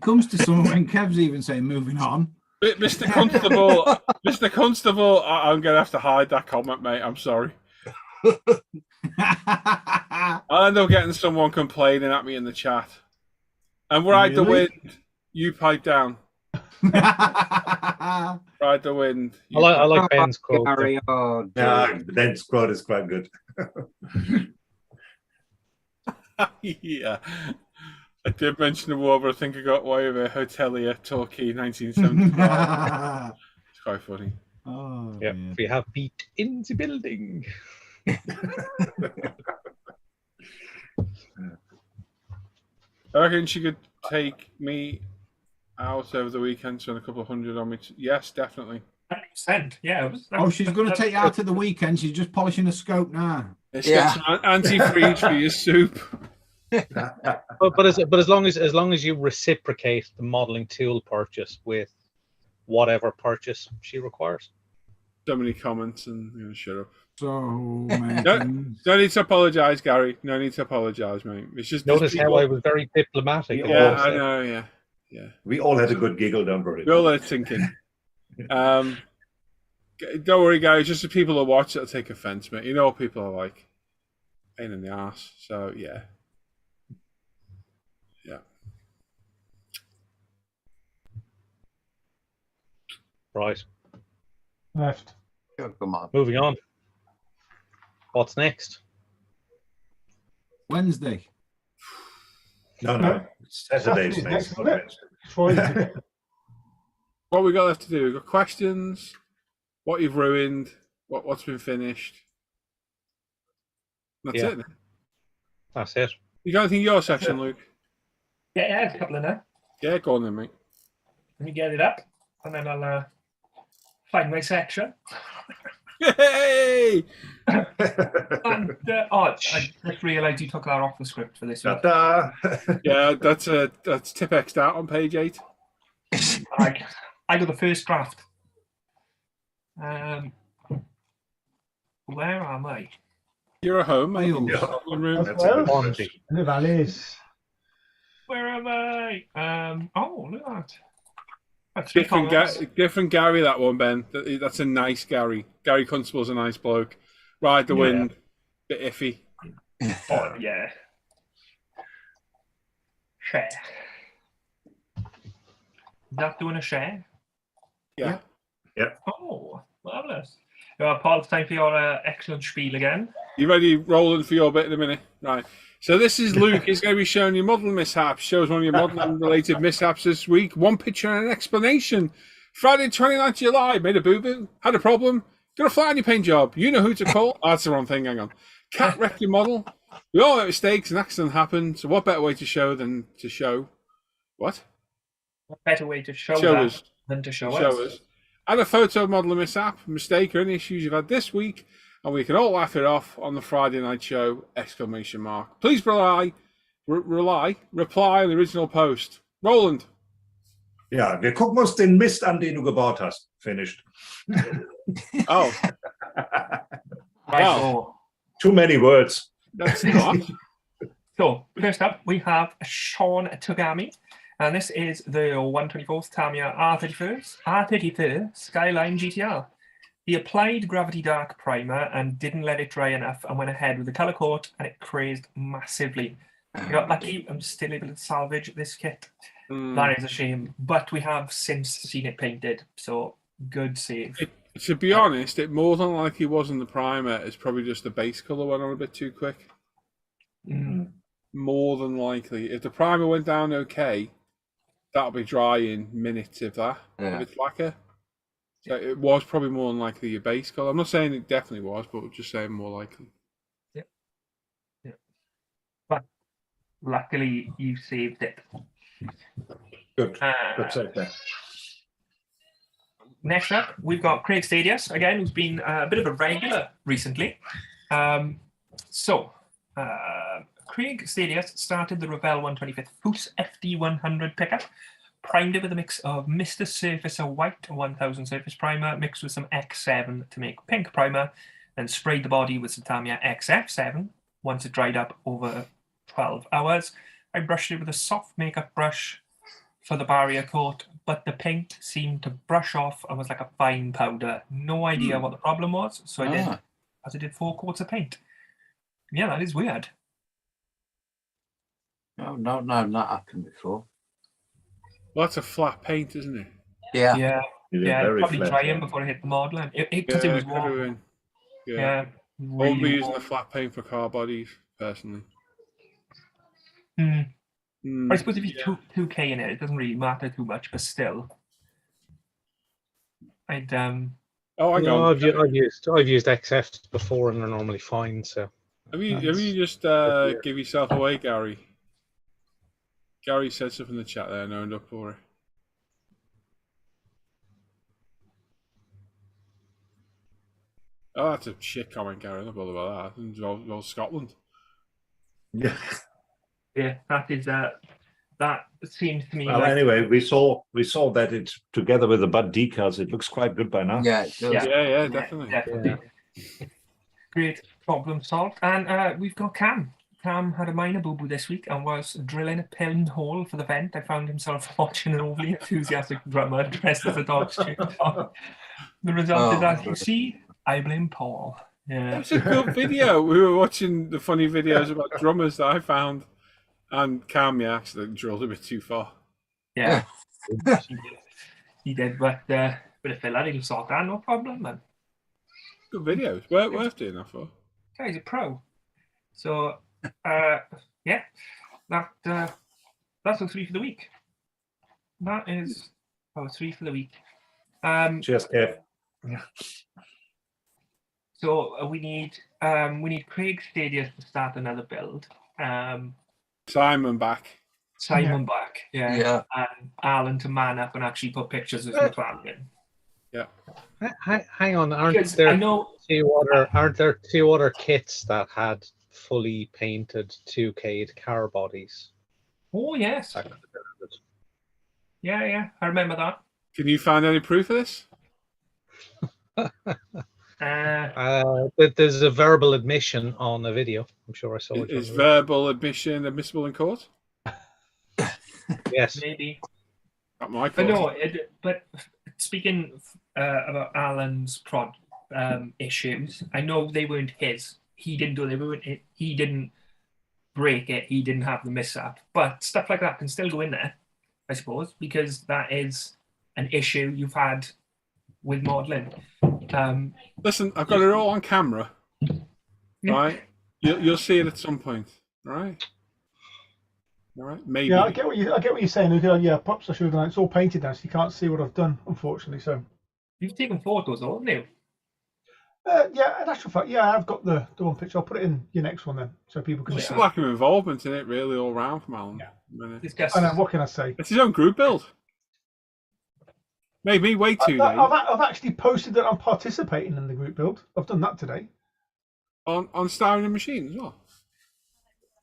comes to someone when Kev's even saying moving on. Mr. Constable, I'm going to have to hide that comment, mate. I'm sorry. I'll end up getting someone complaining at me in the chat. And ride the Really? wind, you pipe down. Ride the wind. I like Ben's quote. Gary, oh, Yeah, Ben's quote is quite good. Yeah. I did mention the war, but I think I got away with it. Hotelier, Torquay, 1975. It's quite funny. Oh, Yeah, yeah. we have Pete in the building. I reckon she could take me out over the weekend, spend a couple of hundred on me. Yes, definitely. 100%. Yeah. Oh, she's going to take you out to the weekend. She's just polishing a scope now. Let's Yeah. get some antifreeze for your soup. But as long as you reciprocate the modeling tool purchase with whatever purchase she requires. So many comments and shut up. So many No, things. no need to apologise, Gary. No need to apologise, mate. It's just Notice there's how people- I was very diplomatic. Yeah, Yeah, I know. Yeah. We all had a good giggle, don't worry. We all let it sink in. Don't worry, guys. Just the people that watch it'll take offence, mate. You know what people are like. Pain in the ass. So yeah. Right. Left. Oh, come on. Moving on. What's next? Wednesday. No. Saturday's Saturday's next. next, isn't it? Friday. What we got left to do? We've got questions, what you've ruined, what's been finished. That's Yeah. it. That's it. You got anything in your section, Luke? Yeah, a couple of them. Yeah, go on then, mate. Let me get it up, and then I'll find my section. Yay! And, I just realised you took that off the script for this one. Ta-da. Yeah, that's tip X'd out on page 8. I got the first draft. Where am I? You're at home, mate. Wales. In your room. That's a good Well, question. in the valleys. Where am I? Oh, look at that. That's Different Gary, that one, Ben. That's a nice Gary. Gary Constable's a nice bloke. Ride the wind, bit iffy. Oh, yeah. Share. Not doing a share? Yeah. Oh, marvellous. Paul, it's time for your excellent spiel again. You ready, Roland, for your bit in a minute? Right. So this is Luke. He's going to be showing you modelling mishaps. Shows one of your modelling-related mishaps this week. One picture and an explanation. Friday, 29th July. Made a boo-boo. Had a problem. Got a fly on your paint job. You know who to call. Oh, that's the wrong thing. Hang on. Cat wrecked your model. We all make mistakes. An accident happened. So what better way to show than to show? What? What better way to show us. than to show us. Add a photo of modelling mishap, mistake, or any issues you've had this week, and we can all laugh it off on the Friday night show! ! Please reply on the original post. Roland. Ja, wir gucken uns den Mist an, den du gebaut hast. Finished. Oh. Wow. Too many words. That's not. So, first up, we have Sean Togami. And this is the 124th Tamiya R34 Skyline GTR. He applied Gravity Dark Primer and didn't let it dry enough and went ahead with the colour coat, and it crazed massively. I got lucky. I'm still able to salvage this kit. That is a shame. But we have since seen it painted, so good save. To be honest, it more than likely wasn't the primer. It's probably just the base colour went on a bit too quick. More than likely. If the primer went down okay, that'll be dry in minutes, if that. Yeah. A bit lacquer. So it was probably more than likely your base colour. I'm not saying it definitely was, but we're just saying more likely. Yep. But luckily, you saved it. Good. Good save there. Next up, we've got Craig Stadius, again, who's been a bit of a regular recently. Craig Stadius started the Revell 125th Foose FD100 pickup, primed it with a mix of Mr. Surfacer White 1000 surface primer mixed with some X7 to make pink primer, then sprayed the body with some Tamiya XF7. Once it dried up over 12 hours, I brushed it with a soft makeup brush for the barrier coat, but the paint seemed to brush off and was like a fine powder. No idea what the problem was, so I did 4 coats of paint. Yeah, that is weird. No, not happened before. Well, that's a flat paint, isn't it? Yeah. Yeah, Very probably flat, drying yeah. before I hit the modelling. Because it was could have warm. been. Yeah. Won't be really using warm. a flat paint for car bodies, personally. I suppose if you 2K in it, it doesn't really matter too much, but still. I'd Oh, hang No, on. I've used XFs before and they're normally fine. So Have you just give yourself away, Gary? Gary said something in the chat there, and I owned up for it. Oh, that's a shit comment, Gary. Don't bother about that. It's all Scotland. Yeah. yeah, that is that seems to me Well, like anyway, we saw that it together with the Bud decals, it looks quite good by now. Yeah, it does. Yeah, definitely. definitely great problem solved. And we've got Cam. Cam had a minor boo-boo this week and was drilling a pinhole for the vent. I found himself watching an overly enthusiastic drummer dressed as a dog's chick. The result is, as you see, I blame Paul. Yeah. It's a good video. We were watching the funny videos about drummers that I found, and Cam accidentally drilled a bit too far. Yeah. He did, but bit of filler, he'll sort that, no problem, man. Good videos. Worth doing that for. Guy's a pro. So, yeah, that's our 3 for the week. That is our 3 for the week. Cheers, Kev. So we need Craig Stadia to start another build. Simon back. Simon back, Yeah. and Alan to man up and actually put pictures of McLaren in. Yeah. Hang on, Because there I know aren't there two other kits that had fully painted 2K'd car bodies? Oh yes. That could have been it. Yeah, I remember that. Can you find any proof of this? But there's a verbal admission on the video. I'm sure I saw it. Is verbal admission admissible in court? Yes. Maybe. Not my But court. no, but speaking about Alan's issues, I know they weren't his. He didn't do. They weren't. He didn't break it. He didn't have the mishap. But stuff like that can still go in there, I suppose, because that is an issue you've had with modelling. Listen, I've got it all on camera. Right? You'll see it at some point. Right? All right? Maybe. Yeah, I get what you're saying. Yeah, perhaps I should have done it. It's all painted now, so you can't see what I've done, unfortunately. So. You've taken photos, haven't you? Yeah, in actual fact, yeah, I've got the one picture. I'll put it in your next one then, so people can It's see. a lack of involvement in it, really, all round from Alan. Yeah. I know. What can I say? It's his own group build. Made me wait 2 days. I've actually posted that I'm participating in the group build. I've done that today. On Starring the Machine as well?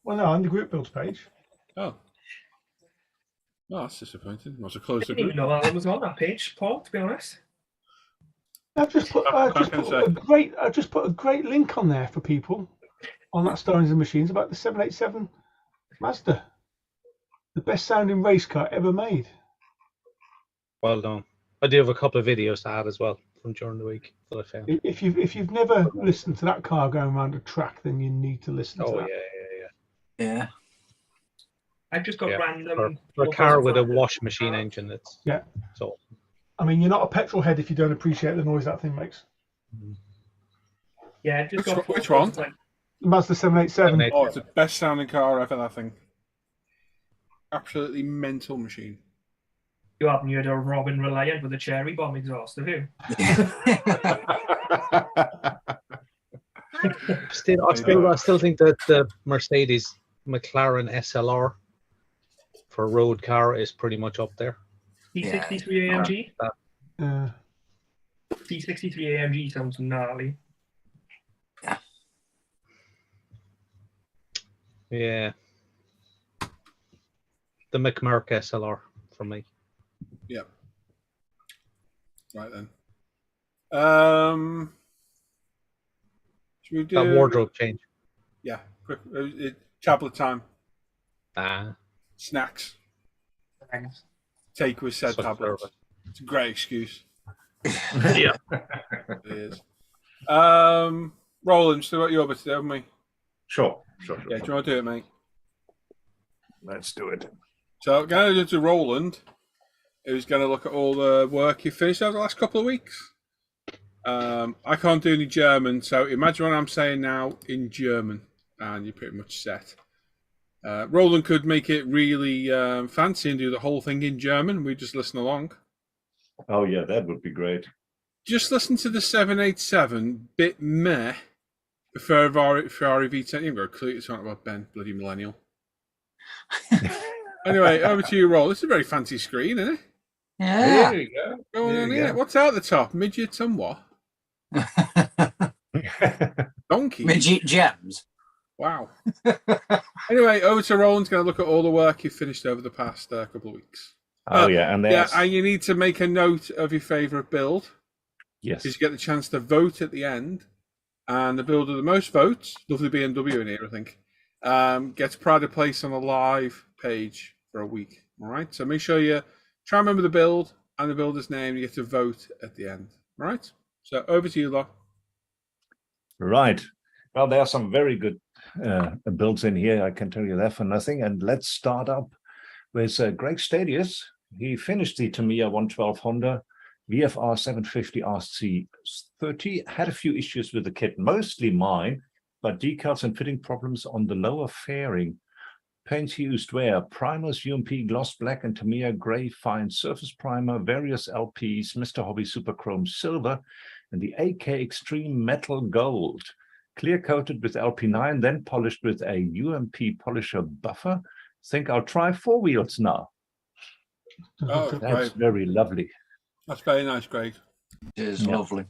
Well, no, on the group builds page. Oh. Oh, that's disappointing. I was a closer I didn't group. even know Alan was on that page, Paul, to be honest. I've just put a great link on there for people on that Stones and Machines about the 787 Mazda, the best sounding race car ever made. Well done. I do have a couple of videos to add as well from during the week that I found. If you've never listened to that car going around a track, then you need to listen to that. Yeah. I've just got random. For a car with a washing machine engine, it's awesome. I mean, you're not a petrol head if you don't appreciate the noise that thing makes. Yeah, just got Which one? Mazda 787. Oh, it's the best sounding car ever, that thing. Absolutely mental machine. You haven't heard of Robin Reliant with a cherry bomb exhaust, have you? I still think that the Mercedes McLaren SLR for a road car is pretty much up there. T63 AMG? T63 AMG sounds gnarly. Yeah. The McMurk SLR for me. Yep. Right then. Should we do that wardrobe change? Yeah, quick. Tablet time. Snacks. Thanks. Take with said tablets. It's a great excuse. Yeah. It is. Roland, still got your bit today, haven't we? Sure. Yeah, do you want to do it, mate? Let's do it. So, going to Roland, who's going to look at all the work you finished over the last couple of weeks. I can't do any German, so imagine what I'm saying now in German, and you're pretty much set. Roland could make it really fancy and do the whole thing in German. We just listen along. Oh, yeah, that would be great. Just listen to the 787 bit meh for Ferrari V10. You've got a clue to talk about Ben, bloody millennial. Anyway, over to you, Roll. This is a very fancy screen, isn't it? Yeah. There you go. Going on here. What's out the top? Midgets and what? Donkey. Midget gems. Wow. Anyway, over to Roland's going to look at all the work you've finished over the past couple of weeks. Oh, yeah. And there's... and you need to make a note of your favourite build. Yes. Because you get the chance to vote at the end. And the build with the most votes, lovely BMW in here, I think, gets pride of place on a live page for a week. All right? So make sure you try and remember the build and the builder's name. You get to vote at the end. All right? So over to you, lot. Right. Well, there are some very good builds in here. I can tell you that for nothing. And let's start up with Greg Stadius. He finished the Tamiya 112 Honda. VFR 750 RC30. Had a few issues with the kit, mostly mine, but decals and fitting problems on the lower fairing. Paints used were primers, UMP gloss black and Tamiya gray fine surface primer, various LPs, Mr. Hobby Super Chrome silver, and the AK Extreme Metal Gold. Clear coated with LP9, then polished with a UMP polisher buffer. Think I'll try 4 wheels now. Oh, That's great. very lovely. That's very nice, Greg. It is lovely.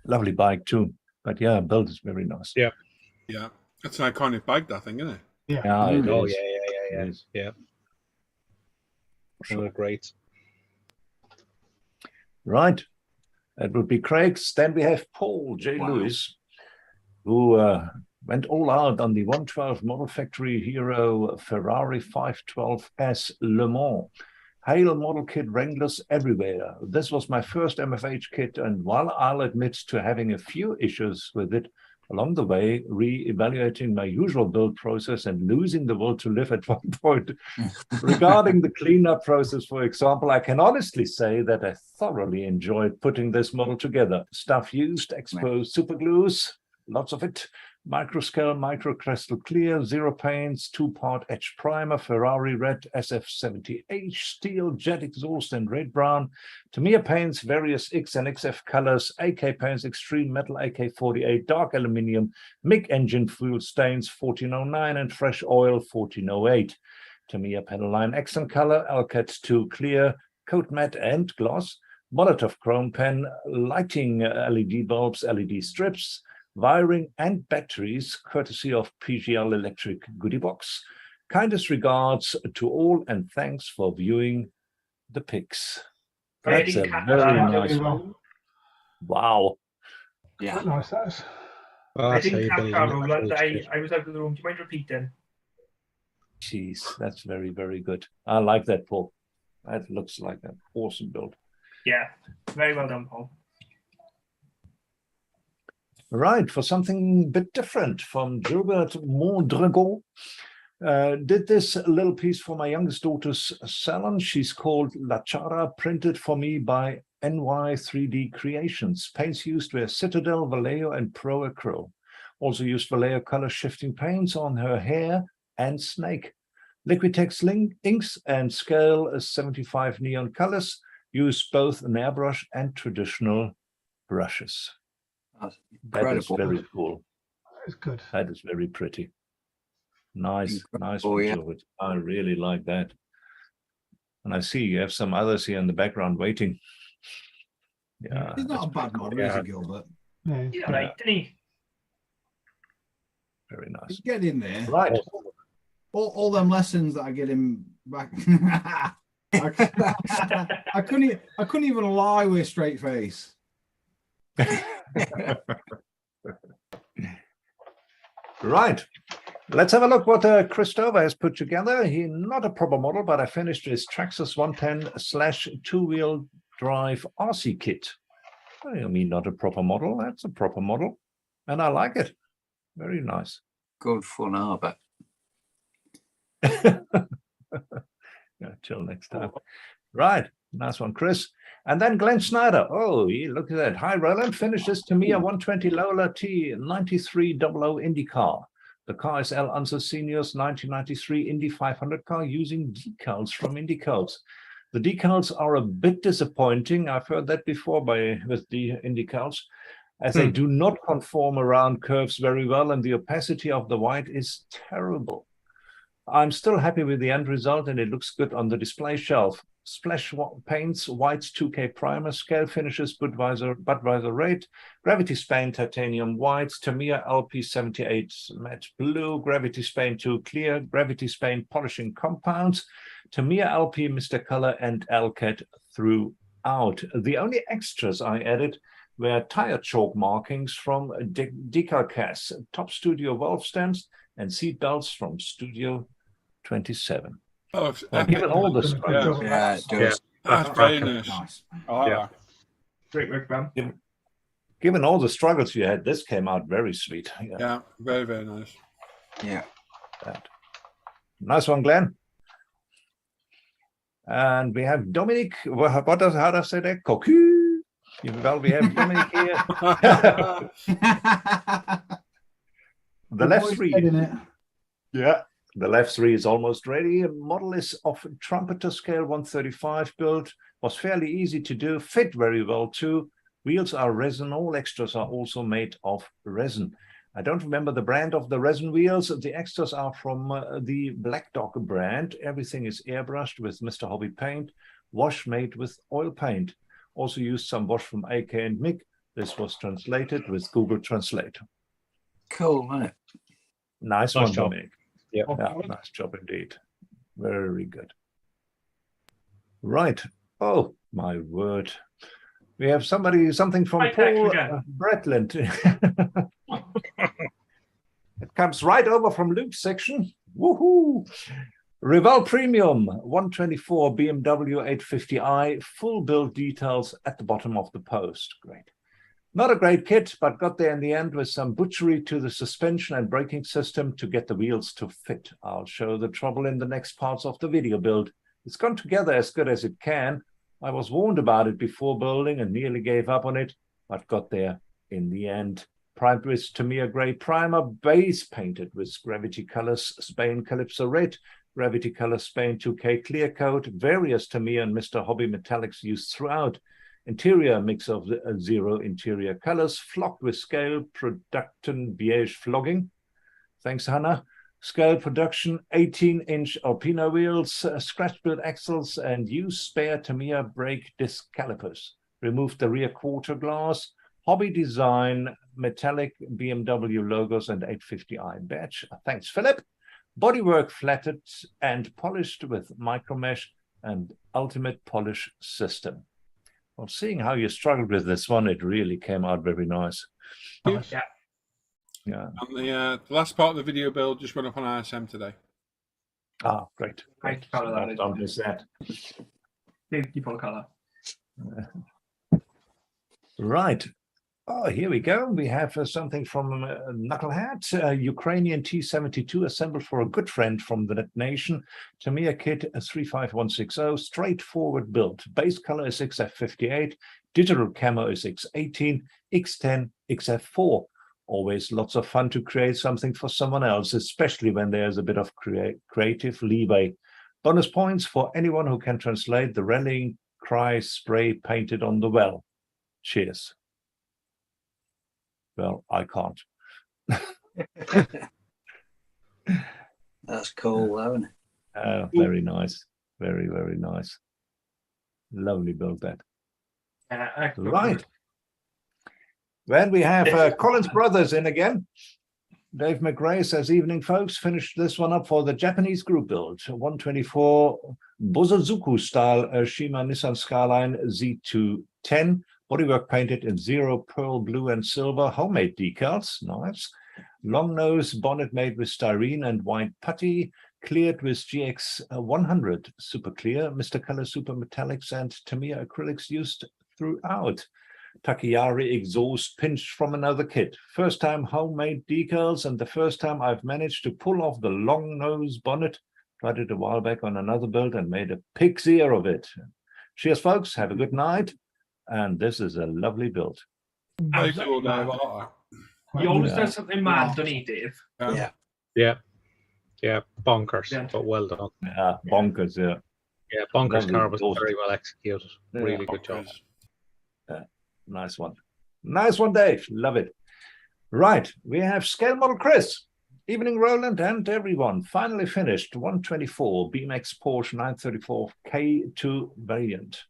Lovely bike too. But yeah, build is very nice. Yeah. Yeah. That's an iconic bike, that thing, isn't it? Yeah. Yeah, it Oh is. yeah. It is. Yeah. Sure. Great. Right. That would be Craig's. Then we have Paul J. Wow. Lewis, who went all out on the 112 Model Factory Hero Ferrari 512S Le Mans. Hail model kit Wranglers everywhere. This was my first MFH kit, and while I'll admit to having a few issues with it along the way, re-evaluating my usual build process and losing the will to live at one point. Regarding the cleanup process, for example, I can honestly say that I thoroughly enjoyed putting this model together. Stuff used, exposed superglues, lots of it, microscale, microcrystal clear, zero paints, 2-part etched primer, Ferrari red, SF70H, steel, jet exhaust, and red brown, Tamiya paints, various X and XF colors, AK paints, extreme metal, AK48, dark aluminium, MIG engine fuel stains, 1409, and fresh oil, 1408. Tamiya pedal line accent color, Alcat 2 clear, coat matte and gloss, Molotov chrome pen, lighting LED bulbs, LED strips, wiring and batteries, courtesy of PGL Electric Goodie Box. Kindest regards to all and thanks for viewing the pics. That's a very nice one. Wow. Yeah. Quite nice, that is. Well, I that's how didn't you catch build that, an Roland. MFH. I was out of the room. Do you mind repeating? Jeez, that's very, very good. I like that, Paul. That looks like an awesome build. Yeah, very well done, Paul. Right, for something a bit different from Gilbert Mondragon. Did this little piece for my youngest daughter's salon. She's called La Chara, printed for me by NY3D Creations. Paints used were Citadel, Vallejo, and Pro Acryl. Also used Vallejo color shifting paints on her hair and snake. Liquitex inks and scale 75 neon colors. Use both an airbrush and traditional brushes. That is very cool. It's good. That is very pretty. Nice, nice Oh, yeah. picture of it. I really like that. And I see you have some others here in the background waiting. Yeah. He's not a bad model, is he, Gilbert? Yeah. He's all right, didn't he? Very nice. He's getting in there. Right. All them lessons that I get him back. I couldn't even lie with a straight face. Right. Let's have a look what Christopher has put together. He not a proper model, but I finished his Traxxas 110/2-wheel drive RC kit. I mean, not a proper model. That's a proper model, and I like it. Very nice. Good fun, I bet. Yeah, till next time. Right. Nice one, Chris. And then Glenn Snyder. Oh, look at that. Hi, Roland. Finishes Tamiya 120 Lola T 9300 Indy car. The car is L. Unser Senior's 1993 Indy 500 car using decals from Indy Codes. The decals are a bit disappointing. I've heard that before with the Indy Codes, as they do not conform around curves very well, and the opacity of the white is terrible. I'm still happy with the end result, and it looks good on the display shelf. Splash paints, whites 2K primer, scale finishes, Budweiser rate, Gravity Spain titanium whites, Tamiya LP78 matte blue, Gravity Spain 2 clear, Gravity Spain polishing compounds, Tamiya LP Mr. Color, and Alcat throughout. The only extras I added were tire chalk markings from Decalcast, Top Studio valve stems, and seat belts from Studio 27. Oh, given all the struggles, Yeah, it does. that's very nice. I like that. Great work, man. given all the struggles you had, this came out very sweet. Yeah, very, very nice. Yeah. That. Nice one, Glenn. And we have Dominic. How does I say that? Cocu. Well, we have Dominic here. The left three. Yeah, the left three is almost ready. Model is of trumpeter scale 135 build. Was fairly easy to do. Fit very well too. Wheels are resin. All extras are also made of resin. I don't remember the brand of the resin wheels. The extras are from the Black Dog brand. Everything is airbrushed with Mr. Hobby paint. Wash made with oil paint. Also used some wash from AK and Mick. This was translated with Google Translate. Cool, isn't it? Nice one, job. Dominic. Yeah. Nice job indeed. Very good. Right. Oh, my word. We have something from Paul Bretland. It comes right over from Luke's section. Woohoo! Rival Premium 124 BMW 850i, full build details at the bottom of the post. Great. Not a great kit, but got there in the end with some butchery to the suspension and braking system to get the wheels to fit. I'll show the trouble in the next parts of the video build. It's gone together as good as it can. I was warned about it before building and nearly gave up on it, but got there in the end. Primed with Tamiya Grey Primer, base painted with Gravity Colors Spain Calypso Red, Gravity Colors Spain 2K Clear Coat, various Tamiya and Mr. Hobby metallics used throughout. Interior mix of zero interior colors, flocked with scale production beige flogging. Thanks, Hannah. Scale production, 18-inch Alpino wheels, scratch-built axles, and used spare Tamiya brake disc calipers. Removed the rear quarter glass. Hobby design, metallic BMW logos and 850i badge. Thanks, Philip. Bodywork flatted and polished with micromesh and ultimate polish system. Well, seeing how you struggled with this one, it really came out very nice. Yeah. Yeah. And the last part of the video build just went up on ISM today. Ah, great. I follow that. Don't miss that. You follow color. Right. Oh, here we go. We have something from Knucklehead, Ukrainian T-72 assembled for a good friend from the nation. Tamiya kit 35160, straightforward build. Base color is XF58, digital camo is X18, X10, XF4. Always lots of fun to create something for someone else, especially when there's a bit of creative leeway. Bonus points for anyone who can translate the rallying cry spray painted on the well. Cheers. Well, I can't. That's cool, isn't it? Very nice. Very, very nice. Lovely build that. Right. Then we have Collins Brothers in again. Dave McRae says, evening, folks. Finished this one up for the Japanese group build. 124 Bozozuku style Shima Nissan Skyline Z210. Bodywork painted in zero, pearl blue, and silver. Homemade decals. Nice. Long nose bonnet made with styrene and white putty. Cleared with GX 100 super clear, Mr. Color super metallics, and Tamiya acrylics used throughout. Takayari exhaust pinched from another kit. First time homemade decals, and the first time I've managed to pull off the long nose bonnet. Tried it a while back on another build and made a pig's ear of it. Cheers, folks. Have a good night. And this is a lovely build. Very cool, Dave. I like that. You always do something mad, don't you, Dave? Yeah, bonkers, but well done. Yeah, bonkers, yeah. Yeah, bonkers Lovely car was build. very well executed. Really good job. Nice one. Nice one, Dave. Love it. Right, we have scale model Chris. Evening, Roland and everyone. Finally finished 124 BMX Porsche 934 K2 variant.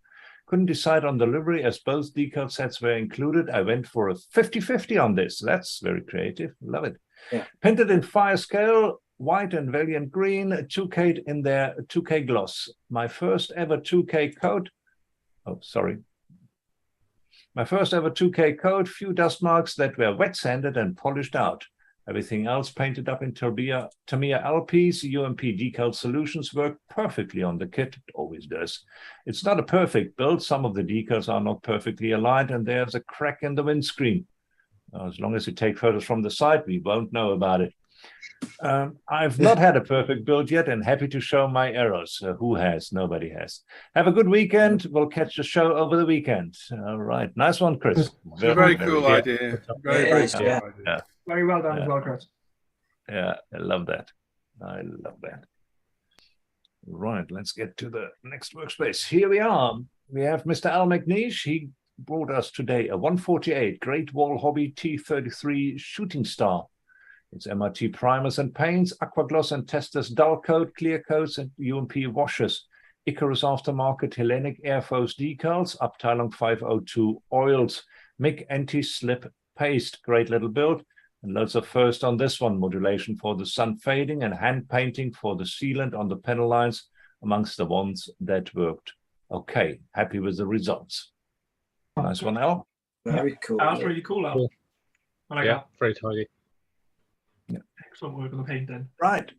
Couldn't decide on delivery as both decal sets were included. I went for a 50-50 on this. That's very creative. Love it. Yeah. Painted in fire scale, white and Valiant green, 2K in their 2K gloss. My first ever 2K coat. Oh, sorry. My first ever 2K coat, few dust marks that were wet sanded and polished out. Everything else painted up in Tamiya LPs, UMP decal solutions work perfectly on the kit. It always does. It's not a perfect build. Some of the decals are not perfectly aligned and there's a crack in the windscreen. As long as you take photos from the side, we won't know about it. I've not had a perfect build yet and happy to show my errors. Who has? Nobody has. Have a good weekend. We'll catch the show over the weekend. All right. Nice one, Chris. It's a very cool yeah. idea. Very cool idea. Yeah. Very well done as well, Chris. Yeah, I love that. I love that. Right, let's get to the next workspace. Here we are. We have Mr. Al McNeish. He brought us today a 148 Great Wall Hobby T33 Shooting Star. It's MRT primers and paints, Aquagloss and Testers dull coat, clear coats, and UMP washers. Icarus Aftermarket Hellenic Air Force decals, Abteilung 502 oils, MIG anti-slip paste. Great little build. And loads of first on this one. Modulation for the sun fading and hand painting for the sealant on the panel lines, amongst the ones that worked. Okay, happy with the results. Nice one, Al. Very cool. That's really cool, Al. Cool. I like Yeah, that. very tidy. Excellent work on the paint then. Right.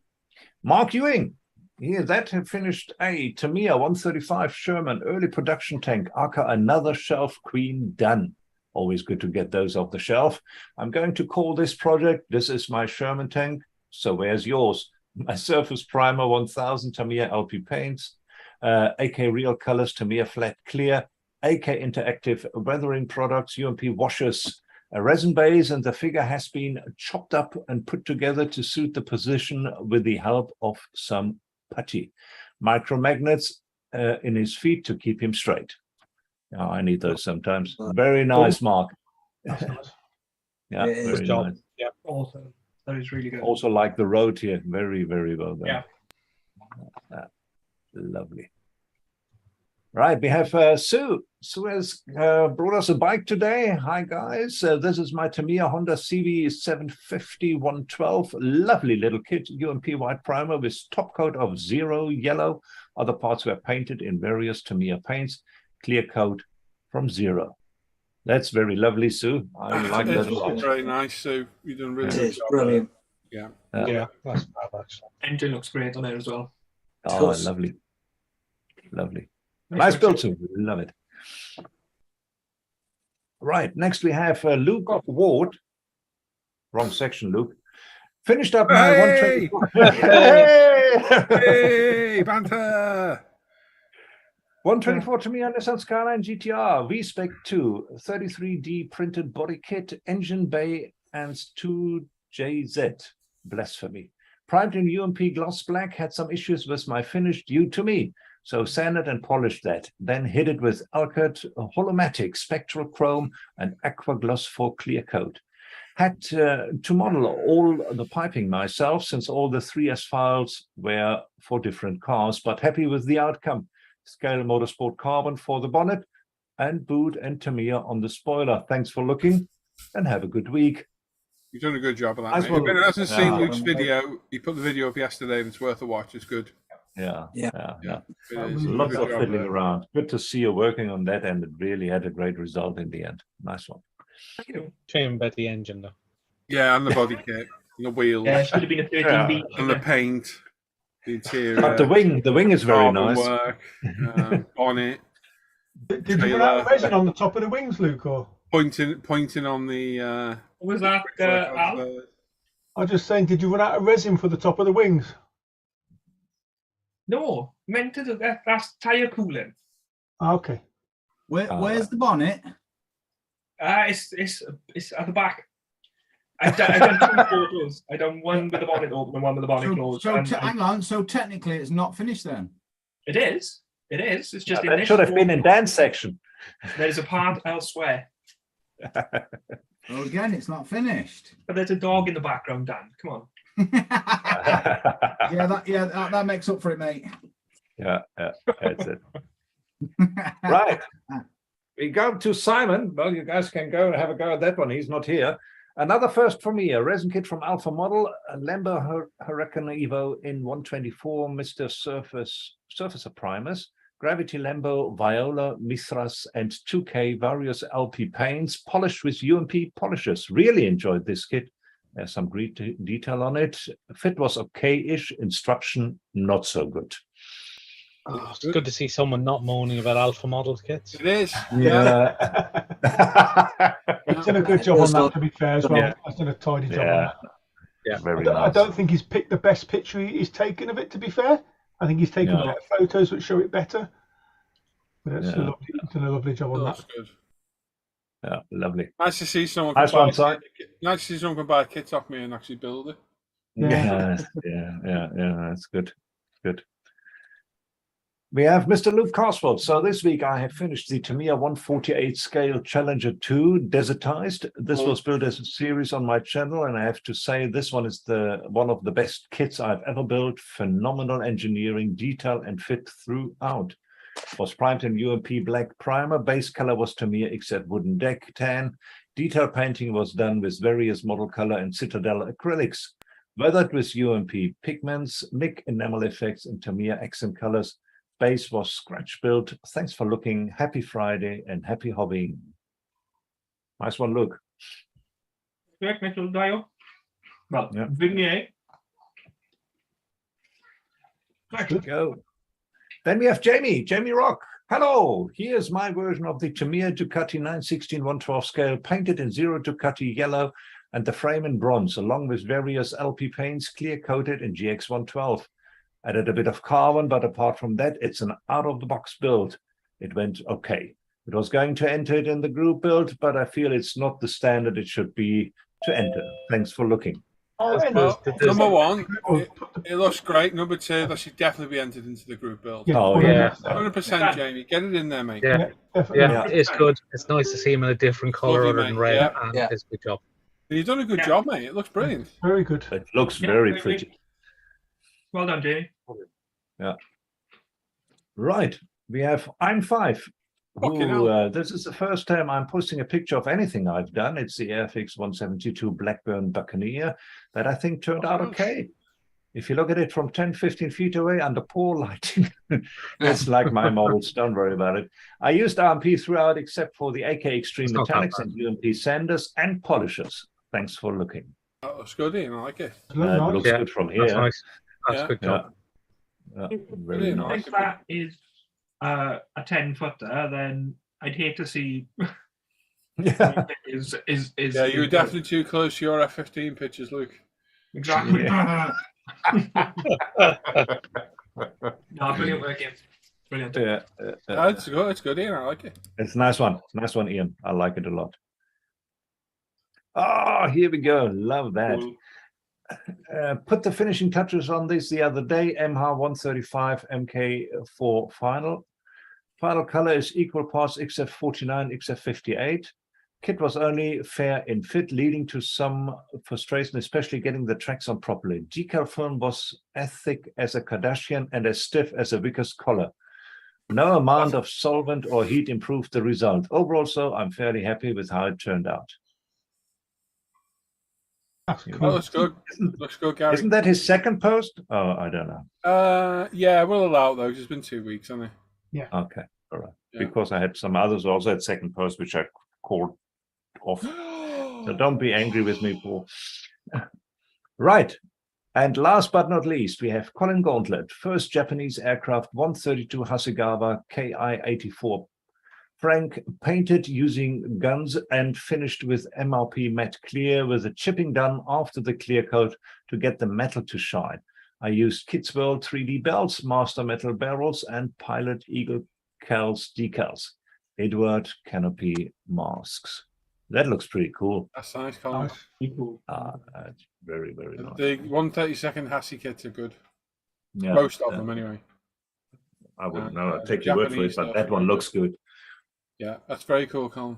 Mark Ewing. Here, that had finished a Tamiya 135 Sherman early production tank. Aka another shelf queen done. Always good to get those off the shelf. I'm going to call this project, this is my Sherman tank. So where's yours? My Surface Primer 1000 Tamiya LP paints. AK Real Colors Tamiya Flat Clear. AK Interactive Weathering Products, UMP washers. A resin base, and the figure has been chopped up and put together to suit the position with the help of some putty. Micromagnets in his feet to keep him straight. Oh, I need those sometimes. Very nice, Mark. That's nice. Yeah, It is. very Good job. nice. Yeah, awesome. That is really good. Also like the road here. Very, very well done. Yeah. Lovely. Right, we have Sue. Sue has brought us a bike today. Hi, guys. This is my Tamiya Honda CV 750 112. Lovely little kit, UMP white primer with top coat of 0 yellow. Other parts were painted in various Tamiya paints. Clear coat from 0. That's very lovely, Sue. I like that a lot. Very nice, Sue. You've done a really It good is job. brilliant. Yeah. Yeah, that's fab, actually. Engine looks great on it as well. Oh, Does. lovely. Lovely. Nice build, Sue. Love it. Right, next we have Luke Ward. Wrong section, Luke. Finished up my Hey! 124. Hey! Hey, banter! 124 to me on Nissan Skyline GTR, V-Spec 2, 33D printed body kit, engine bay, and 2JZ. Blasphemy. Primed in UMP gloss black, had some issues with my finish due to me. So sanded and polished that. Then hit it with Alcott Holomatic, Spectral Chrome, and Aqua Gloss for clear coat. Had to model all the piping myself, since all the 3S files were for different cars, but happy with the outcome. Scale Motorsport Carbon for the bonnet, and boot and Tamiya on the spoiler. Thanks for looking, and have a good week. You've done a good job of that. Nice Mate. one. If anyone hasn't seen Yeah. Luke's video, he put the video up yesterday and it's worth a watch. It's good. Yeah. Yeah. It is. Lots Good of job fiddling there. around. Good to see you working on that, and it really had a great result in the end. Nice one. Thank you. Shame about the engine, though. Yeah, and the body kit, and the wheels, Yeah, it should have been a 13B. and the paint, the interior. But the wing is very carbon nice. work, on it, Did you run out of resin on the top of the wings, Luke? Or pointing on the. What was that, Al? I was just saying, did you run out of resin for the top of the wings? No, meant to do that. That's tyre cooling. Okay. Where's the bonnet? It's at the back. I've done 2 photos. I've done one with the bonnet open and one with the bonnet closed. Hang on. So technically, it's not finished then. It is. It is. It's just in That this should have been in photo. Dan's section. There's a part elsewhere, Well, again, it's not finished. but there's a dog in the background. Dan, come on. that makes up for it, mate. Yeah, that's it. Right. We go to Simon. Well, you guys can go and have a go at that one. He's not here. Another first for me, a resin kit from Alpha Model, a Lambo Hurricane Evo in 124 Mr. Surfacer primers, Gravity Lambo, Viola, Mithras, and 2K various LP paints, polished with UMP polishers. Really enjoyed this kit. There's some great detail on it. Fit was okay-ish, instruction not so good. Oh, it's good to see someone not moaning about Alpha Model kits. It is. Yeah. He's done a good job on that, to be fair, as well. Yeah. He's done a tidy job on Yeah. Yeah. Very I nice. don't think he's picked the best picture he's taken of it, to be fair. I think he's taken Yeah. better photos which show it better. But it's Yeah. he's done a lovely job on that. That's good. Yeah, lovely. Nice to see someone Nice can one, buy. Si. Nice to see someone can buy a kit off me and actually build it. Yeah. Yeah. That's good. Good. We have Mr. Luke Cosworth. So this week I have finished the Tamiya 148 scale Challenger 2 Desertized. This was built as a series on my channel, and I have to say this one is one of the best kits I've ever built. Phenomenal engineering, detail, and fit throughout. Was primed in UMP black primer. Base color was Tamiya XZ wooden deck tan. Detail painting was done with various model color and Citadel acrylics. Weathered with UMP pigments, MIG enamel effects, and Tamiya accent colors. Base was scratch built. Thanks for looking. Happy Friday and happy hobbying. Nice one, Luke. Correct, nice little dial. Well, Yeah. Vignette. Good. Go. Then we have Jamie Rock. Hello, here's my version of the Tamiya Ducati 916 112 scale, painted in Zero Ducati yellow and the frame in bronze, along with various LP paints clear-coated in GX 112. Added a bit of carbon, but apart from that, it's an out-of-the-box build. It went okay. It was going to enter it in the group build, but I feel it's not the standard it should be to enter. Thanks for looking. Oh, Well, number one, it looks great. Number two, that should definitely be entered into the group build. Yeah, Oh, yeah. 100%, Jamie. Get it in there, mate. Yeah, definitely. yeah, it's good. It's nice to see him in a different color Lovely, other than mate. red, Yeah. and Yeah. it's a good job. You've done a good job, mate. It looks brilliant. Very good. It looks Yeah, very very pretty. Well done, Jamie. Yeah. Right. We have I'm Five. Fucking Who, hell. this is the first time I'm posting a picture of anything I've done. It's the Airfix 172 Blackburn Buccaneer that I think turned out okay. If you look at it from 10, 15 feet away under poor lighting, it's like my models. Don't worry about it. I used RMP throughout except for the AK Extreme It's not that Metallics and UMP sanders and polishers. Thanks for looking. That looks good, Ian. I like it. It looked It nice. looks Yeah, good from That's here. nice. That's Yeah. a good Yeah. job. Yeah, very Brilliant. nice. If that is a 10-footer, then I'd hate to see Yeah. is Yeah, you were definitely too close to your F-15 pictures, Luke. exactly. Yeah. No, brilliant work, Ian. Brilliant. It's good. It's good, Ian. I like it. It's a nice one. Nice one, Ian. I like it a lot. Oh, here we go. Love that. Put the finishing touches on this the other day. MH 135 MK4 final. Final color is equal parts XF49, XF58. Kit was only fair in fit, leading to some frustration, especially getting the tracks on properly. Decal film was as thick as a Kardashian and as stiff as a Vickers collar. No amount of solvent or heat improved the result. Overall, so I'm fairly happy with how it turned out. That's That cool. looks good. Looks good, Gary. Isn't that his second post? Oh, I don't know. Yeah, we'll allow it though, 'cause it's been 2 weeks, hasn't it? Okay, all right. Yeah. Because I had some others also at second post, which I called off. So don't be angry with me, Paul. Right. And last but not least, we have Colin Gauntlet, first Japanese aircraft 132 Hasegawa KI-84. Frank, painted using guns and finished with MRP matte clear with a chipping done after the clear coat to get the metal to shine. I used Kids World 3D belts, master metal barrels, and Pilot Eagle Cals decals. Edward canopy masks. That looks pretty cool. That's nice, Colin. That's very, very nice. The 132nd Hassie kits are good. Yeah, Most of yeah. them, anyway. I wouldn't know. I'll the take your word for it, Japanese but stuff, that one yeah. looks good. Yeah, that's very cool, Colin.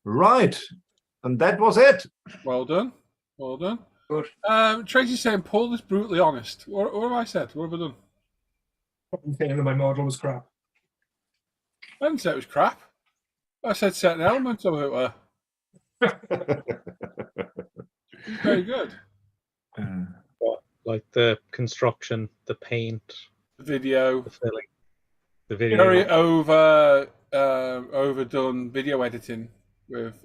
Right. And that was it. Well done. Well done. Good. Tracy's saying Paul is brutally honest. What have I said? What have I done? I'm thinking that my model was crap. I didn't say it was crap. I said certain elements of it were very good. Like the construction, the paint, The video, the filling, the video. very overdone video editing with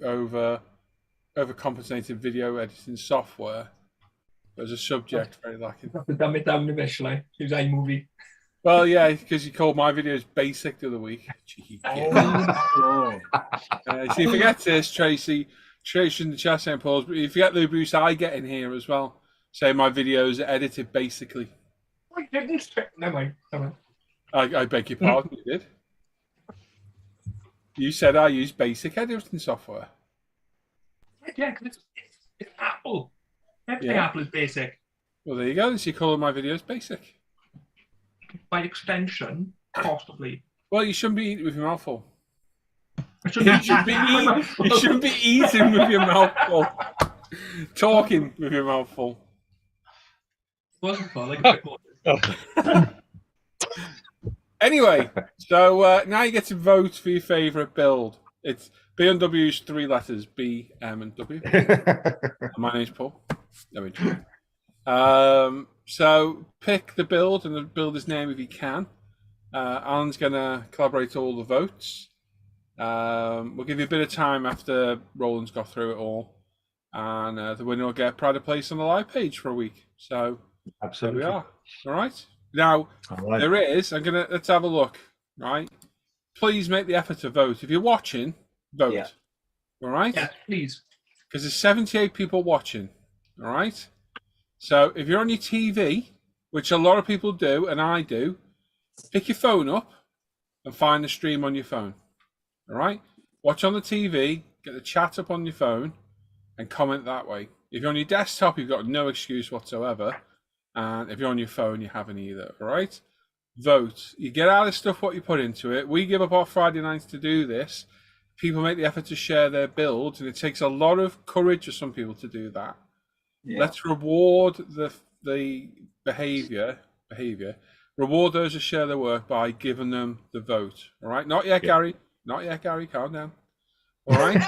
overcompensated video editing software. There's a subject very lacking. Have to dumb it down eventually. Use iMovie. Well, yeah, because you called my videos basic the other week. Cheeky git. Oh, See, forget this, Tracy. Tradition in the chat saying, Paul, if you get Lou Bruce, I get in here as well. Say my videos are edited basically. I didn't. Never mind. I beg your pardon, you did. You said I use basic editing software. Yeah, because it's Apple. Everything Yeah. Apple is basic. Well, there you go. So you call my videos basic. By extension, possibly. Well, you shouldn't be eating with your mouth full. I shouldn't You shouldn't be eating with your mouth full. Talking with your mouth full. Wasn't fun. Like a bit more. Anyway, so now you get to vote for your favourite build. It's B and W's 3 letters, B, M, and W. My name's Paul. So pick the build and the builder's name if you can. Alan's going to collaborate all the votes. We'll give you a bit of time after Roland's got through it all. And the winner will get pride of place on the live page for a week. So Absolutely. there we are. All right. Now, there is, let's have a look, right? Please make the effort to vote. If you're watching, vote. Yeah. All right? Yeah, please. Because there's 78 people watching, all right? So if you're on your TV, which a lot of people do, and I do, pick your phone up and find the stream on your phone, all right? Watch on the TV, get the chat up on your phone, and comment that way. If you're on your desktop, you've got no excuse whatsoever. And if you're on your phone, you haven't either, all right? Vote. You get out of stuff what you put into it. We give up our Friday nights to do this. People make the effort to share their builds, and it takes a lot of courage for some people to do that. Yeah. Let's reward the behavior. Reward those who share their work by giving them the vote, all right? Not yet, Gary. Not yet, Gary. Calm down. All right?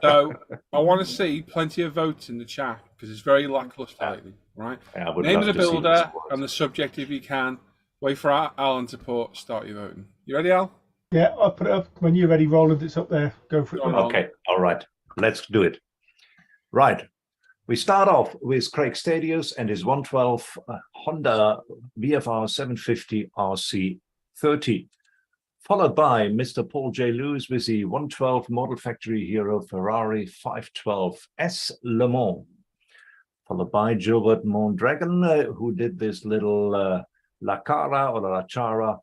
So I want to see plenty of votes in the chat because it's very lackluster lately, right? Name of the builder and the subject if you can. Wait for Alan to start your voting. You ready, Al? Yeah, I'll put it up. When you're ready, Roland, it's up there. Go for it. Okay, all right. Let's do it. Right. We start off with Craig Stadius and his 112 Honda VFR 750 RC30. Followed by Mr. Paul J. Lewis with the 112 Model Factory Hero Ferrari 512S Le Mans. Followed by Gilbert Mondragon, who did this little La Cara or La Chara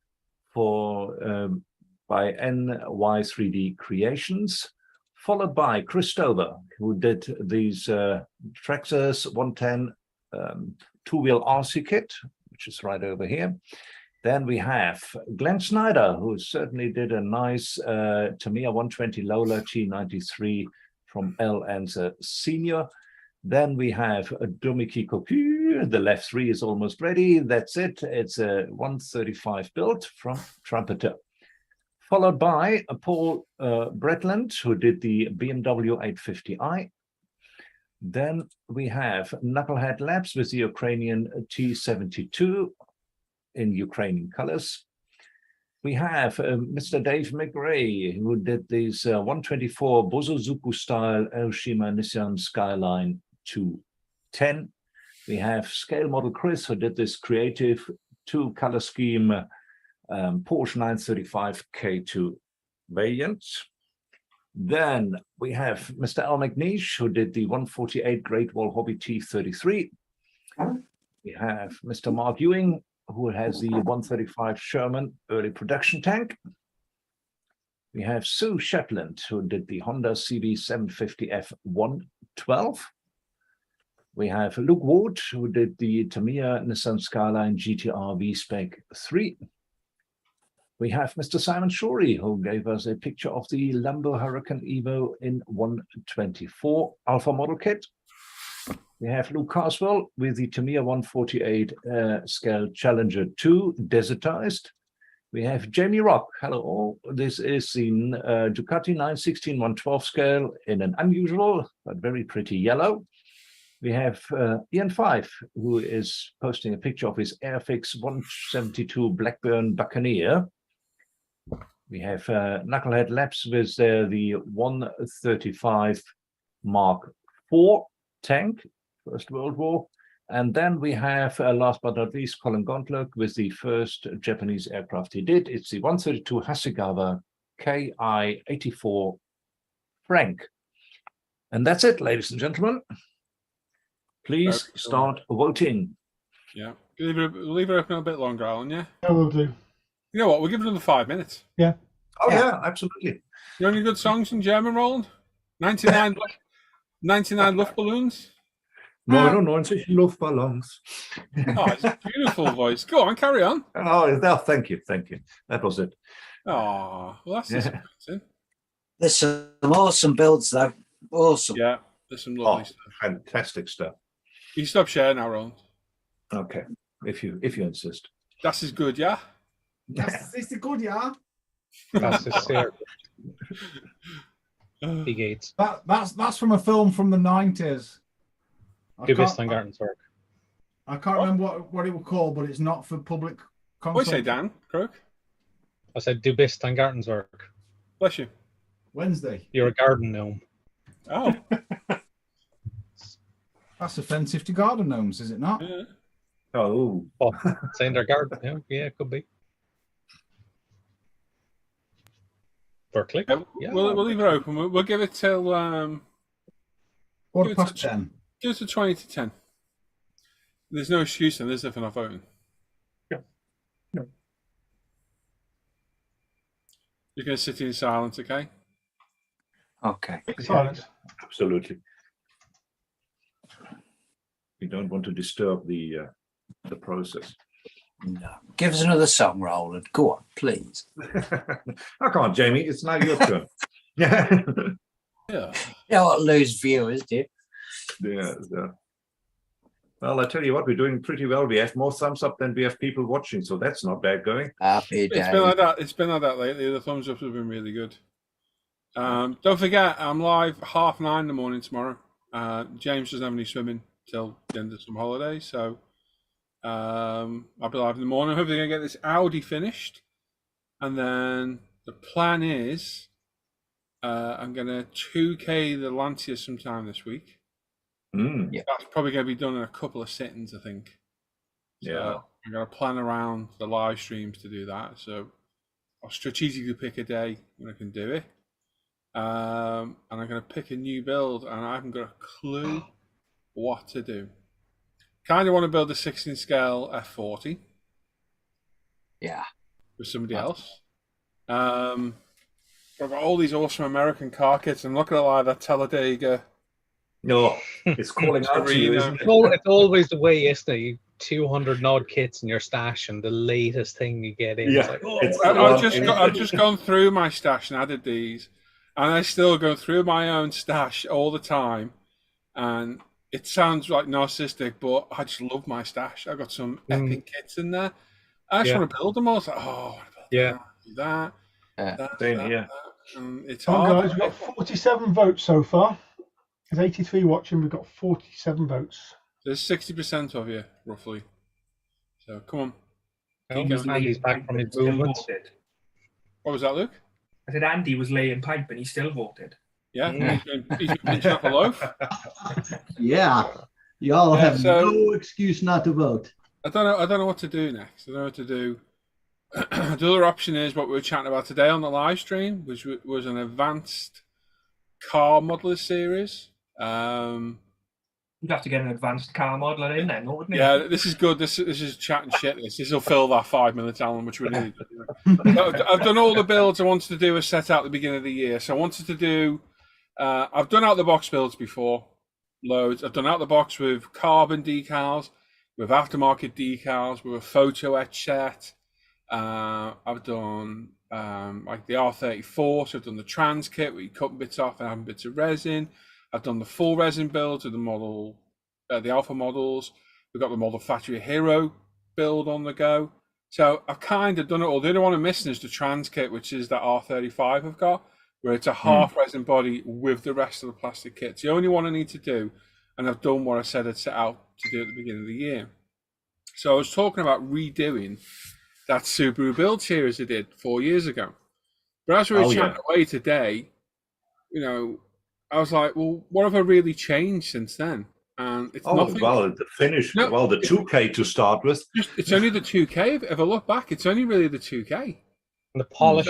by NY3D Creations. Followed by Chris Stover, who did these Traxxas 110 two-wheel RC kit, which is right over here. Then we have Glenn Snyder, who certainly did a nice Tamiya 120 Lola T93 from L. Anza Senior. Then we have Dominique Cocu. The left 3 is almost ready. That's it. It's a 135 build from Trumpeter. Followed by Paul Bretland, who did the BMW 850i. Then we have Knucklehead Labs with the Ukrainian T72 in Ukrainian colors. We have Mr. Dave McRae, who did these 124 Bozozuku style Aoshima Nissan Skyline 210. We have Scale Model Chris, who did this creative 2-color scheme Porsche 935 K2 variant. Then we have Mr. Al McNeish, who did the 148 Great Wall Hobby T33. We have Mr. Mark Ewing, who has the 135 Sherman early production tank. We have Sue Shepland, who did the Honda CB750F 112. We have Luke Ward, who did the Tamiya Nissan Skyline GTR V-Spec 3. We have Mr. Simon Shorey, who gave us a picture of the Lambo Hurricane Evo in 124 Alpha model kit. We have Luke Carswell with the Tamiya 148 Scale Challenger 2 Desertized. We have Jamie Rock. Hello all. This is the Ducati 916 112 scale in an unusual but very pretty yellow. We have Ian Fife, who is posting a picture of his Airfix 172 Blackburn Buccaneer. We have Knucklehead Labs with the 135 Mark IV tank, First World War. And then we have, last but not least, Colin Gontlock with the first Japanese aircraft he did. It's the 132 Hasegawa Ki-84 Frank. And that's it, ladies and gentlemen. Please start voting. Yeah. Leave it open a bit longer, Alan, yeah? Yeah, we'll do. You know what? We'll give it another 5 minutes. Yeah. Oh, yeah, absolutely. You know any good songs in German, Roland? 99 Luftballons? 99 Luftballons. Oh, it's a beautiful voice. Go on, carry on. Oh, thank you. That was it. Oh, well, that's disappointing. There's some awesome builds, though. Awesome. Yeah, there's some lovely stuff. Fantastic stuff. You can stop sharing now, Roland. Okay, if you insist. That is good, yeah? Das ist good, yeah. That's his Big AIDS. That's from a film from the 90s. Du bist ein Gartenzwerg. I can't remember what it was called, but it's not for public What you say, consumption. Dan? Crook? I said, Du bist ein Gartenzwerg. Bless you. Wednesday. You're a garden gnome. Oh. That's offensive to garden gnomes, is it not? Yeah. Oh. Saying they're garden. Yeah, it could be. Berkeley. Yeah, we'll leave it open. We'll give it till... Quarter past 10. Give it to 20 to 10. There's no excuse in this if we're not voting. No. You're going to sit in silence, okay? Okay. Silence. Absolutely. We don't want to disturb the process. No. Give us another song, Roland. Go on, please. I can't, Jamie. It's now your turn. Yeah. Yeah. You don't want to lose viewers, do you? Yeah. Well, I tell you what, we're doing pretty well. We have more thumbs up than we have people watching, so that's not bad going. Happy day. It's been like that. It's been like that lately. The thumbs ups have been really good. Don't forget, I'm live 9:30 in the morning tomorrow. James doesn't have any swimming till the end of some holiday, so I'll be live in the morning. Hopefully, going to get this Audi finished, and then the plan is I'm going to 2K the Lancia sometime this week. Yeah. That's probably going to be done in a couple of sittings, I think. So Yeah. I'm going to plan around the live streams to do that. So I'll strategically pick a day when I can do it. And I'm going to pick a new build, and I haven't got a clue what to do. Kind of want to build a 16 scale F40. Yeah. With somebody else. I've got all these awesome American car kits, and look at like that Talladega. No, it's calling out to you, isn't it? It's always the way, isn't it? You 200 odd kits in your stash, and the latest thing you get in. Yeah, It's like, I've just gone through my stash and added these, and I still go through my own stash all the time. And it sounds like narcissistic, but I just love my stash. I've got some epic kits in there. I just want to build them all. It's like, oh, I want to build that, Same here. It's Come on, hard. guys, we've got 47 votes so far. There's 83 watching. We've got 47 votes. There's 60% of you, roughly. So come on. Andy's back from his movement. What was that, Luke? I said Andy was laying pipe and he still voted. Yeah, he's been pinching up a loaf. Yeah, y'all have so- no excuse not to vote. I don't know what to do next. I don't know what to do. The other option is what we were chatting about today on the live stream, which was an advanced car modeler series. You'd have to get an advanced car modeler in then, wouldn't you? Yeah, this is good. This is chatting shit. This will fill that 5 minutes, Alan, which we need. I've done all the builds I wanted to do as set out at the beginning of the year. So I wanted to do. I've done out the box builds before, loads. I've done out the box with carbon decals, with aftermarket decals, with a photo etch set. I've done like the R34, so I've done the trans kit where you cut bits off and having bits of resin. I've done the full resin builds of the model, the Alpha models. We've got the Model Factory Hero build on the go. So I've kind of done it all. The only one I'm missing is the trans kit, which is that R35 I've got, where it's a half resin body with the rest of the plastic kit. It's the only one I need to do, and I've done what I said I'd set out to do at the beginning of the year. So I was talking about redoing that Subaru build series I did 4 years ago. But as we were chatting away today, you know, I was like, well, what have I really changed since then? And it's nothing. Well, the finish, the 2K to start with. It's only the 2K. If I look back, it's only really the 2K. And the polish.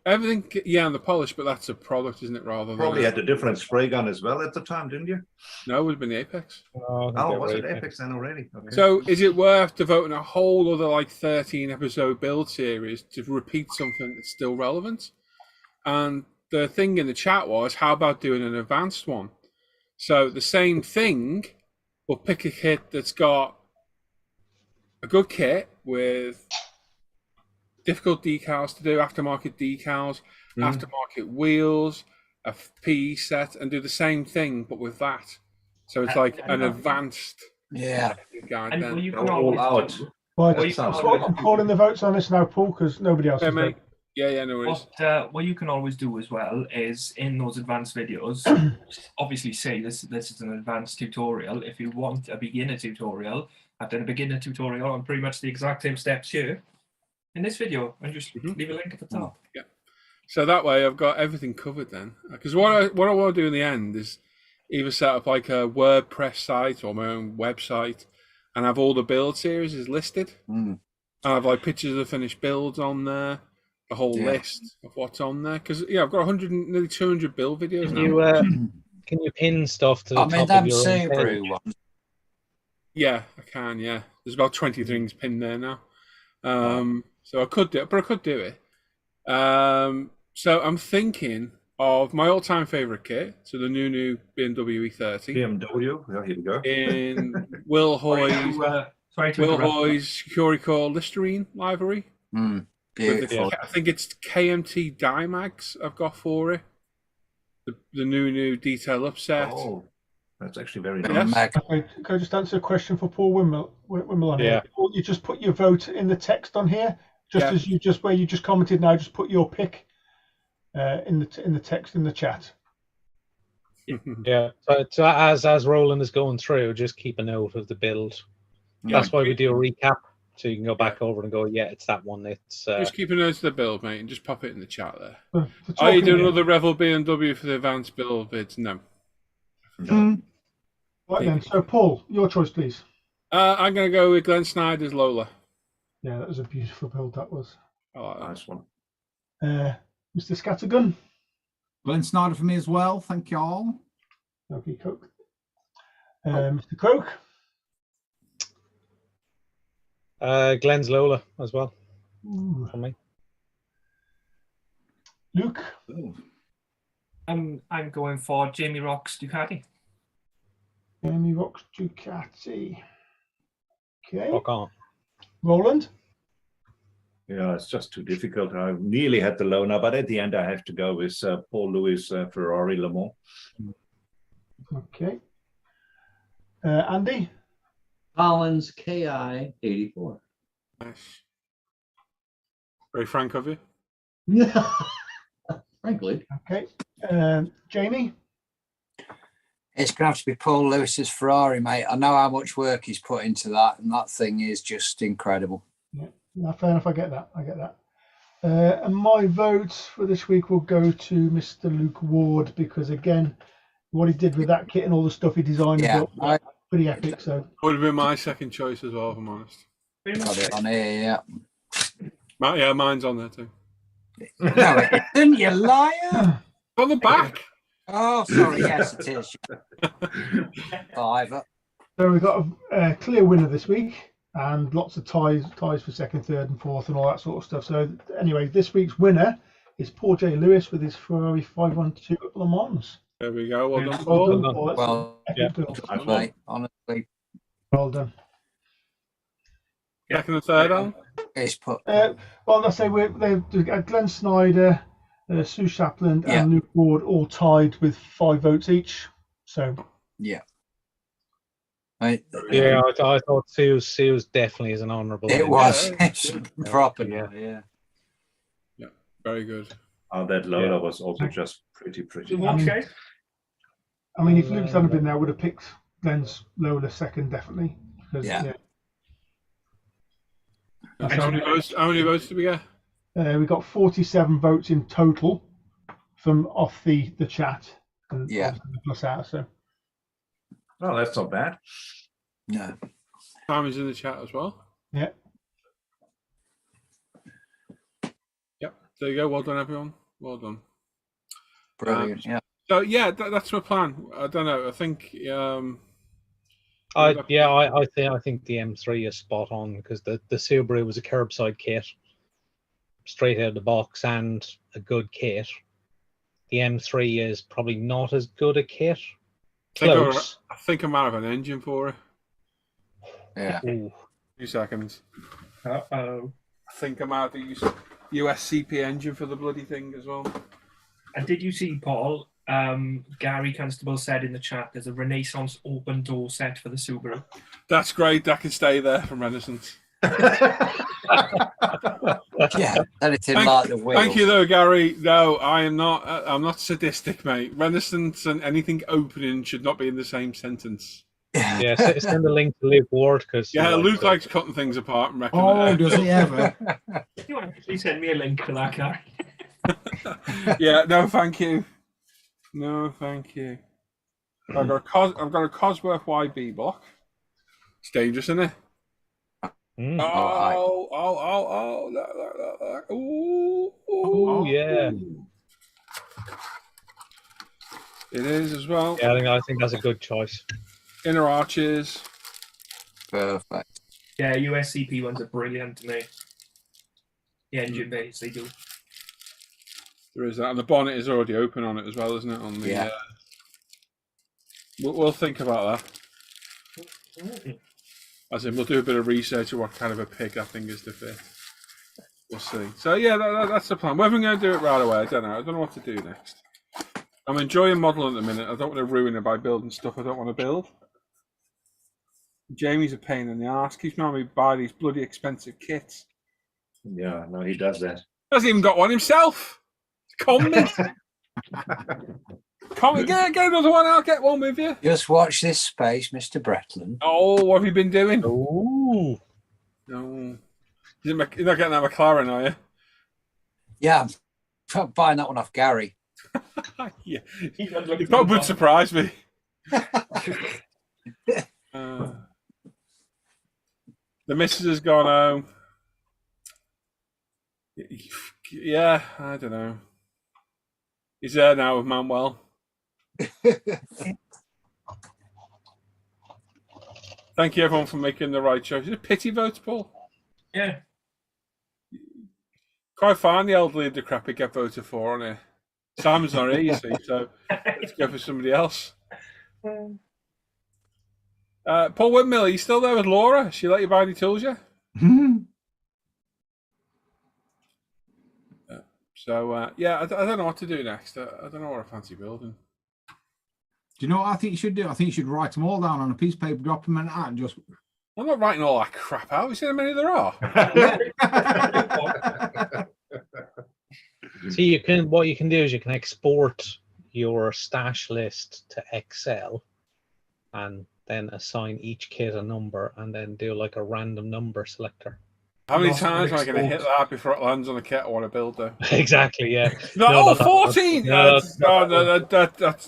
everything, yeah, and the polish, but that's a product, isn't it? Rather Probably than had a different spray gun as well at the time, didn't you? no, it would have been the Apex. Oh, was it Apex then already? Okay. So, is it worth devoting a whole other like 13-episode build series to repeat something that's still relevant? And the thing in the chat was, how about doing an advanced one? So the same thing, but pick a kit that's got a good kit with difficult decals to do, aftermarket decals, aftermarket wheels, a PE set, and do the same thing, but with that. So it's like an advanced guide. And then. you can all always out. Right, Well, you sounds I'm calling the votes on this now, Paul, because nobody else Yeah, is mate. voting. Yeah, no worries. what you can always do as well is in those advanced videos, obviously say this is an advanced tutorial. If you want a beginner tutorial, I've done a beginner tutorial on pretty much the exact same steps here in this video, and just leave a link at the top. Yeah. So that way I've got everything covered then. Because what I want to do in the end is either set up like a WordPress site or my own website and have all the build series listed. And have like pictures of finished builds on there, the whole list of what's on there. Because I've got nearly 200 build videos now. Can you pin stuff to the I mean, top them of your own page? Subaru ones. Yeah, I can. Yeah, there's about 20 things pinned there now. So I could do it, but I could do it. So I'm thinking of my all-time favorite kit, so the new BMW E30 BMW, yeah, here we go. in Will Hoy's Securicore Listerine livery. Beautiful. I think it's KMT Dymags I've got for it. The new detail upset. Oh, that's actually very Yes. nice. Okay, can I just answer a question for Paul Wimble on here? Paul, you just put your vote in the text on here, as you just commented now. Just put your pick in the text in the chat. Yeah. So as Roland is going through, just keep a note of the build. That's why we do a recap, so you can go back over and go, yeah, it's that one. It's just keep a note of the build, mate, and just pop it in the chat there. For Are you doing talking- another Revel BMW for the advanced build vids? No. Right then, so Paul, your choice, please. I'm going to go with Glenn Snyder's Lola. Yeah, that was a beautiful build. That was. I like that. Nice one. Mr. Scattergun. Glenn Snyder for me as well. Thank you all. Okay, Coke. Mr. Croak. Glenn's Lola as well for me. Luke. I'm going for Jamie Rock's Ducati. Jamie Rock's Ducati. Okay. Rock on. Roland. Yeah, it's just too difficult. I nearly had the Lona, but at the end I have to go with Paul Lewis Ferrari Le Mans. Okay. Andy. Collins KI 84. Nice. Very frank of you. Yeah. Frankly. Okay. Jamie. It's going to have to be Paul Lewis's Ferrari, mate. I know how much work he's put into that, and that thing is just incredible. Yeah, no, fair enough. I get that. And my vote for this week will go to Mr. Luke Ward, because again, what he did with that kit and all the stuff he designed, pretty epic. So would have been my second choice as well, if I'm honest. Got it on here, Yeah, mine's on there too. No, it isn't, you liar. On the back. Oh, sorry. Yes, it is. Fiver. So we've got a clear winner this week, and lots of ties for second, third, and fourth, and all that sort of stuff. So anyway, this week's winner is Paul J. Lewis with his Ferrari 512 at Le Mans. There we go. Well done, Well Paul. done, Paul. That's Well, an epic build. mate, honestly, Well done. Second and third on. it's put. Well, I say they've Glenn Snyder, Sue Shapland, and Luke Ward all tied with 5 votes each. So Right. Yeah, I thought Sue's definitely is an honourable. It was. It's proper. Yeah. Yeah, very good. Oh, that Lola was also just pretty. Okay. I mean, if Luke's hadn't been there, I would have picked Glenn's Lola second, definitely. Because, How many votes did we get? we got 47 votes in total from off the chat. And plus out, so. Oh, that's not bad. No. Time is in the chat as well. Yeah. Yep. There you go. Well done, everyone. Well done. Brilliant. Yeah. So yeah, that's my plan. I don't know. I think. I think the M3 is spot on because the Subaru was a curbside kit, straight out of the box, and a good kit. The M3 is probably not as good a kit. Close. I think I might have an engine for it. Yeah. Ooh. 2 seconds. Uh-oh. I think I might have to use USCP engine for the bloody thing as well. And did you see, Paul? Gary Constable said in the chat there's a Renaissance open door set for the Subaru. That's great. That can stay there from Renaissance. Yeah. Anything like the wheels. Thank you, though, Gary. No, I am not. I'm not sadistic, mate. Renaissance and anything opening should not be in the same sentence. Yeah, send the link to Luke Ward because Luke likes cutting things apart and Oh, recommend. does he ever? You want to actually send me a link to that, Gary? Yeah, no, thank you. No, thank you. I've got a Cosworth YB block. It's dangerous, isn't it? Mm. Oh, yeah. It is as well. Yeah, I think that's a good choice. Inner arches. Perfect. Yeah, USCP ones are brilliant to me. The engine bays, they do. There is that, and the bonnet is already open on it as well, isn't it? On the Yeah. We'll think about that. As in, we'll do a bit of research of what kind of a pig that thing is to fit. We'll see. So yeah, that's the plan. Whether I'm going to do it right away, I don't know. I don't know what to do next. I'm enjoying modelling at the minute. I don't want to ruin it by building stuff I don't want to build. Jamie's a pain in the arse. Keeps making me buy these bloody expensive kits. Yeah, no, he does that. Hasn't even got one himself. Comment. Comment. Get another one. I'll get one with you. Just watch this space, Mr. Bretland. Oh, what have you been doing? Ooh. No. You're not getting that McLaren, are you? Yeah, I'm buying that one off Gary. Yeah. That would surprise me. The missus has gone home. Yeah, I don't know. He's there now with Manuel. Thank you, everyone, for making the right choice. Is it pity votes, Paul? Yeah. Quite fine, the elderly and decrepit get voted for on here. Simon's not here, you see, so let's go for somebody else. Paul Whitmill, are you still there with Laura? She let you buy any tools yet? Yeah, I don't know what to do next. I don't know what I fancy building. Do you know what I think you should do? I think you should write them all down on a piece of paper, drop them in a hat, and just. I'm not writing all that crap out. You see how many there are? See, what you can do is you can export your stash list to Excel, and then assign each kit a number, and then do like a random number selector. How many times am I going to hit that before it lands on a kit I want to build, though? Exactly, yeah. 14! That's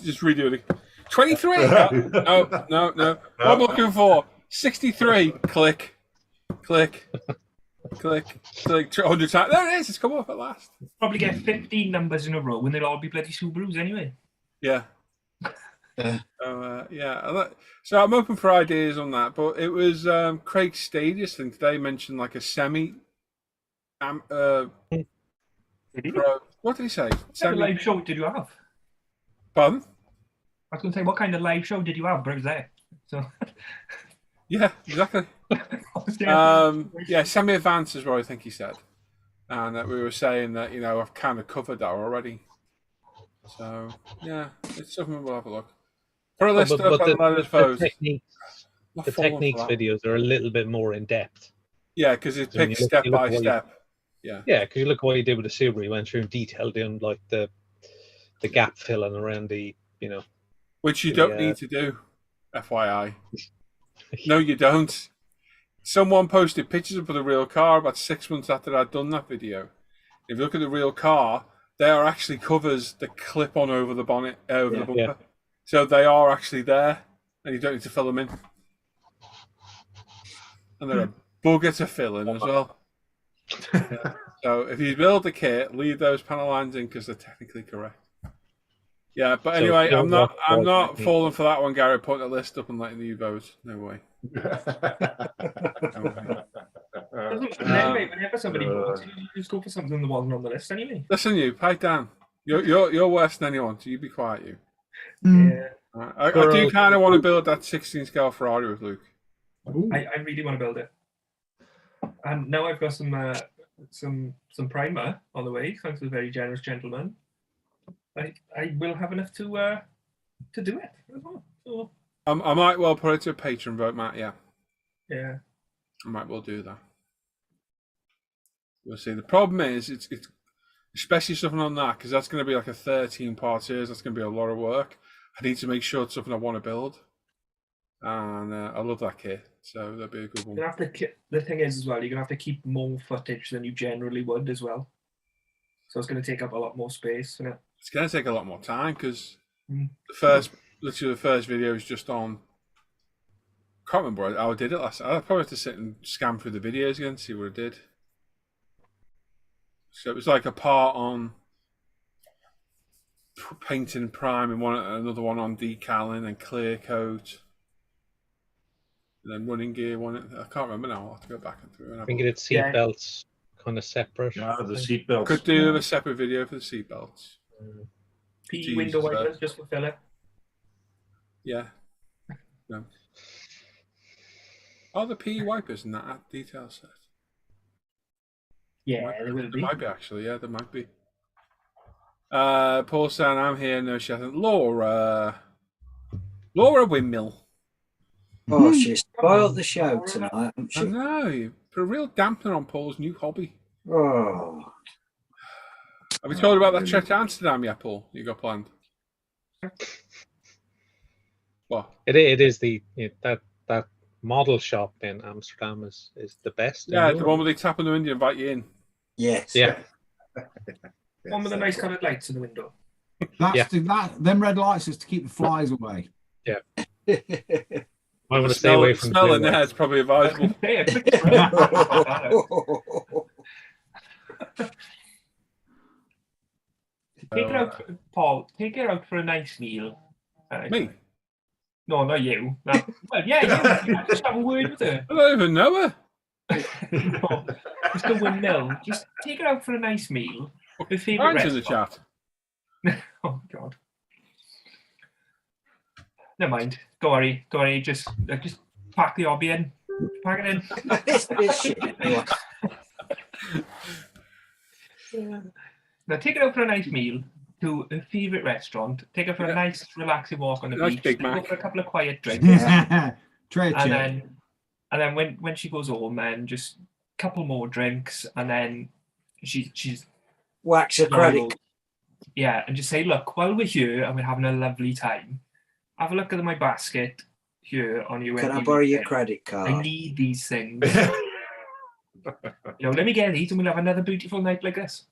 just redo it. 23? No. What I'm looking for? 63. Click. 100 times. There it is. It's come up at last. Probably get 15 numbers in a row, and they'll all be bloody Subarus anyway. Yeah. So I'm open for ideas on that, but it was Craig Stadius thing today mentioned like a semi pro. What did he say? What kind of live show did you have? Pardon? I was going to say, what kind of live show did you have? But I was there. So yeah, exactly. Semi-advanced is what I think he said, and we were saying that I've kind of covered that already. So yeah, it's something we'll have a look. Put a list up and let us vote. The techniques videos are a little bit more in depth. Yeah, because it picks step by step. Yeah, because you look at what you did with the Subaru. You went through in detail doing like the gap filling around the which you don't need to do. FYI, no, you don't. Someone posted pictures of the real car about 6 months after I'd done that video. If you look at the real car, there are actually covers that clip on over the bonnet, over the bumper. Yeah. So they are actually there, and you don't need to fill them in. And they're a bugger to fill in as well. So if you build a kit, leave those panel lines in because they're technically correct. Yeah, but So anyway, don't I'm watch not Fortnite. falling for that one, Gary. Putting a list up and letting you vote. No way. Whenever somebody votes, you just go for something that wasn't on the list anyway. Listen, you, pipe down. You're worse than anyone, so you be quiet, you. Yeah. I do kind of want to build that 16 scale Ferrari with Luke. I really want to build it. And now I've got some primer on the way, thanks to the very generous gentleman. I will have enough to do it as well. So, I might well put it to a patron vote, Matt. Yeah, yeah. I might well do that. We'll see. The problem is, it's especially something on that, because that's going to be like a 13-part series. That's going to be a lot of work. I need to make sure it's something I want to build, and I love that kit, so that'd be a good one. The thing is as well, you're gonna have to keep more footage than you generally would as well. So it's going to take up a lot more space. You know? It's going to take a lot more time because literally the first video is just on. Can't remember how I did it last. I probably have to sit and scan through the videos again to see what I did. So it was like a part on painting and priming, another one on decaling and clear coat, and then running gear one. I can't remember now. I'll have to go back and through. I think it had seat belts kind of separate. Yeah, the seat belts. Could do a separate video for the seat belts. PE window wipers just for filler. Yeah. No. Are the PE wipers in that detail set? Yeah, there will be. There might be actually. Yeah, there might be. Paul saying, "I'm here." No, she hasn't. Laura Windmill. Oh, she spoiled the show tonight, hasn't she? I know. You put a real dampener on Paul's new hobby. Oh. Have we told about that trip to Amsterdam yet, Paul? You got planned? What? It is that model shop in Amsterdam is the best. Yeah, the one where they tap on the window and invite you in. Yes. Yeah. One with the nice coloured lights in the window. That's them red lights is to keep the flies away. Yeah. I want to stay away from smell in there. It's probably advisable. Take it out, Paul. Take it out for a nice meal. Me? No, not you. No. Well, yeah, you. Just have a word with her. I don't even know her. No, just a windmill. Just take her out for a nice meal. Her favourite Ryan's in the restaurant. chat. Oh God. Never mind. Don't worry. Just pack the hobby in. Pack it in. Now take it out for a nice meal to a favourite restaurant. Take her for a nice, relaxing walk on the beach. Big Go Mac. for a couple of quiet drinks. And then when she goes home, then just a couple more drinks, and then she's wax a credit. Yeah, and just say, look, while we're here and we're having a lovely time, have a look at my basket here on your. Can I borrow your credit card? I need these things. Let me get these, and we'll have another beautiful night like this.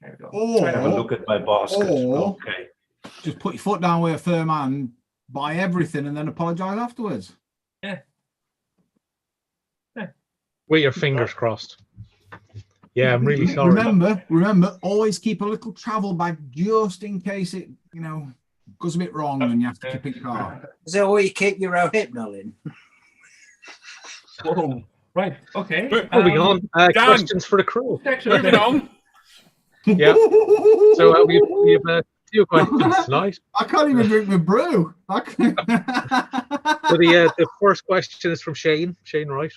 There we go. Have a look at my basket. Okay. Just put your foot down with a firm hand, buy everything, and then apologise afterwards. Yeah. With your fingers crossed. Yeah, I'm really sorry. Remember, always keep a little travel bag just in case it, goes a bit wrong and you have to keep it car. Is that where you keep your rohypnol in? Whoa. Right. Okay. Moving on. Questions for the crew. Moving on. Yeah. So we have a few questions tonight. I can't even drink my brew. So the first question is from Shane Wright.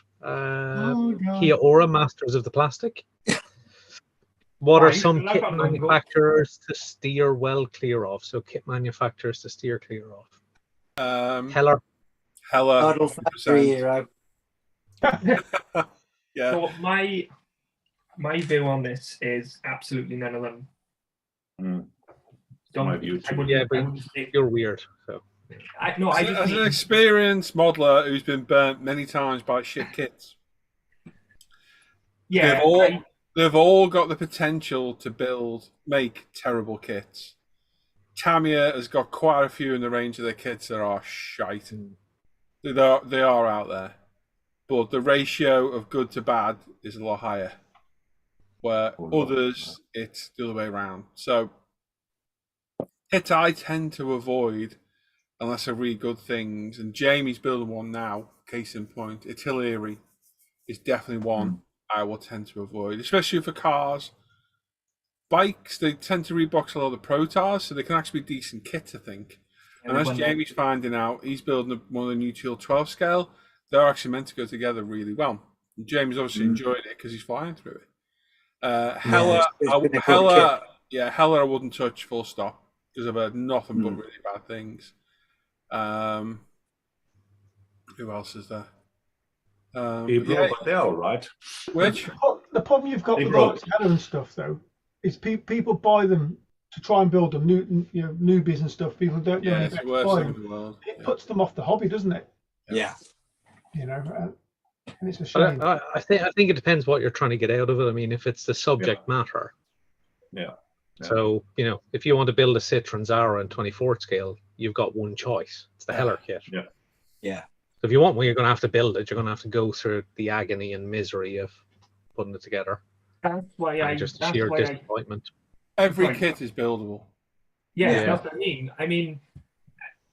Kia Ora, Masters of the Plastic. What are some kit manufacturers to steer well clear of? So kit manufacturers to steer clear of. Heller. Model Factory Hero. Yeah. So my view on this is absolutely none of them. My view too. But you're weird. So as an experienced modeler who's been burnt many times by shit kits. Yeah. They've all got the potential to make terrible kits. Tamiya has got quite a few in the range of their kits that are shite. They are out there. but the ratio of good to bad is a lot higher. Where others, it's the other way around. So kits I tend to avoid unless they're really good things. And Jamie's building one now, case in point. Artillery is definitely one I will tend to avoid, especially for cars. Bikes, they tend to rebox a lot of the Protars, so they can actually be decent kits, I think. And as Jamie's finding out, he's building one of the new Teal 12 scale. They're actually meant to go together really well. And Jamie's obviously enjoyed it because he's flying through it. Hella, Hella I wouldn't touch full stop because I've heard nothing but really bad things. Who else is there? But they're all right. Which? The problem you've got with like Hella and stuff, though, is people buy them to try and build them, newbies and stuff. People don't know anything about them. It puts them off the hobby, doesn't it? Yeah. And it's a shame. I think it depends what you're trying to get out of it. I mean, if it's the subject matter. Yeah. So, if you want to build a Citroen Zara in 24th scale, you've got one choice. It's the Heller kit. Yeah. Yeah. So if you want one, you're going to have to build it. You're going to have to go through the agony and misery of putting it together. That's why just sheer disappointment. Every kit is buildable. Yeah, that's what I mean. I mean,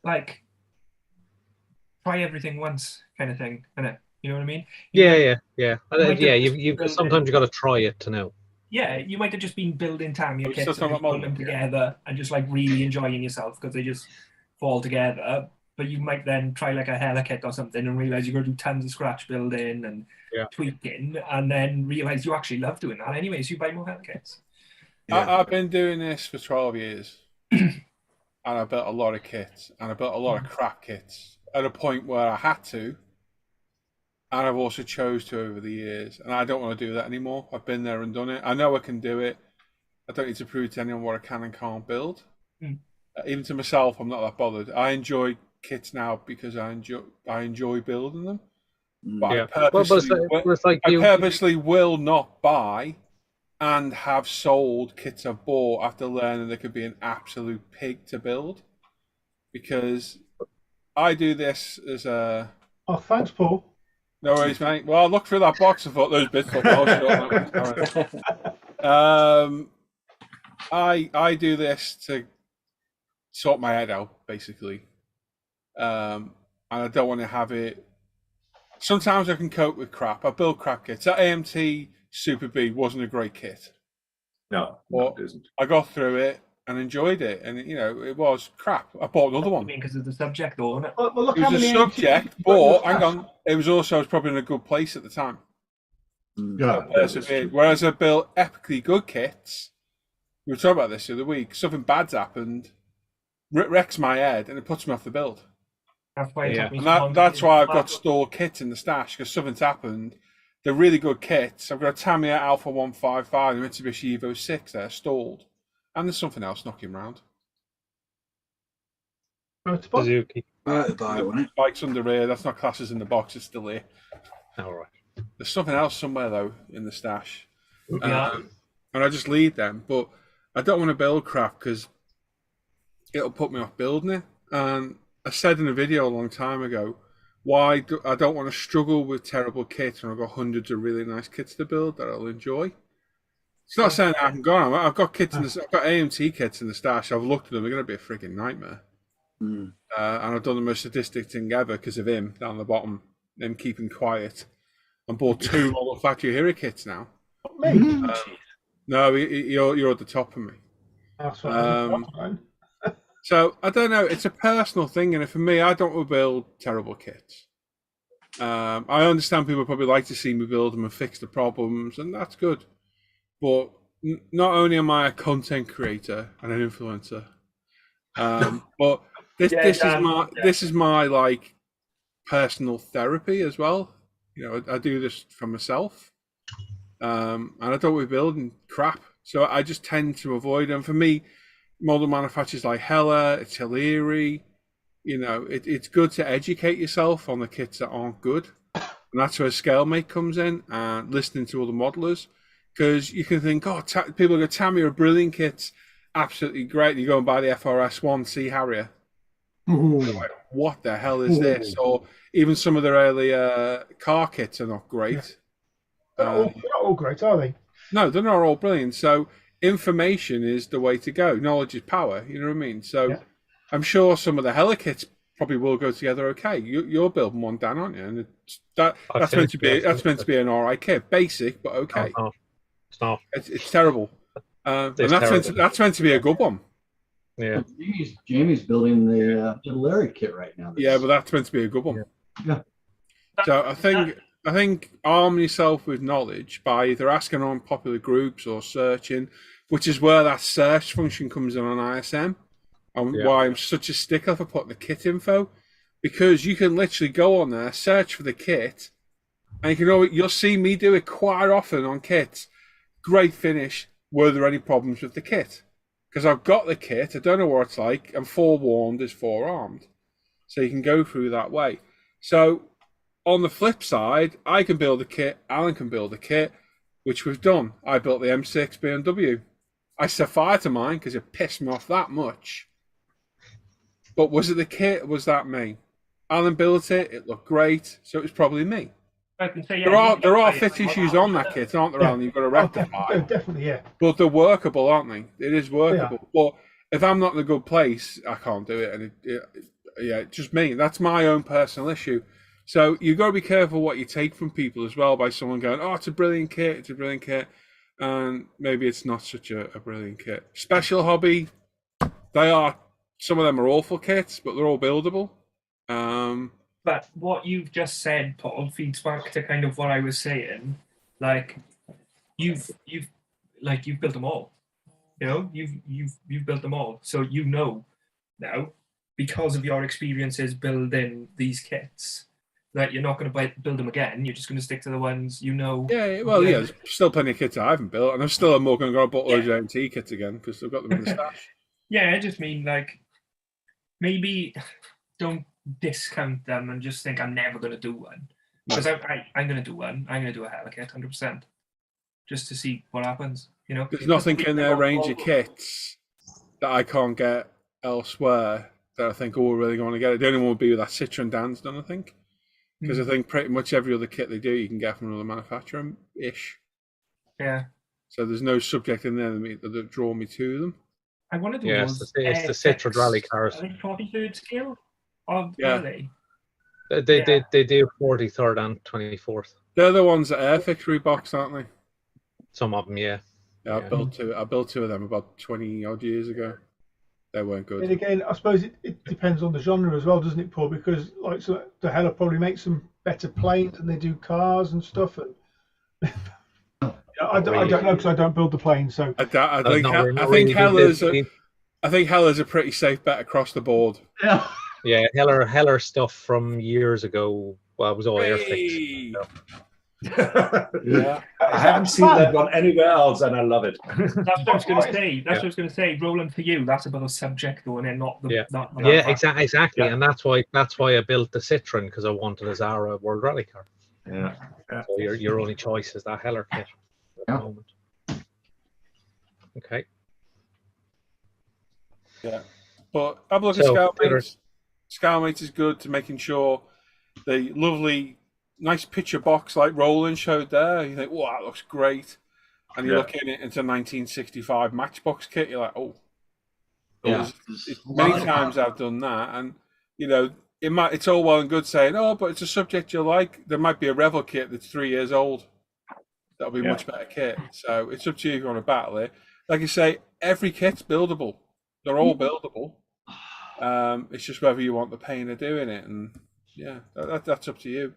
like, try everything once kind of thing, innit? You know what I mean? Yeah. You've sometimes you got to try it to know. Yeah, you might have just been building Tamiya kits and putting them together and just like really enjoying yourself because they just fall together. But you might then try like a Hella kit or something and realize you're going to do tons of scratch building and tweaking, and then realize you actually love doing that anyway, so you buy more Hella kits. Yeah. I've been doing this for 12 years and I built a lot of kits and I built a lot of crap kits at a point where I had to, and I've also chose to over the years, and I don't want to do that anymore. I've been there and done it. I know I can do it. I don't need to prove to anyone what I can and can't build. Even to myself, I'm not that bothered. I enjoy kits now because I enjoy building them. But I purposely will not buy and have sold kits I've bought after learning they could be an absolute pig to build, because I do this as a... Oh, thanks, Paul. No worries, mate. Well, I looked through that box and thought those bits look I do this to sort my head out, basically. And I don't want to have it... Sometimes I can cope with crap. I build crap kits. That AMT Super B wasn't a great kit. No, it isn't. I got through it and enjoyed it, and it was crap. I bought another one. Because of the subject, though, isn't it? Well, look, it was a subject, but hang on, it was also, I was probably in a good place at the time. Yeah. Whereas I built epically good kits, we were talking about this the other week, something bad's happened, wrecks my head, and it puts me off the build. That's why that's why I've got stored kits in the stash, because something's happened. They're really good kits. I've got a Tamiya Alpha 155 and Mitsubishi Evo 6 there stalled. And there's something else knocking around. Suzuki. Bike's under here. That's not classes in the box. It's still here. All right. There's something else somewhere, though, in the stash. Yeah. And I just leave them. But I don't want to build crap because it'll put me off building it. And I said in a video a long time ago, I don't want to struggle with terrible kits when I've got hundreds of really nice kits to build that I'll enjoy. It's not saying I haven't got them. I've got kits I've got AMT kits in the stash. I've looked at them. They're going to be a freaking nightmare. And I've done the most sadistic thing ever because of him down the bottom, him keeping quiet. And bought 2 Model Factory Hero kits now. Me? No, you're at the top of me. That's right. So, I don't know, it's a personal thing, and for me, I don't want to build terrible kits. I understand people probably like to see me build them and fix the problems, and that's good. But not only am I a content creator and an influencer, but this is my like personal therapy as well. I do this for myself, and I don't want to be building crap, so I just tend to avoid them. For me, model manufacturers like Hella, Artillery, it's good to educate yourself on the kits that aren't good. And that's where ScaleMate comes in, and listening to other modelers. Because you can think, people go, Tamiya are brilliant kits, absolutely great. You go and buy the FRS 1 Sea Harrier. what the hell is this? Or even some of their earlier car kits are not great. They're not all great, are they? No, they're not all brilliant. So information is the way to go. Knowledge is power. You know what I mean? So I'm sure some of the Hella kits probably will go together okay. You're building one, Dan, aren't you? And that's meant to be an alright kit, basic but okay. No, it's not. It's terrible, and that's meant to be a good one. Yeah. Jamie's building the Larry kit right now. Yeah, but that's meant to be a good one. Yeah. So I think arm yourself with knowledge by either asking on popular groups or searching, which is where that search function comes in on ISM, and why I'm such a stickler for putting the kit info, because you can literally go on there, search for the kit, and you'll see me do it quite often on kits. Great finish. Were there any problems with the kit? Because I've got the kit, I don't know what it's like, and forewarned is forearmed. So you can go through that way. So on the flip side, I can build a kit, Alan can build a kit, which we've done. I built the M6 BMW. I set fire to mine because it pissed me off that much. But was it the kit or was that me? Alan built it, it looked great, so it was probably me. I can say, there are fit issues on that kit, aren't there, Alan? You've got to rectify. Definitely, yeah. But they're workable, aren't they? It is workable. But if I'm not in a good place, I can't do it. And it's just me. That's my own personal issue. So you've got to be careful what you take from people as well, by someone going, oh, it's a brilliant kit, and maybe it's not such a brilliant kit. Special Hobby, some of them are awful kits, but they're all buildable. But what you've just said, Paul, feeds back to kind of what I was saying. Like, you've built them all. You know, you've built them all. So you know now, because of your experiences building these kits, that you're not going to build them again. You're just going to stick to the ones you know. Yeah, well, there's still plenty of kits I haven't built, and I'm still more going to go buy loads of MT kits again because I've got them in the stash. Yeah, I just mean, like, maybe don't discount them and just think I'm never going to do one. Because I'm going to do one. I'm going to do a Hella kit, 100%, just to see what happens. You know, there's nothing in their range of kits that I can't get elsewhere that I think, we're really going to get it. The only one would be with that Citroen Dan's done, I think. Because I think pretty much every other kit they do, you can get from another manufacturer-ish. Yeah. So there's no subject in there that draw me to them. I want to do it's the Citroen rally cars. I think 43rd scale. Are they? They do 43rd and 24th. They're the ones that Airfix reboxed, aren't they? Some of them, yeah. I built two of them about 20 odd years ago. They weren't good. And again, I suppose it depends on the genre as well, doesn't it, Paul? Because the Hella probably makes some better planes than they do cars and stuff. And I don't know because I don't build the planes. So I think Hella's a pretty safe bet across the board. Yeah. Yeah, Heller stuff from years ago. Well, it was all Airfix. So. Yeah, I haven't seen that one anywhere else, and I love it. That's what I was going to say. That's what I was going to say. Roland, for you, that's about a subject, though, and then not the. Exactly, and that's why I built the Citroen, because I wanted a Zara World Rally car. Yeah. So your only choice is that Heller kit at the moment. Okay. Yeah, but have a look at Scoutmates. Scoutmates is good to making sure the lovely, nice picture box like Roland showed there. You think, wow, that looks great. And you look in it into 1965 Matchbox kit, you're like, oh. Yeah. Many times I've done that. And, you know, it's all well and good saying, oh, but it's a subject you like. There might be a Revel kit that's 3 years old. That'll be a much better kit. So it's up to you if you want to battle it. Like you say, every kit's buildable. They're all buildable. It's just whether you want the pain of doing it. And, yeah, that's up to you.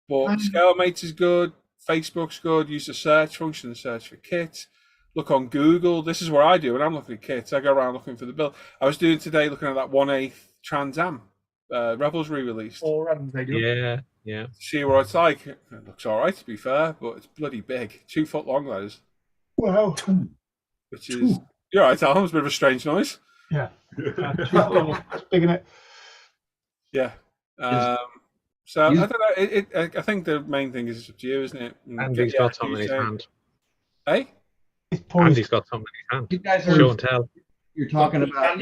But Scoutmates is good. Facebook's good. Use the search function and search for kits. Look on Google. This is what I do when I'm looking at kits. I go around looking for the build. I was doing today looking at that 1/8 Trans Am. Rebels re-released. Yeah. See what it's like. It looks all right, to be fair, but it's bloody big. 2 foot long, that is. Wow. Which is... You're right, Alan. It's a bit of a strange noise. Yeah. It's big, isn't it? Yeah. So I don't know. I think the main thing is up to you, isn't it? Andy's got something in his hand. Hey? Andy's got something in his hand. You guys show and tell. You're talking about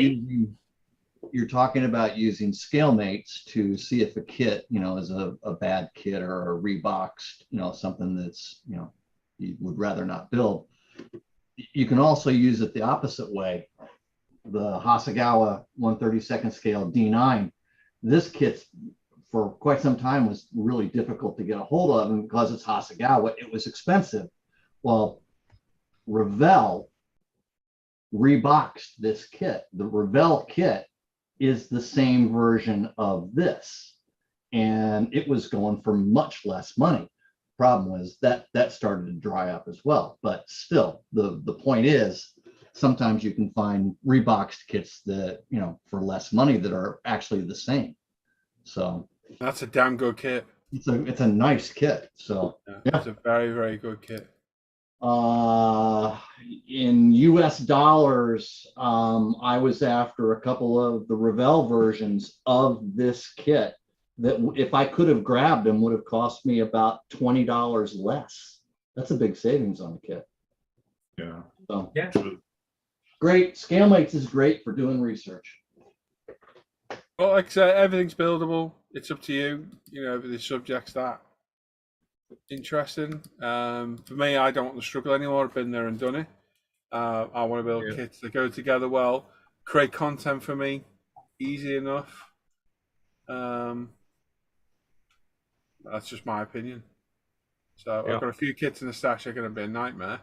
you're talking about using scale mates to see if a kit, is a bad kit or a reboxed, something that's, you would rather not build. You can also use it the opposite way. The Hasegawa 1/32 scale D9. This kit for quite some time was really difficult to get a hold of, and because it's Hasegawa, it was expensive. Well, Revell reboxed this kit. The Revell kit is the same version of this, and it was going for much less money. Problem was that started to dry up as well, but still, the point is, sometimes you can find reboxed kits that, for less money that are actually the same. So that's a damn good kit. It's a nice kit. So yeah. It's a very, very good kit. In US dollars, I was after a couple of the Revell versions of this kit that, if I could have grabbed them, would have cost me about $20 less. That's a big savings on a kit. Yeah. So Yeah. great. ScaleMates is great for doing research. Well, like I said, everything's buildable. It's up to you. If the subject's that interesting. For me, I don't want to struggle anymore. I've been there and done it. I want to build kits that go together well, create content for me, easy enough. That's just my opinion. So I've got a few kits in the stash that are going to be a nightmare.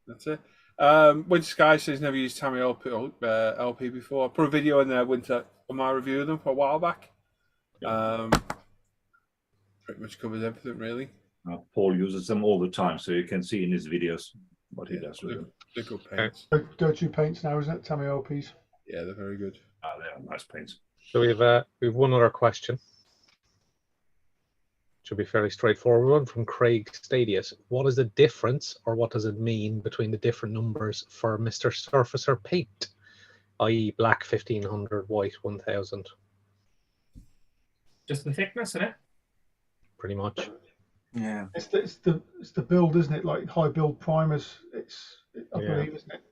That's it. Winter Sky says never used Tammy LP before. I put a video in there, Winter, on my review of them for a while back. Pretty much covers everything, really. Paul uses them all the time, so you can see in his videos what he does with them. They're good paints. Go-to paints now, isn't it? Tammy LPs. Yeah, they're very good. They are nice paints. So we have one other question. Should be fairly straightforward one from Craig Stadius. What is the difference, or what does it mean, between the different numbers for Mr. Surfacer paint, i.e., black 1500, white 1000? Just the thickness, isn't it? Pretty much. Yeah. It's the build, isn't it? Like high build primers. I believe, isn't it?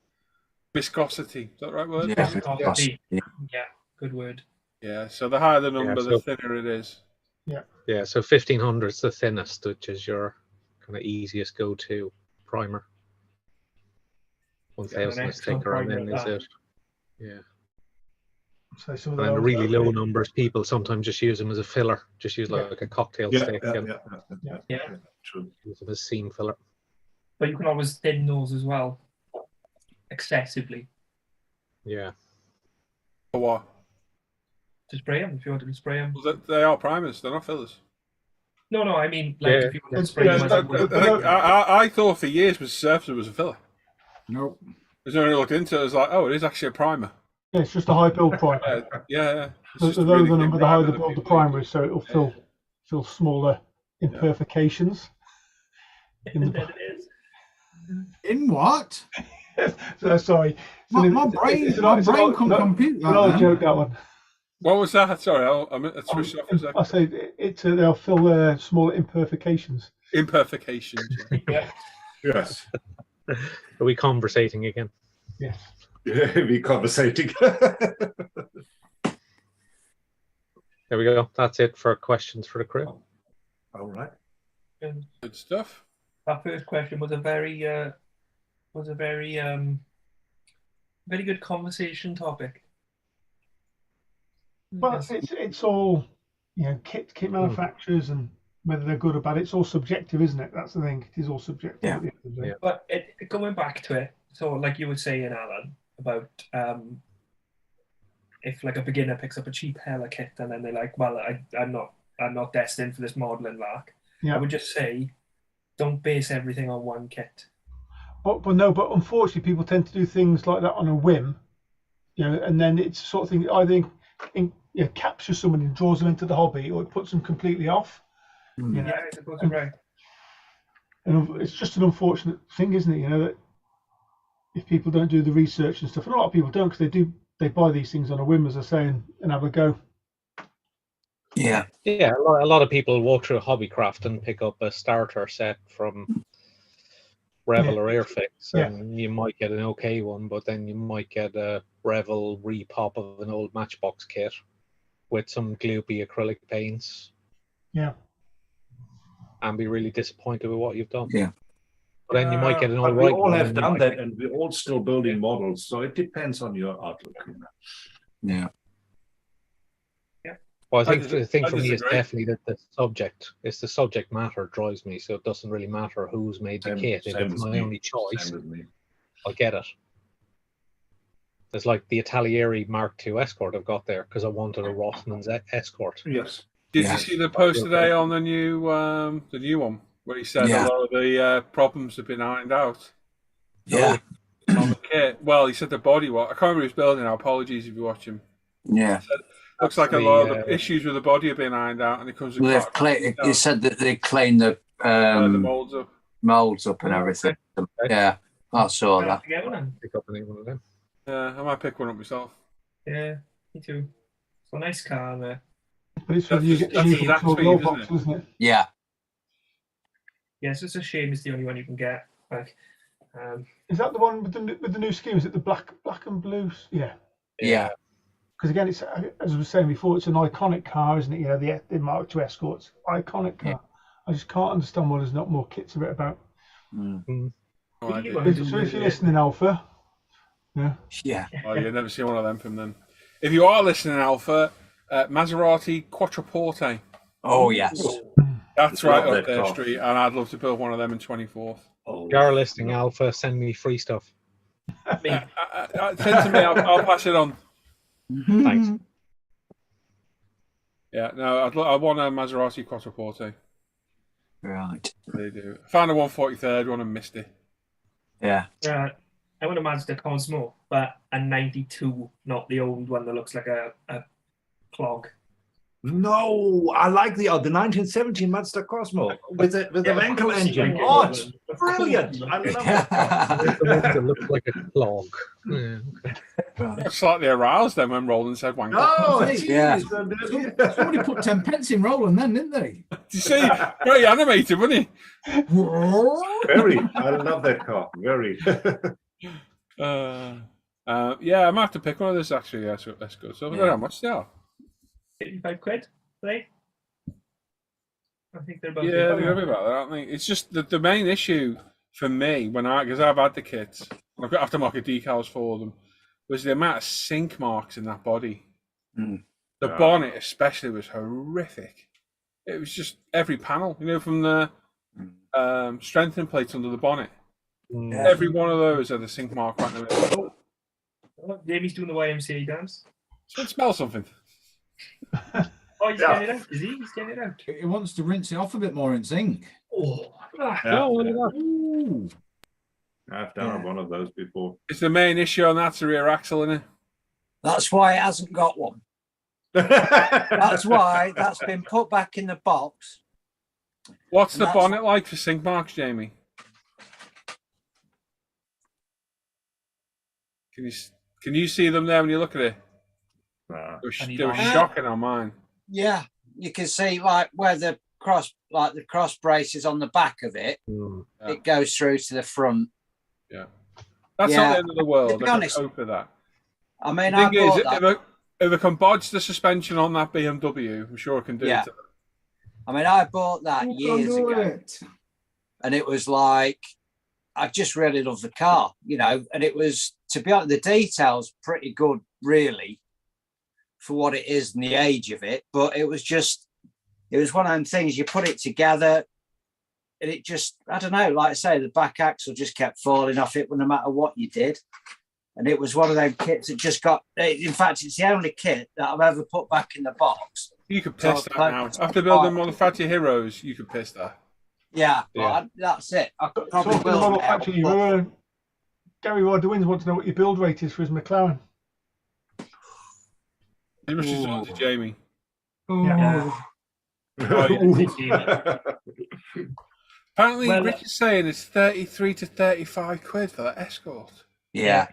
Viscosity. Is that the right word? Yeah. Viscosity. Yeah, good word. Yeah. So the higher the number, the thinner it is. Yeah, so 1500 is the thinnest, which is your kind of easiest go-to primer. 1000 is thicker, and then is it? Yeah. So some of And the really low numbers, people sometimes just use them as a filler. Just use like a cocktail stick and True. use them as seam filler. But you can always thin those as well, excessively. Yeah. For what? To spray them, if you wanted to spray them. Well, they are primers. They're not fillers. No, I mean, like, if you wanted to spray Yeah, them. I thought for years was Surfacer was a filler. Nope. As soon as I looked into it, I was like, oh, it is actually a primer. Yeah, it's just a high build primer. Yeah. The lower the number, the higher the build the primer is, so it'll fill smaller imperfections. It is. In what? So, sorry. My brain can compute that. Another joke, that one. What was that? Sorry, I switched off for a second. I say they'll fill smaller imperfections. Imperfections. Yeah. Yes. Are we conversating again? Yes. We conversating. There we go. That's it for questions for the crew. All right. Good stuff. That first question was a very very good conversation topic. Well, it's all, kit manufacturers and whether they're good or bad. It's all subjective, isn't it? That's the thing. It is all subjective. Yeah. At the end of the day. But going back to it, so like you were saying, Alan, about if like a beginner picks up a cheap Hella kit and then they're like, well, I'm not destined for this modelling lark. Yeah. I would just say, don't base everything on one kit. But unfortunately, people tend to do things like that on a whim, and then it's sort of thing either captures someone and draws them into the hobby, or it puts them completely off. Yeah, I suppose you're right. And it's just an unfortunate thing, isn't it? That if people don't do the research and stuff, and a lot of people don't, because they buy these things on a whim, as I say, and have a go. Yeah. Yeah, a lot of people walk through Hobbycraft and pick up a starter set from Revel or Airfix, Yeah. and you might get an okay one, but then you might get a Revel repop of an old Matchbox kit with some gloopy acrylic paints. Yeah. And be really disappointed with what you've done. Yeah. But then you might get an But all we right all one, have and you done might that, get- and we're all still building models. So it depends on your outlook. Yeah. Well, I think I the thing for me is disagree. definitely that the subject. It's the subject matter drives me, so it doesn't really matter who's made the kit. If it's my only choice, Same with me. I'll get it. It's like the Atalieri Mark II Escort I've got there because I wanted a Rothman's Escort. Yes. Did Yeah. you see the post today on the new one where he said Yeah. a lot of the problems have been ironed out Yeah. on the kit? Well, he said the body. What I can't remember his building. Now. Apologies if you watch him. Yeah. Looks like a lot of the issues with the body have been ironed out, and it comes. Well, he said that they cleaned the molds up. molds up and everything. Yeah, I saw that. Get one. Pick up any one of them. Yeah, I might pick one up myself. Yeah, me too. It's a nice car there. But it's whether you get That's the exact control speed, your isn't box, it? isn't it? Yeah. Yeah, it's just a shame it's the only one you can get. Like, Is that the one with the new scheme? Is it the black and blue? Yeah. Yeah. Because again, it's as I was saying before, it's an iconic car, isn't it? You know, the Mark II Escorts, iconic car. Yeah. I just can't understand why there's not more kits of it about. No idea. So if you're listening, Alpha, yeah, Yeah. Oh, you've never seen one of them from them. If you are listening, Alpha, Maserati Quattroporte. Oh, yes. That's Love right up that their car. street, and I'd love to build one of them in 24th. Oh, Gar listing Alpha, send me free stuff. Send to me, I'll pass it on. Thanks. Yeah, no, I want a Maserati Quattroporte. Right. They do. I found a 143rd one and missed it. Yeah. I want a Mazda Cosmo, but a 92, not the old one that looks like a clog. No, I like the 1970 Mazda Cosmo with the Wankel engine. Wankel Oh, engine. it's brilliant! I love it. The ones that look like a clog. Yeah, okay. I got slightly aroused then when Roland said wanker. Oh, Yeah. geez. Somebody put 10 pence in Roland then, didn't they? Did you see? Very animated, wasn't he? Very. I love that car. Very. Yeah, I might have to pick one of those actually. Yeah, so that's good. So I don't know how much they are. 85 quid, right? I think they're about. Yeah, they're gonna be about that, aren't they? It's just the main issue for me because I've had the kits, I've got aftermarket decals for them, was the amount of sink marks in that body. Mm. The bonnet especially was horrific. It was just every panel, from the strengthening plates under the bonnet. Yeah. Every one of those had a sink mark right in the middle. Oh, Jamie's doing the YMCA dance. So it smells something. Oh, he's getting it out. Is he? He's getting it out. He wants to rinse it off a bit more in zinc. Oh, Yeah. look at that. Ooh. I've done one of those before. It's the main issue on that's the rear axle, isn't it? That's why it hasn't got one. That's why that's been put back in the box. What's the That's- bonnet like for sink marks, Jamie? Can you see them there when you look at it? They were shocking on mine. Yeah, you can see like where the cross brace is on the back of it. Yeah. It goes through to the front. Yeah, that's Yeah. not the end of the world. To be I can honest, cope with that. I mean, The I thing is, bought that. if I can bodge the suspension on that BMW, I'm sure I can do Yeah. it. I mean, I bought that Who can years do ago, it? and it was like I just really love the car, and it was, to be honest, the details pretty good, really, for what it is and the age of it. But it was one of them things, you put it together and it just, I don't know, like I say, the back axle just kept falling off it no matter what you did. And it was one of those kits that just got, in fact, it's the only kit that I've ever put back in the box. You could piss So, that like, now. After building Model Factory Heroes, you could piss that. Yeah, Yeah. that's it. I could probably Talking will about now, factory, but- Gary Ryder Wins wants to know what your build rate is for his McLaren. How much is it to Jamie? Oh. Apparently, Well, Rick is saying it's 33 to 35 quid for that Escort. Yeah.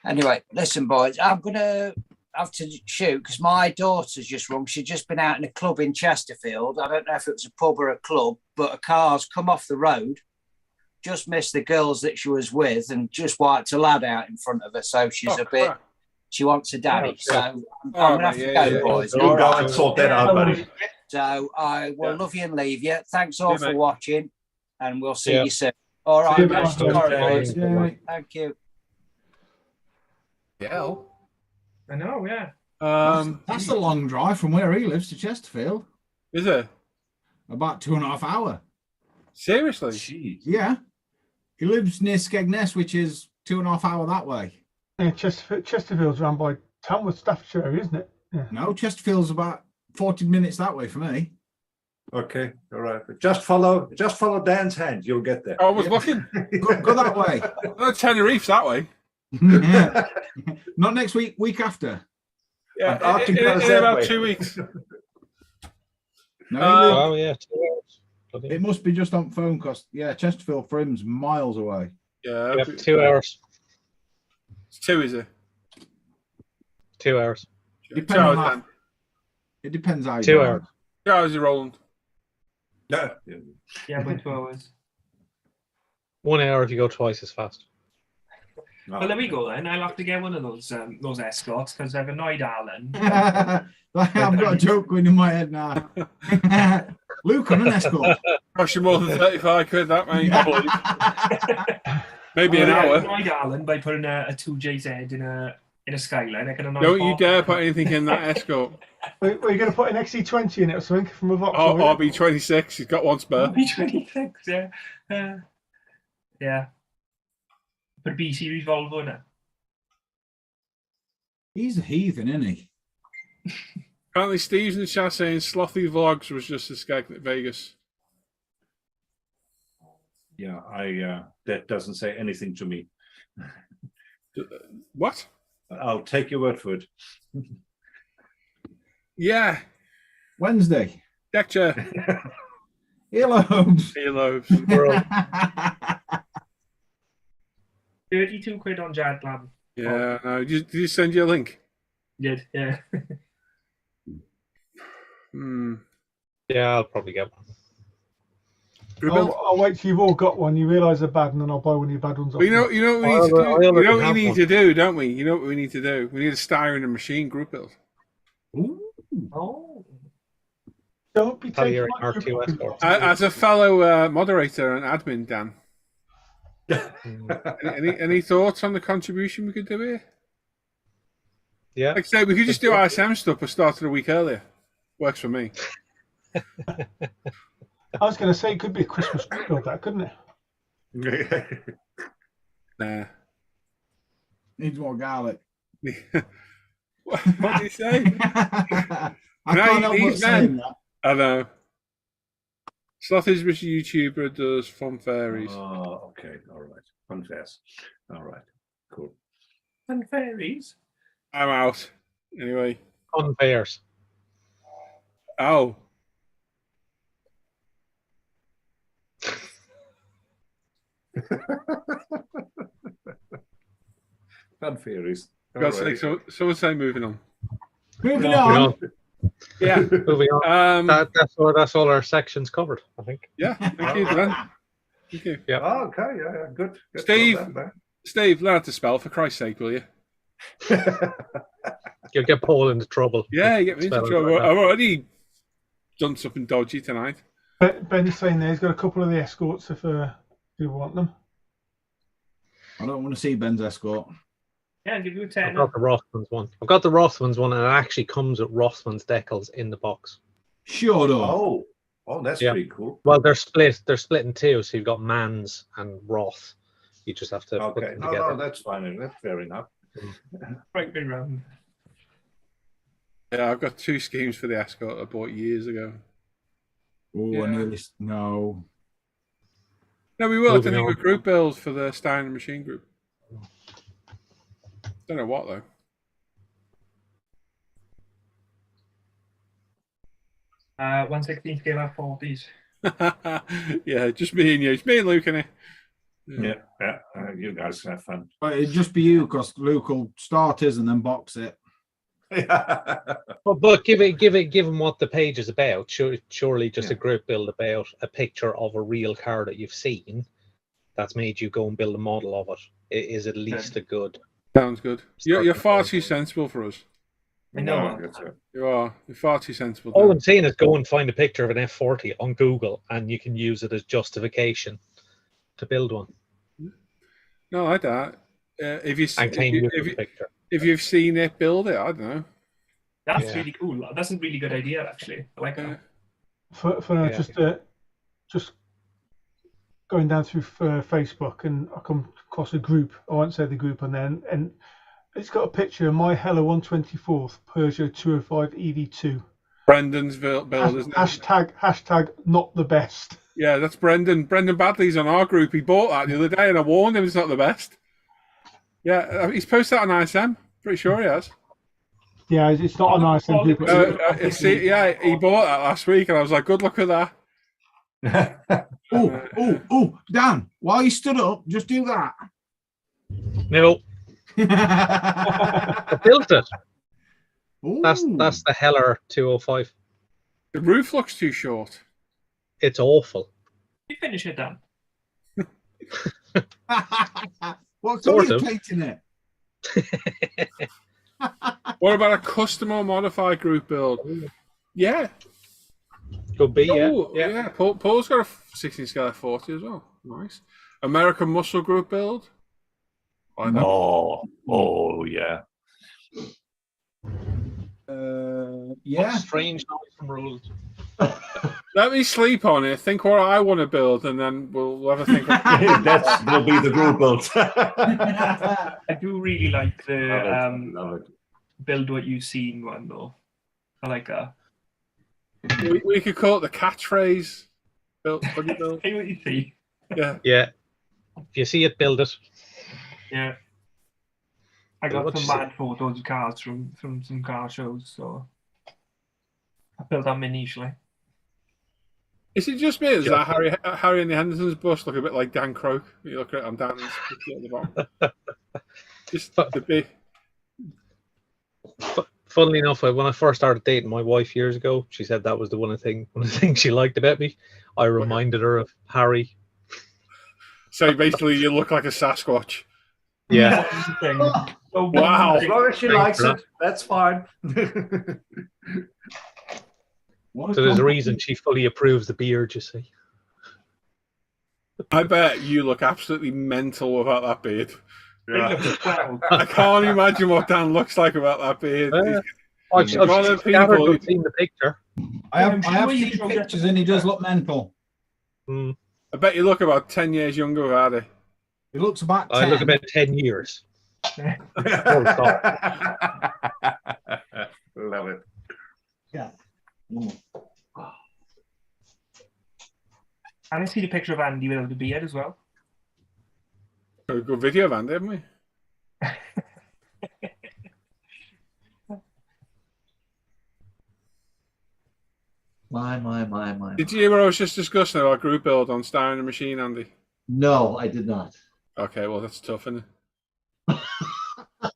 Anyway, listen, boys, I'm going to have to shoot because my daughter's just rung. She's just been out in a club in Chesterfield. I don't know if it was a pub or a club, but a car's come off the road, just missed the girls that she was with and just wiped a lad out in front of her. So she's a bit. crap. She wants a daddy. So I'm Oh, gonna have mate, to yeah, go, yeah. boys. You'll All go right. and sort that out, buddy. So I will Yeah. love you and leave you. Thanks all Yeah, for mate. watching, and we'll see Yeah. you soon. All See right, you, guys. mate. Sorry, Okay. boys. Yeah, mate. Thank you. Yeah. I know, yeah. That's a long drive from where he lives to Chesterfield. Is it? About 2.5 hours. Seriously? Jeez. Yeah. He lives near Skegness, which is 2.5 hours that way. Yeah, Chesterfield's run by Tamworth, Staffordshire area, isn't it? Yeah. No, Chesterfield's about 40 minutes that way for me. Okay, all right. Just follow Dan's hand. You'll get there. I was looking. Go that way. Tenerife's that way. Yeah. Not next week, week after. Yeah, And Arctic in goes that about way. 2 weeks. No, Oh yeah, 2 hours. Bloody it must be just on phone because, yeah, Chesterfield for him's miles away. Yeah. hell. 2 hours. It's 2, is it? 2 hours. 2 Depends hours on then. It depends how you 2 go. hours. 2 hours, you're rolling. Yeah. Yeah, by 2 hours. 1 hour if you go twice as fast. No. Well, there we go then. I'll have to get one of those escorts because I've annoyed Alan. I've got a joke going in my head now. Luke on an escort. Cost you more than 35 quid, that, mate. I believe. Maybe an I hour. annoyed Alan by putting a 2JZ in a Skyline. I can annoy Don't you Paul. dare put anything in that escort. Were you going to put an XC20 in it or something from a Vauxhall? Oh, RB26, he's got one spare. B26, yeah. Yeah. Put a B series Volvo in it. He's a heathen, isn't he? Apparently, Steve's in the chat saying Slothy Vlogs was just a skag at Vegas. Yeah, that doesn't say anything to me. What? I'll take your word for it. Yeah. Wednesday. Deck chair. Earlobes. Earlobes. 32 quid on Jadland. Yeah, no. Did you send you a link? Did, yeah. Yeah, I'll probably get one. I'll wait till you've all got one. You realise they're bad, and then I'll buy one of your bad ones off. But you know what we need to do? I You know already what we have need one. to do, don't we? You know what we need to do? We need a styling and machine group build. Oh. Don't be Tell taking your like R2 your escort. As a fellow moderator and admin, Dan, any thoughts on the contribution we could do here? Yeah. Like I say, we could just do ISM stuff but started a week earlier. Works for me. I was going to say it could be a Christmas group build, that couldn't it? Nah. Needs more garlic. What did you say? I No, can't help but these saying men. that. I know. Slothy's rich YouTuber does fun fairies. Oh, okay. All right. Fun fairs. All right. Cool. And fairies. I'm out. Anyway. Fun fairs. Oh. Fun fairies. God's sake, someone say moving on. Moving Moving on. on. Yeah. Moving on. That's all our sections covered, I think. Yeah. Thank you, Dan. Thank you. Yeah. Oh, okay. Yeah. Good. Steve. Well done, Steve, learn how to spell, for Christ's sake, will you? man. You'll get Paul into trouble. Yeah, you get me into Spelling trouble. like that. I've already done something dodgy tonight. Ben's saying there he's got a couple of the escorts if you want them. I don't want to see Ben's escort. Yeah, I'll give you a I've 10. got the Rothmans one. I've got the Rothmans one, and it actually comes with Rothmans decals in the box. Shut up. Oh, that's Yeah. pretty cool. Well, they're split. They're split in two, so you've got Mans and Roth. You just have to put Okay. them No, together. that's fine. That's fair enough. Right me round. Yeah, I've got 2 schemes for the escort I bought years ago. Oh, Yeah. I nearly. No. No, we will. I Moving think a on. group build for the Stein Machine Group. Don't know what, though. 116 scale up 40s. Yeah, just me and you. It's me and Luke, innit? Yeah. You guys have fun. But it'd just be you because Luke will start his and then box it. But given what the page is about, surely just Yeah. a group build about a picture of a real car that you've seen that's made you go and build a model of it, it is at least a good. Sounds good. You're far too sensible for us. No. You are. You're far too sensible. All Dan. I'm saying is go and find a picture of an F40 on Google, and you can use it as justification to build one. No, I like that. If you've seen it, build it. I don't know. That's really cool. That's a really good idea, actually. I like that. Just going down through Facebook, and I come across a group. I won't say the group, and it's got a picture of my Hella 124th Peugeot 205 EV2. Brendan's build, isn't it? Hashtag not the best. Yeah, that's Brendan. Brendan Badley's on our group. He bought that the other day, and I warned him it's not the best. Yeah, he's posted that on ISM. Pretty sure he has. Yeah, it's not a nice thing. He bought that last week, and I was like, good luck with that. Oh, Dan, while you stood up, just do that. No, I built it. Ooh. That's the Heller 205. The roof looks too short. It's awful. You finish it, Dan. What Sort colour are of. you painting it? What about a custom or modified group build? Yeah. Could be, yeah. Paul's got a 16 scale F40 as well. Nice. American Muscle Group build. Like that. Oh, yeah. Yeah. Strange noise from rules. Let me sleep on it. Think what I want to build, and then we'll have a think. That'll be the group build. I do really like the Love it. build what you've seen one, though. I like that. We could call it the catchphrase. Build. See what you see. Yeah. Yeah. If you see it, build it. Yeah. I got What's some mad photos of cars from some car shows, so I built them initially. Is it just me? Is that Harry and the Hendersons bus look a bit like Dan Croak? You look at it on Dan's picture at the bottom. Just the bit. Funnily enough, when I first started dating my wife years ago, she said that was one of the things she liked about me. I reminded her of Harry. So basically, you look like a Sasquatch. Yeah. So Wow. As long as she likes it, that's fine. So there's a reason she fully approves the beard, you see. I bet you look absolutely mental without that beard. Yeah. I can't imagine what Dan looks like without that beard. I've seen the picture. I have seen pictures and he does look mental. Mm. I bet you look about 10 years younger without it. He looks about 10. I look about 10 years. Love it. Yeah. And I see a picture of Andy without the beard as well. A good video of Andy, haven't we? My. Did you hear what I was just discussing about group build on Star in the Machine, Andy? No, I did not. Okay, well, that's tough, isn't it?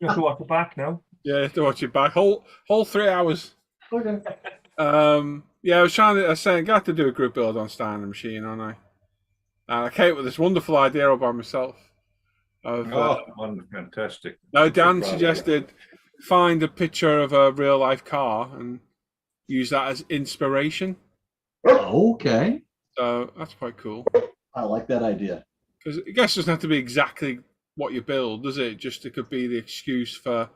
You have to watch it back now. Yeah, you have to watch it back. Whole 3 hours. Okay. Yeah, I was saying, got to do a group build on Star in the Machine, aren't I? And I came up with this wonderful idea all by myself. Fantastic. Now, Dan suggested find a picture of a real life car and use that as inspiration. Okay. So that's quite cool. I like that idea. Because I guess it doesn't have to be exactly what you build, does it? Just it could be the excuse for.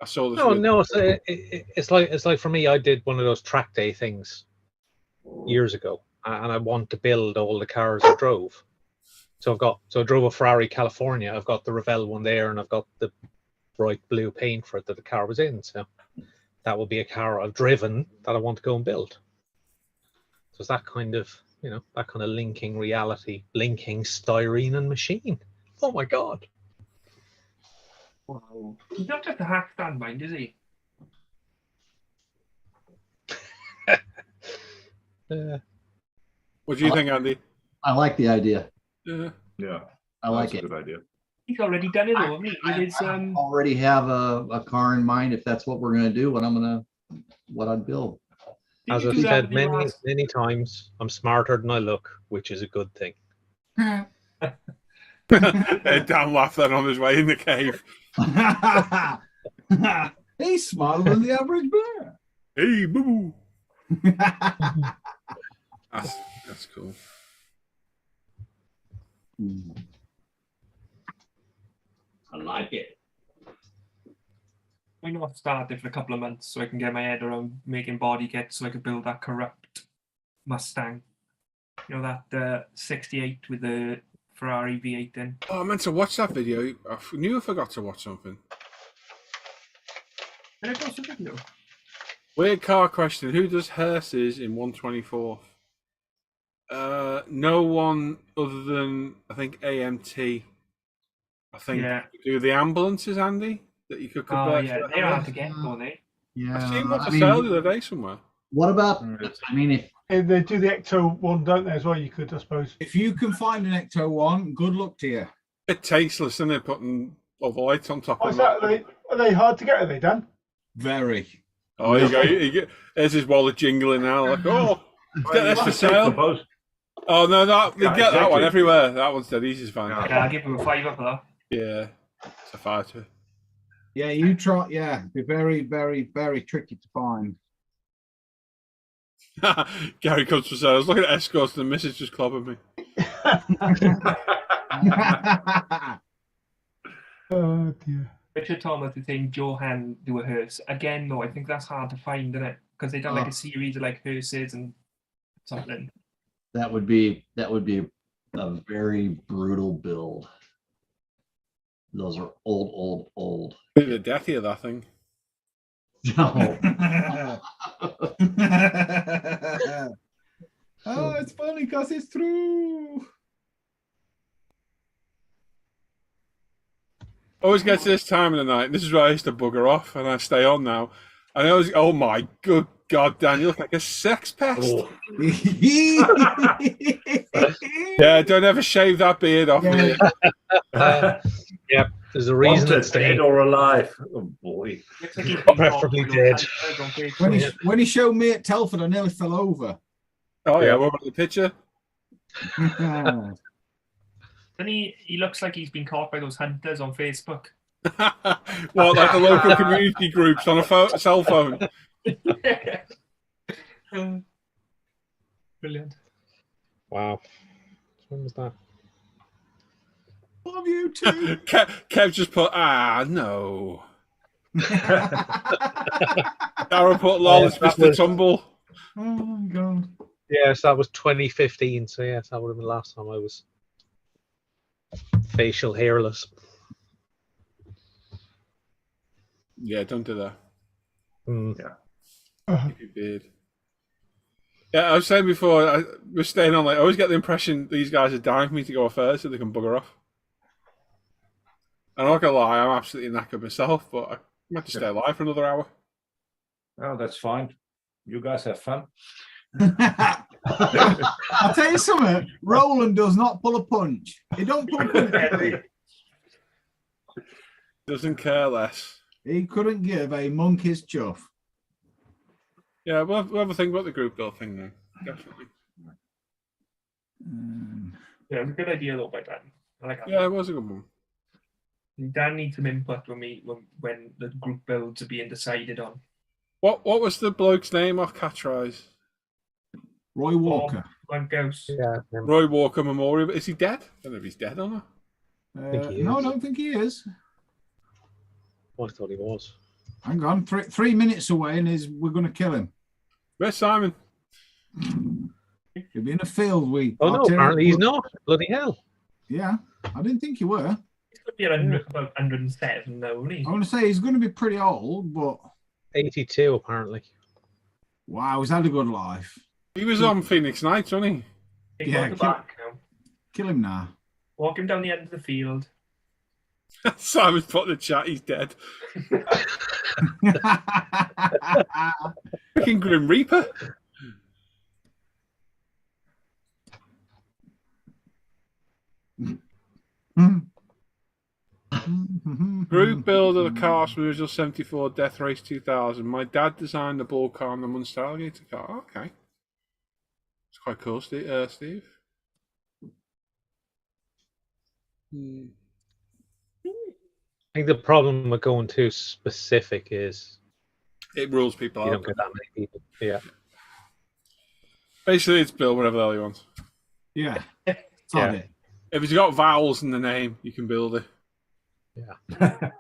I saw this. No. It's like for me, I did one of those track day things years ago, and I want to build all the cars I drove. So I drove a Ferrari California. I've got the Revell one there, and I've got the bright blue paint for it that the car was in. So that will be a car I've driven that I want to go and build. So it's that kind of, linking reality, linking styrene and machine. Oh my God. Wow. He's not just a hack standby, is he? What do you think, Andy? I like the idea. Yeah. I like That's it. a good idea. He's already done it, though, hasn't he? I already have a car in mind if that's what we're going to do, what I'd build. As I've said many times, I'm smarter than I look, which is a good thing. Dan laughed then on his way in the cave. He's smarter than the average bear. Hey, boo. That's cool. I like it. I know I've started for a couple of months so I can get my head around making body kits so I could build that corrupt Mustang. You know, that 68 with the Ferrari V8 in. Oh, I meant to watch that video. I knew I forgot to watch something. Can I post the video? Weird car question. Who does hearses in 124th? No one other than, I think, AMT. I think do the ambulances, Andy, that you could convert. Yeah, they're hard to get, don't they? Yeah, I've seen one for sale the other day somewhere. What about? I mean, if They do the Ecto one, don't they, as well? You could, I suppose. If you can find an Ecto one, good luck to you. Bit tasteless, isn't it? Putting all the lights on top Oh, of is that, are they hard to get, are they, Dan? Very. Oh, you go. There's his wallet jingling now. Like, oh, get this for sale. Oh no, you get that one everywhere. That one's dead easy to find. Yeah, I'll give him a $5 for that. Yeah, it's a fighter. Yeah, you try. Yeah, be very, very, very tricky to find. Gary comes for sale. I was looking at escorts and the missus just clobbered me. Oh dear. Richard Thomas is saying Johan do a hearse. Again, though, I think that's hard to find, isn't it? Because they done like a series of like hearses and something. that would be a very brutal build. Those are old. Bit of death here, that thing. No. Oh, it's funny because it's true. Always gets to this time of the night. This is where I used to bugger off, and I stay on now. And I always, oh my good God, Dan, you look like a sex pest. Oh. Yeah, don't ever shave that beard off me. Yep, there's a reason Wanted, it's dead or alive. Oh boy. Preferably dead. When he showed me at Telford, I nearly fell over. Oh yeah, what about the picture? Then he looks like he's been caught by those hunters on Facebook. Well, like the local community groups on a cell phone. Brilliant. Wow. When was that? Love you too. Kev just put, no. Darren put, lol, it's Mr. Tumble. Oh my God. Yes, that was 2015. So yes, that would have been the last time I was facial hairless. Yeah, don't do that. Yeah. Keep your beard. Yeah, I was saying before, I was staying on, like, I always get the impression these guys are dying for me to go off first so they can bugger off. I'm not gonna lie, I'm absolutely knackered myself, but I might just stay alive for another hour. Oh, that's fine. You guys have fun. I'll tell you something. Roland does not pull a punch. He don't pull a punch. Doesn't care less. He couldn't give a monkey's chuff. Yeah, we'll have a think about the group build thing now. Definitely. Yeah, it was a good idea though by Dan. I like that. Yeah, it was a good one. Dan needs some input when the group builds are being decided on. What was the bloke's name off Catch Rise? Roy Walker. One Ghost. Yeah. Roy Walker Memorial. Is he dead? I don't know if he's dead or not. No, I don't think he is. Well, I thought he was. Hang on, 3 minutes away, and we're going to kill him. Where's Simon? He'll be in a field. Oh no, apparently he's not. Bloody hell. Yeah, I didn't think you were. He's going to be around about 107 now, isn't he? I want to say he's going to be pretty old, but 82 apparently. wow, he's had a good life. He was on Phoenix Nights, wasn't he? He's Yeah, got the back now. Kill him now. Walk him down the end of the field. Simon's put in the chat, he's dead. Fucking Grim Reaper. Group build of the car Smoozle 74 Death Race 2000. My dad designed the ball car and the Munster Alligator car. Oh, okay. It's quite cool, Steve. I think the problem with going too specific is It rules people you out. don't get that many people. Yeah. Basically, it's build whatever the hell you want. Yeah. Yeah. Sorry. If it's got vowels in the name, you can build it. Yeah.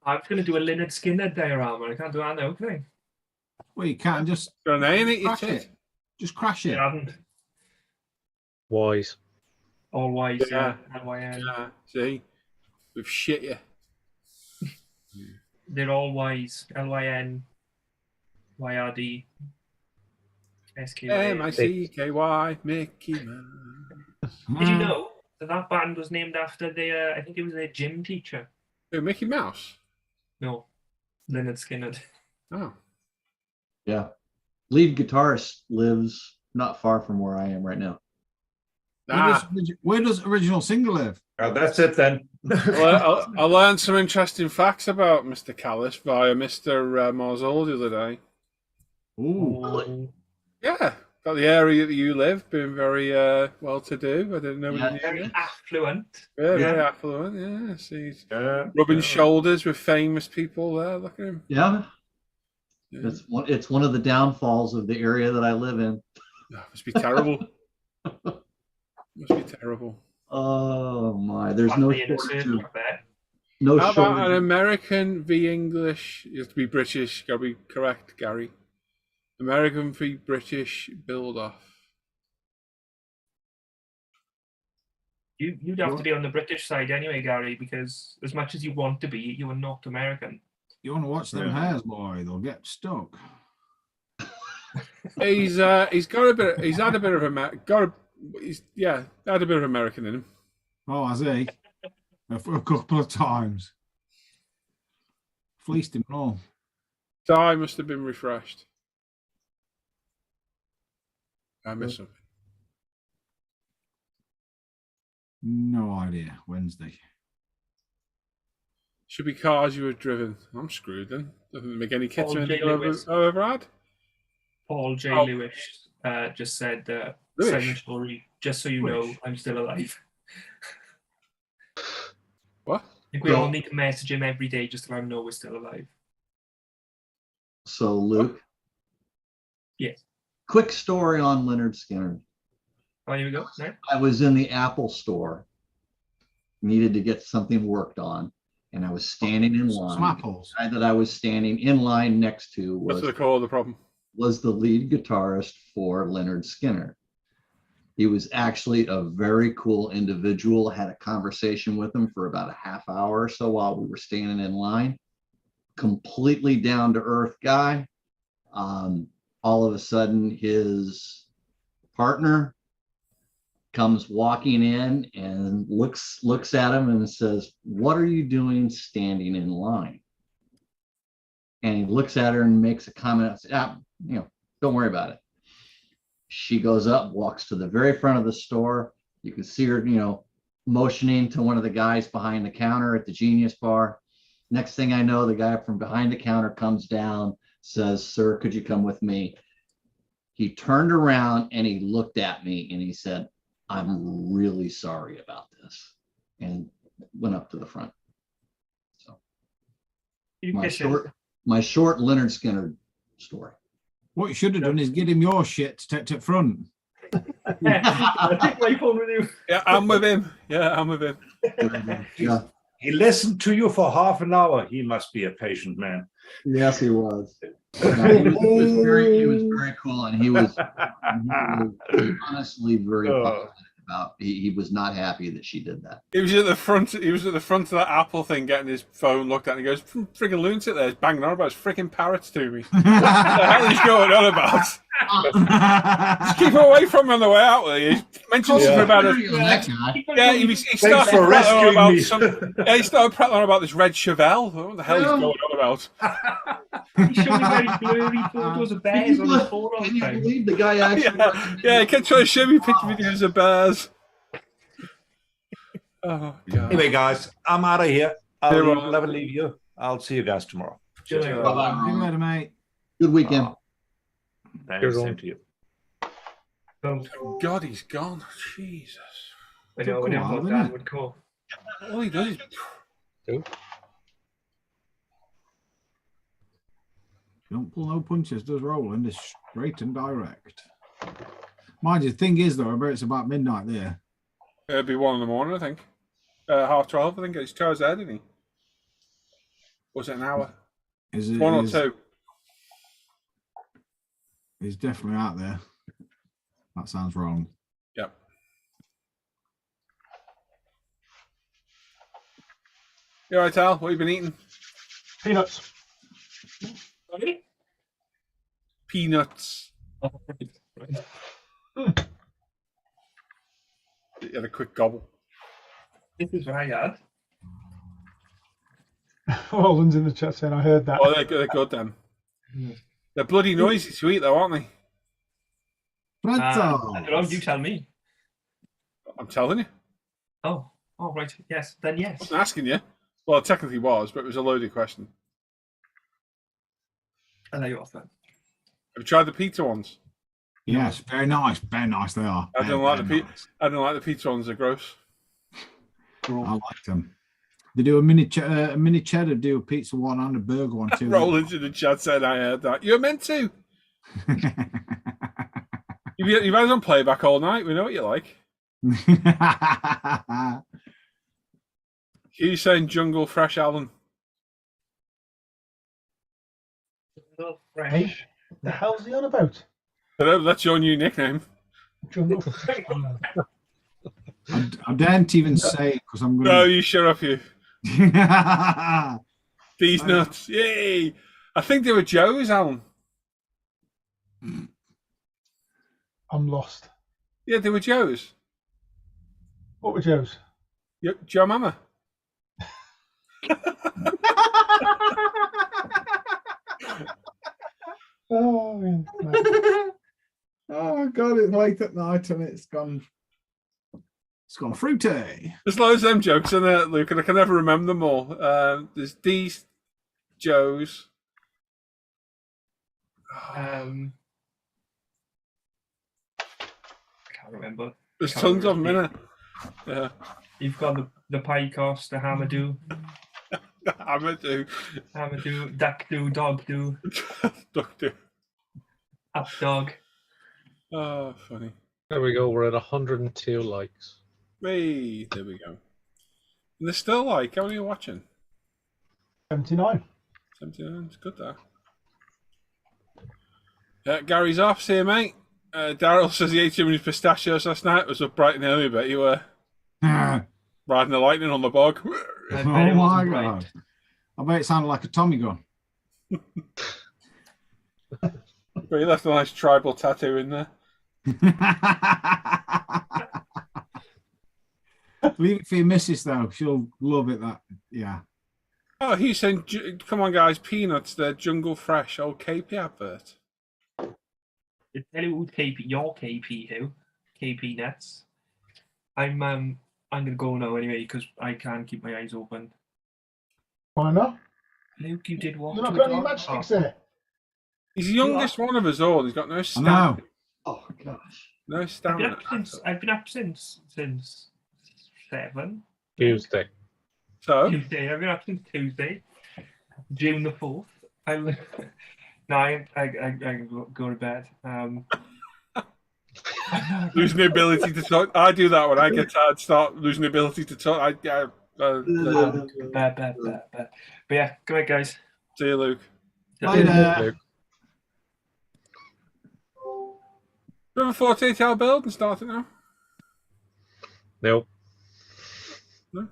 I was going to do a Leonard Skinner diorama. I can't do that now, can I? Well, you can't just Got an A in it, you crash tit. it. Just crash it. I haven't. Wise. All wise, Yeah. LYN. Yeah, see? We've shit you. They're all wise. LYN, YRD, SKY. M-I-C-K-Y, Mickey Mouse. Did you know that band was named after their, I think it was their gym teacher? Who, Mickey Mouse? No, Leonard Skinner. Oh. Yeah. Lead guitarist lives not far from where I am right now. Where does Original Singer live? Oh, that's it then. Well, I learned some interesting facts about Mr. Callis via Mr. Marzol the other day. Ooh. Yeah, got the area that you live being very well-to-do. I didn't know. Yeah. Very affluent. Yeah, very affluent. Yeah, see, he's Yeah. rubbing shoulders with famous people there. Look at him. Yeah. Yeah. It's one of the downfalls of the area that I live in. Oh, must be terrible. Must be terrible. Oh my, there's no Family in a shortage circle of, up there. no How about an shortage. American v English? You have to be British. Got to be correct, Gary. American v British build-off. You'd have to be on the British side anyway, Gary, because as much as you want to be, you are not American. You want to watch them hairs, boy? They'll get stuck. He's got a bit. He's had a bit of had a bit of American in him. Oh, has he? For a couple of times. Fleeced him and all. Di must have been refreshed. I miss something. No idea. Wednesday. Should be cars you have driven. I'm screwed then. Doesn't make any kits Paul or anything J. I've Lewis. ever had. Paul J. Oh. Lewis just said, Lewis? silent story, just so you know, Lewis. I'm still alive. What? I think we all need to message him every day just to let him know we're still alive. So Luke. Yes. Quick story on Leonard Skinner. Oh, here we go. Right? I was in the Apple store, needed to get something worked on, and I was standing in line. Some apples. The guy that I was standing in line next to That's the core of the problem. was the lead guitarist for Leonard Skinner. He was actually a very cool individual. Had a conversation with him for about a half hour or so while we were standing in line. Completely down to earth guy. All of a sudden, his partner comes walking in and looks at him and says, "What are you doing standing in line?" And he looks at her and makes a comment. Don't worry about it. She goes up, walks to the very front of the store. You can see her, motioning to one of the guys behind the counter at the Genius Bar. Next thing I know, the guy from behind the counter comes down, says, "Sir, could you come with me?" He turned around and he looked at me and he said, "I'm really sorry about this," and went up to the front. So You my kiss him. short Leonard Skinner story. What you should have done is get him your shit to take to the front. I'll take my phone with you. Yeah, I'm with him. Yeah, I'm with him. Yeah. He listened to you for half an hour. He must be a patient man. Yes, he was. No, he was very cool, and he was honestly very positive about. He was not happy that she did that. He was at the front. He was at the front of that Apple thing, getting his phone looked at, and he goes, "Friggin' lunatic there, he's banging on about his freaking parrots to me. What the hell is going on about? Just keep away from him on the way out. Will you?" He mentioned something about it. Yeah, he started for prattling on rescuing about me. he started prattling on about this red Chevelle. What the hell is going on about? He showed me very blurry photos of bears on his phone all Can the you time. believe the guy actually? Yeah, he kept trying to show me picture videos of bears. Oh god. Anyway, guys, I'm out of here. Yeah, I'll well- never leave you. I'll see you guys tomorrow. Good See you Bye-bye. later, mate. Good weekend. Thanks, Here's same one. to you. God, he's gone. Jesus. I know, we never thought Dan would go. All he does is. Don't pull no punches, does Roland. It's straight and direct. Mind you, the thing is, though, I bet it's about midnight there. It'll be 1 a.m, I think. 12:30, I think. It's 2 hours ahead, isn't he? Or was it an hour? Is it 1 or 2? He's definitely out there. That sounds wrong. Yep. You all right, Al? What have you been eating? Peanuts. Sorry? Peanuts. Oh, right. You had a quick gobble. This is what I had. Roland's in the chat saying, I heard that. Oh, they're good then. They're bloody noisy to eat, though, aren't they? I don't know, you tell me. I'm telling you. Oh, right. Yes, then I yes. wasn't asking you. Well, it technically was, but it was a loaded question. I'll let you off then. Have you tried the pizza ones? Yes, very nice. Very nice they are. I don't like the pizza ones. They're gross. I like them. They do a mini cheddar, do a pizza one and a burger one too. Roll into the chat said I heard that. You're meant to. You've had it on playback all night. We know what you like. You saying Jungle Fresh, Alan? Hey, the hell's he on about? That's your new nickname. Jungle. I daren't even say it because I'm going No, you shut up, you. These nuts. Yay. I think they were Joe's, Alan. I'm lost. Yeah, they were Joe's. What were Joe's? Joe Mama. Oh, yeah. Oh God, it's late at night and it's gone fruity. There's loads of them jokes in there, Luke, and I can never remember them all. There's these Joe's. I can't remember. There's tons of them, innit? Yeah. You've got the pie cost, the Hamadoo. Hamadoo. Duck do, dog do. Duck do. Up dog. Oh, funny. There we go. We're at 102 likes. Hey, there we go. And they're still like, how many are you watching? 79. 79, it's good there. Gary's off, see you, mate. Daryl says he ate too many pistachios last night. It was up bright and early, but you were riding the lightning on the bog. Oh my God. I bet it sounded like a Tommy gun. But you left a nice tribal tattoo in there. Leave it for your missus, though. She'll love it, that. Yeah. Oh, he's saying, come on, guys, peanuts, they're Jungle Fresh. Old KP advert. Tell you who KP, your KP who? KP Nets. I'm gonna go now anyway because I can't keep my eyes open. Why not? Luke, you did what? You're not got any matchsticks there. He's the youngest one of us all. He's got no I stamina. know. Oh gosh. No stamina. I've been up since 7. Tuesday. So, Tuesday. I've been up since Tuesday, June the 4th. I go to bed. losing the ability to talk. I do that when I get tired. Start losing the ability to talk. Bad. But yeah, good night, guys. See you, Luke. Later. Do you have a 48-hour build and start it now? Nope. No?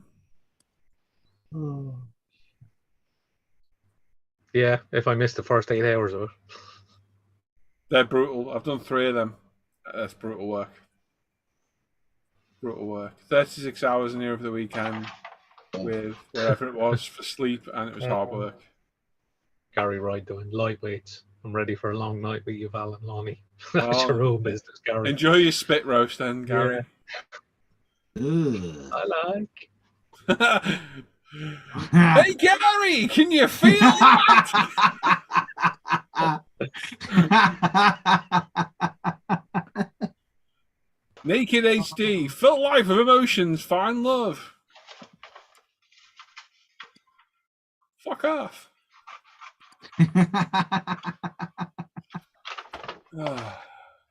Yeah, if I missed the first 8 hours of it. They're brutal. I've done 3 of them. That's brutal work. Brutal work. 36 hours in here over the weekend with whatever it was for sleep, and it was hard work. Gary Wright doing lightweights. I'm ready for a long night with you, Val and Lonnie. That's your own business, Gary. Enjoy your spit roast then, Gary. I like. Hey, Gary, can you feel that? Naked HD, full life of emotions, find love. Fuck off.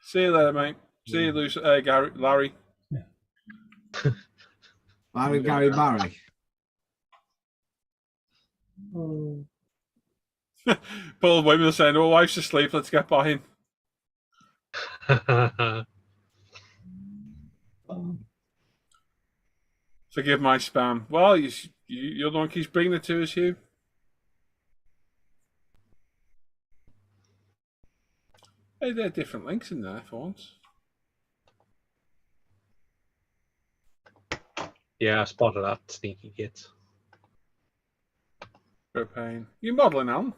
See you later, mate. See you, Gary, Larry. Larry, Gary, Barry. Paul Wimble saying, "Oh, wife's asleep. Let's get by him." Forgive my spam. Well, you're the one who keeps bringing it to us, Hugh. Hey, there are different links in there for once. Yeah, I spotted that, sneaky kids. Propane. You modelling, Alan?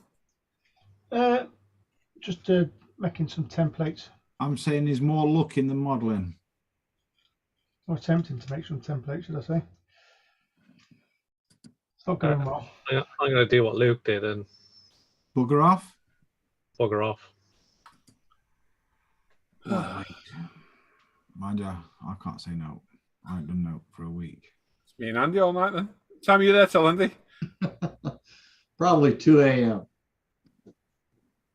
Just making some templates. I'm saying there's more looking than modelling. Or attempting to make some templates, should I say? It's not going well. I'm going to do what Luke did and Bugger off. bugger off. Mind you, I can't say no. I ain't done no for a week. It's me and Andy all night then. Time are you there till, Andy? Probably 2 a.m.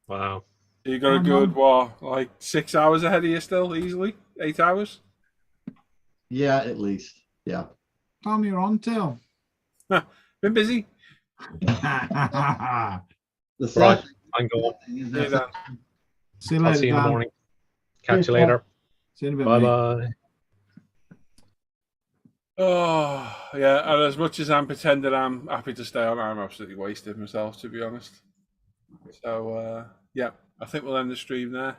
Wow. You got a good, like 6 hours ahead of you still, easily? 8 hours? Yeah, at least. Yeah. Time you're on till. Been busy. The Right, I'm going. See you then. See you I'll later, see you in the Dan. morning. Catch you Cheers, later. See you in a bit, Bye mate. bye. Oh, yeah, and as much as I'm pretending I'm happy to stay on, I'm absolutely wasted myself, to be honest. So, yeah, I think we'll end the stream there.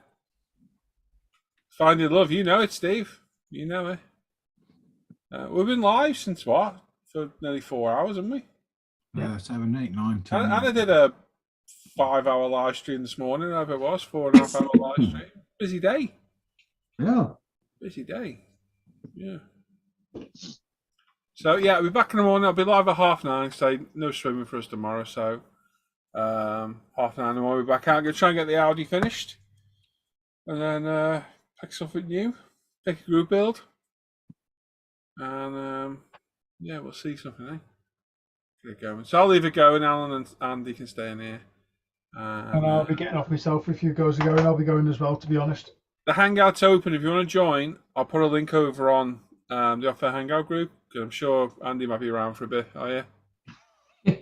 Finding love, you know it, Steve. You know it. We've been live since what? For nearly 4 hours, haven't we? Yeah, 7, 8, 9, 10. And I did a 5-hour live stream this morning, whatever it was, 4.5 hour live stream. Busy day. Yeah. Busy day. Yeah. So, yeah, I'll be back in the morning. I'll be live at 9:30. So, no swimming for us tomorrow. So, 9:30 in the morning, we'll be back out. I'm going to try and get the Audi finished. And then pick something new. Pick a group build. And, yeah, we'll see something, eh? Get it going. So, I'll leave it going. Alan and Andy can stay in here. And I'll be getting off myself if you guys are going. I'll be going as well, to be honest. The Hangout's open. If you want to join, I'll put a link over on the Off Air Hangout group. Because I'm sure Andy might be around for a bit. Are you?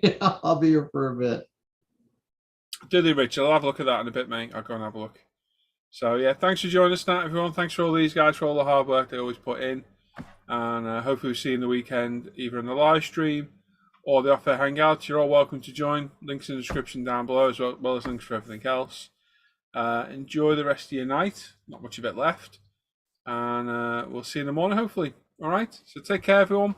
Yeah, I'll be here for a bit. Do they, Richard? I'll have a look at that in a bit, mate. I'll go and have a look. So, yeah, thanks for joining us tonight, everyone. Thanks for all these guys for all the hard work they always put in. And hopefully we'll see you in the weekend, either in the live stream or the Off Air Hangouts. You're all welcome to join. Links in the description down below, as well as links for everything else. Enjoy the rest of your night. Not much of it left. And we'll see you in the morning, hopefully. All right? So take care, everyone.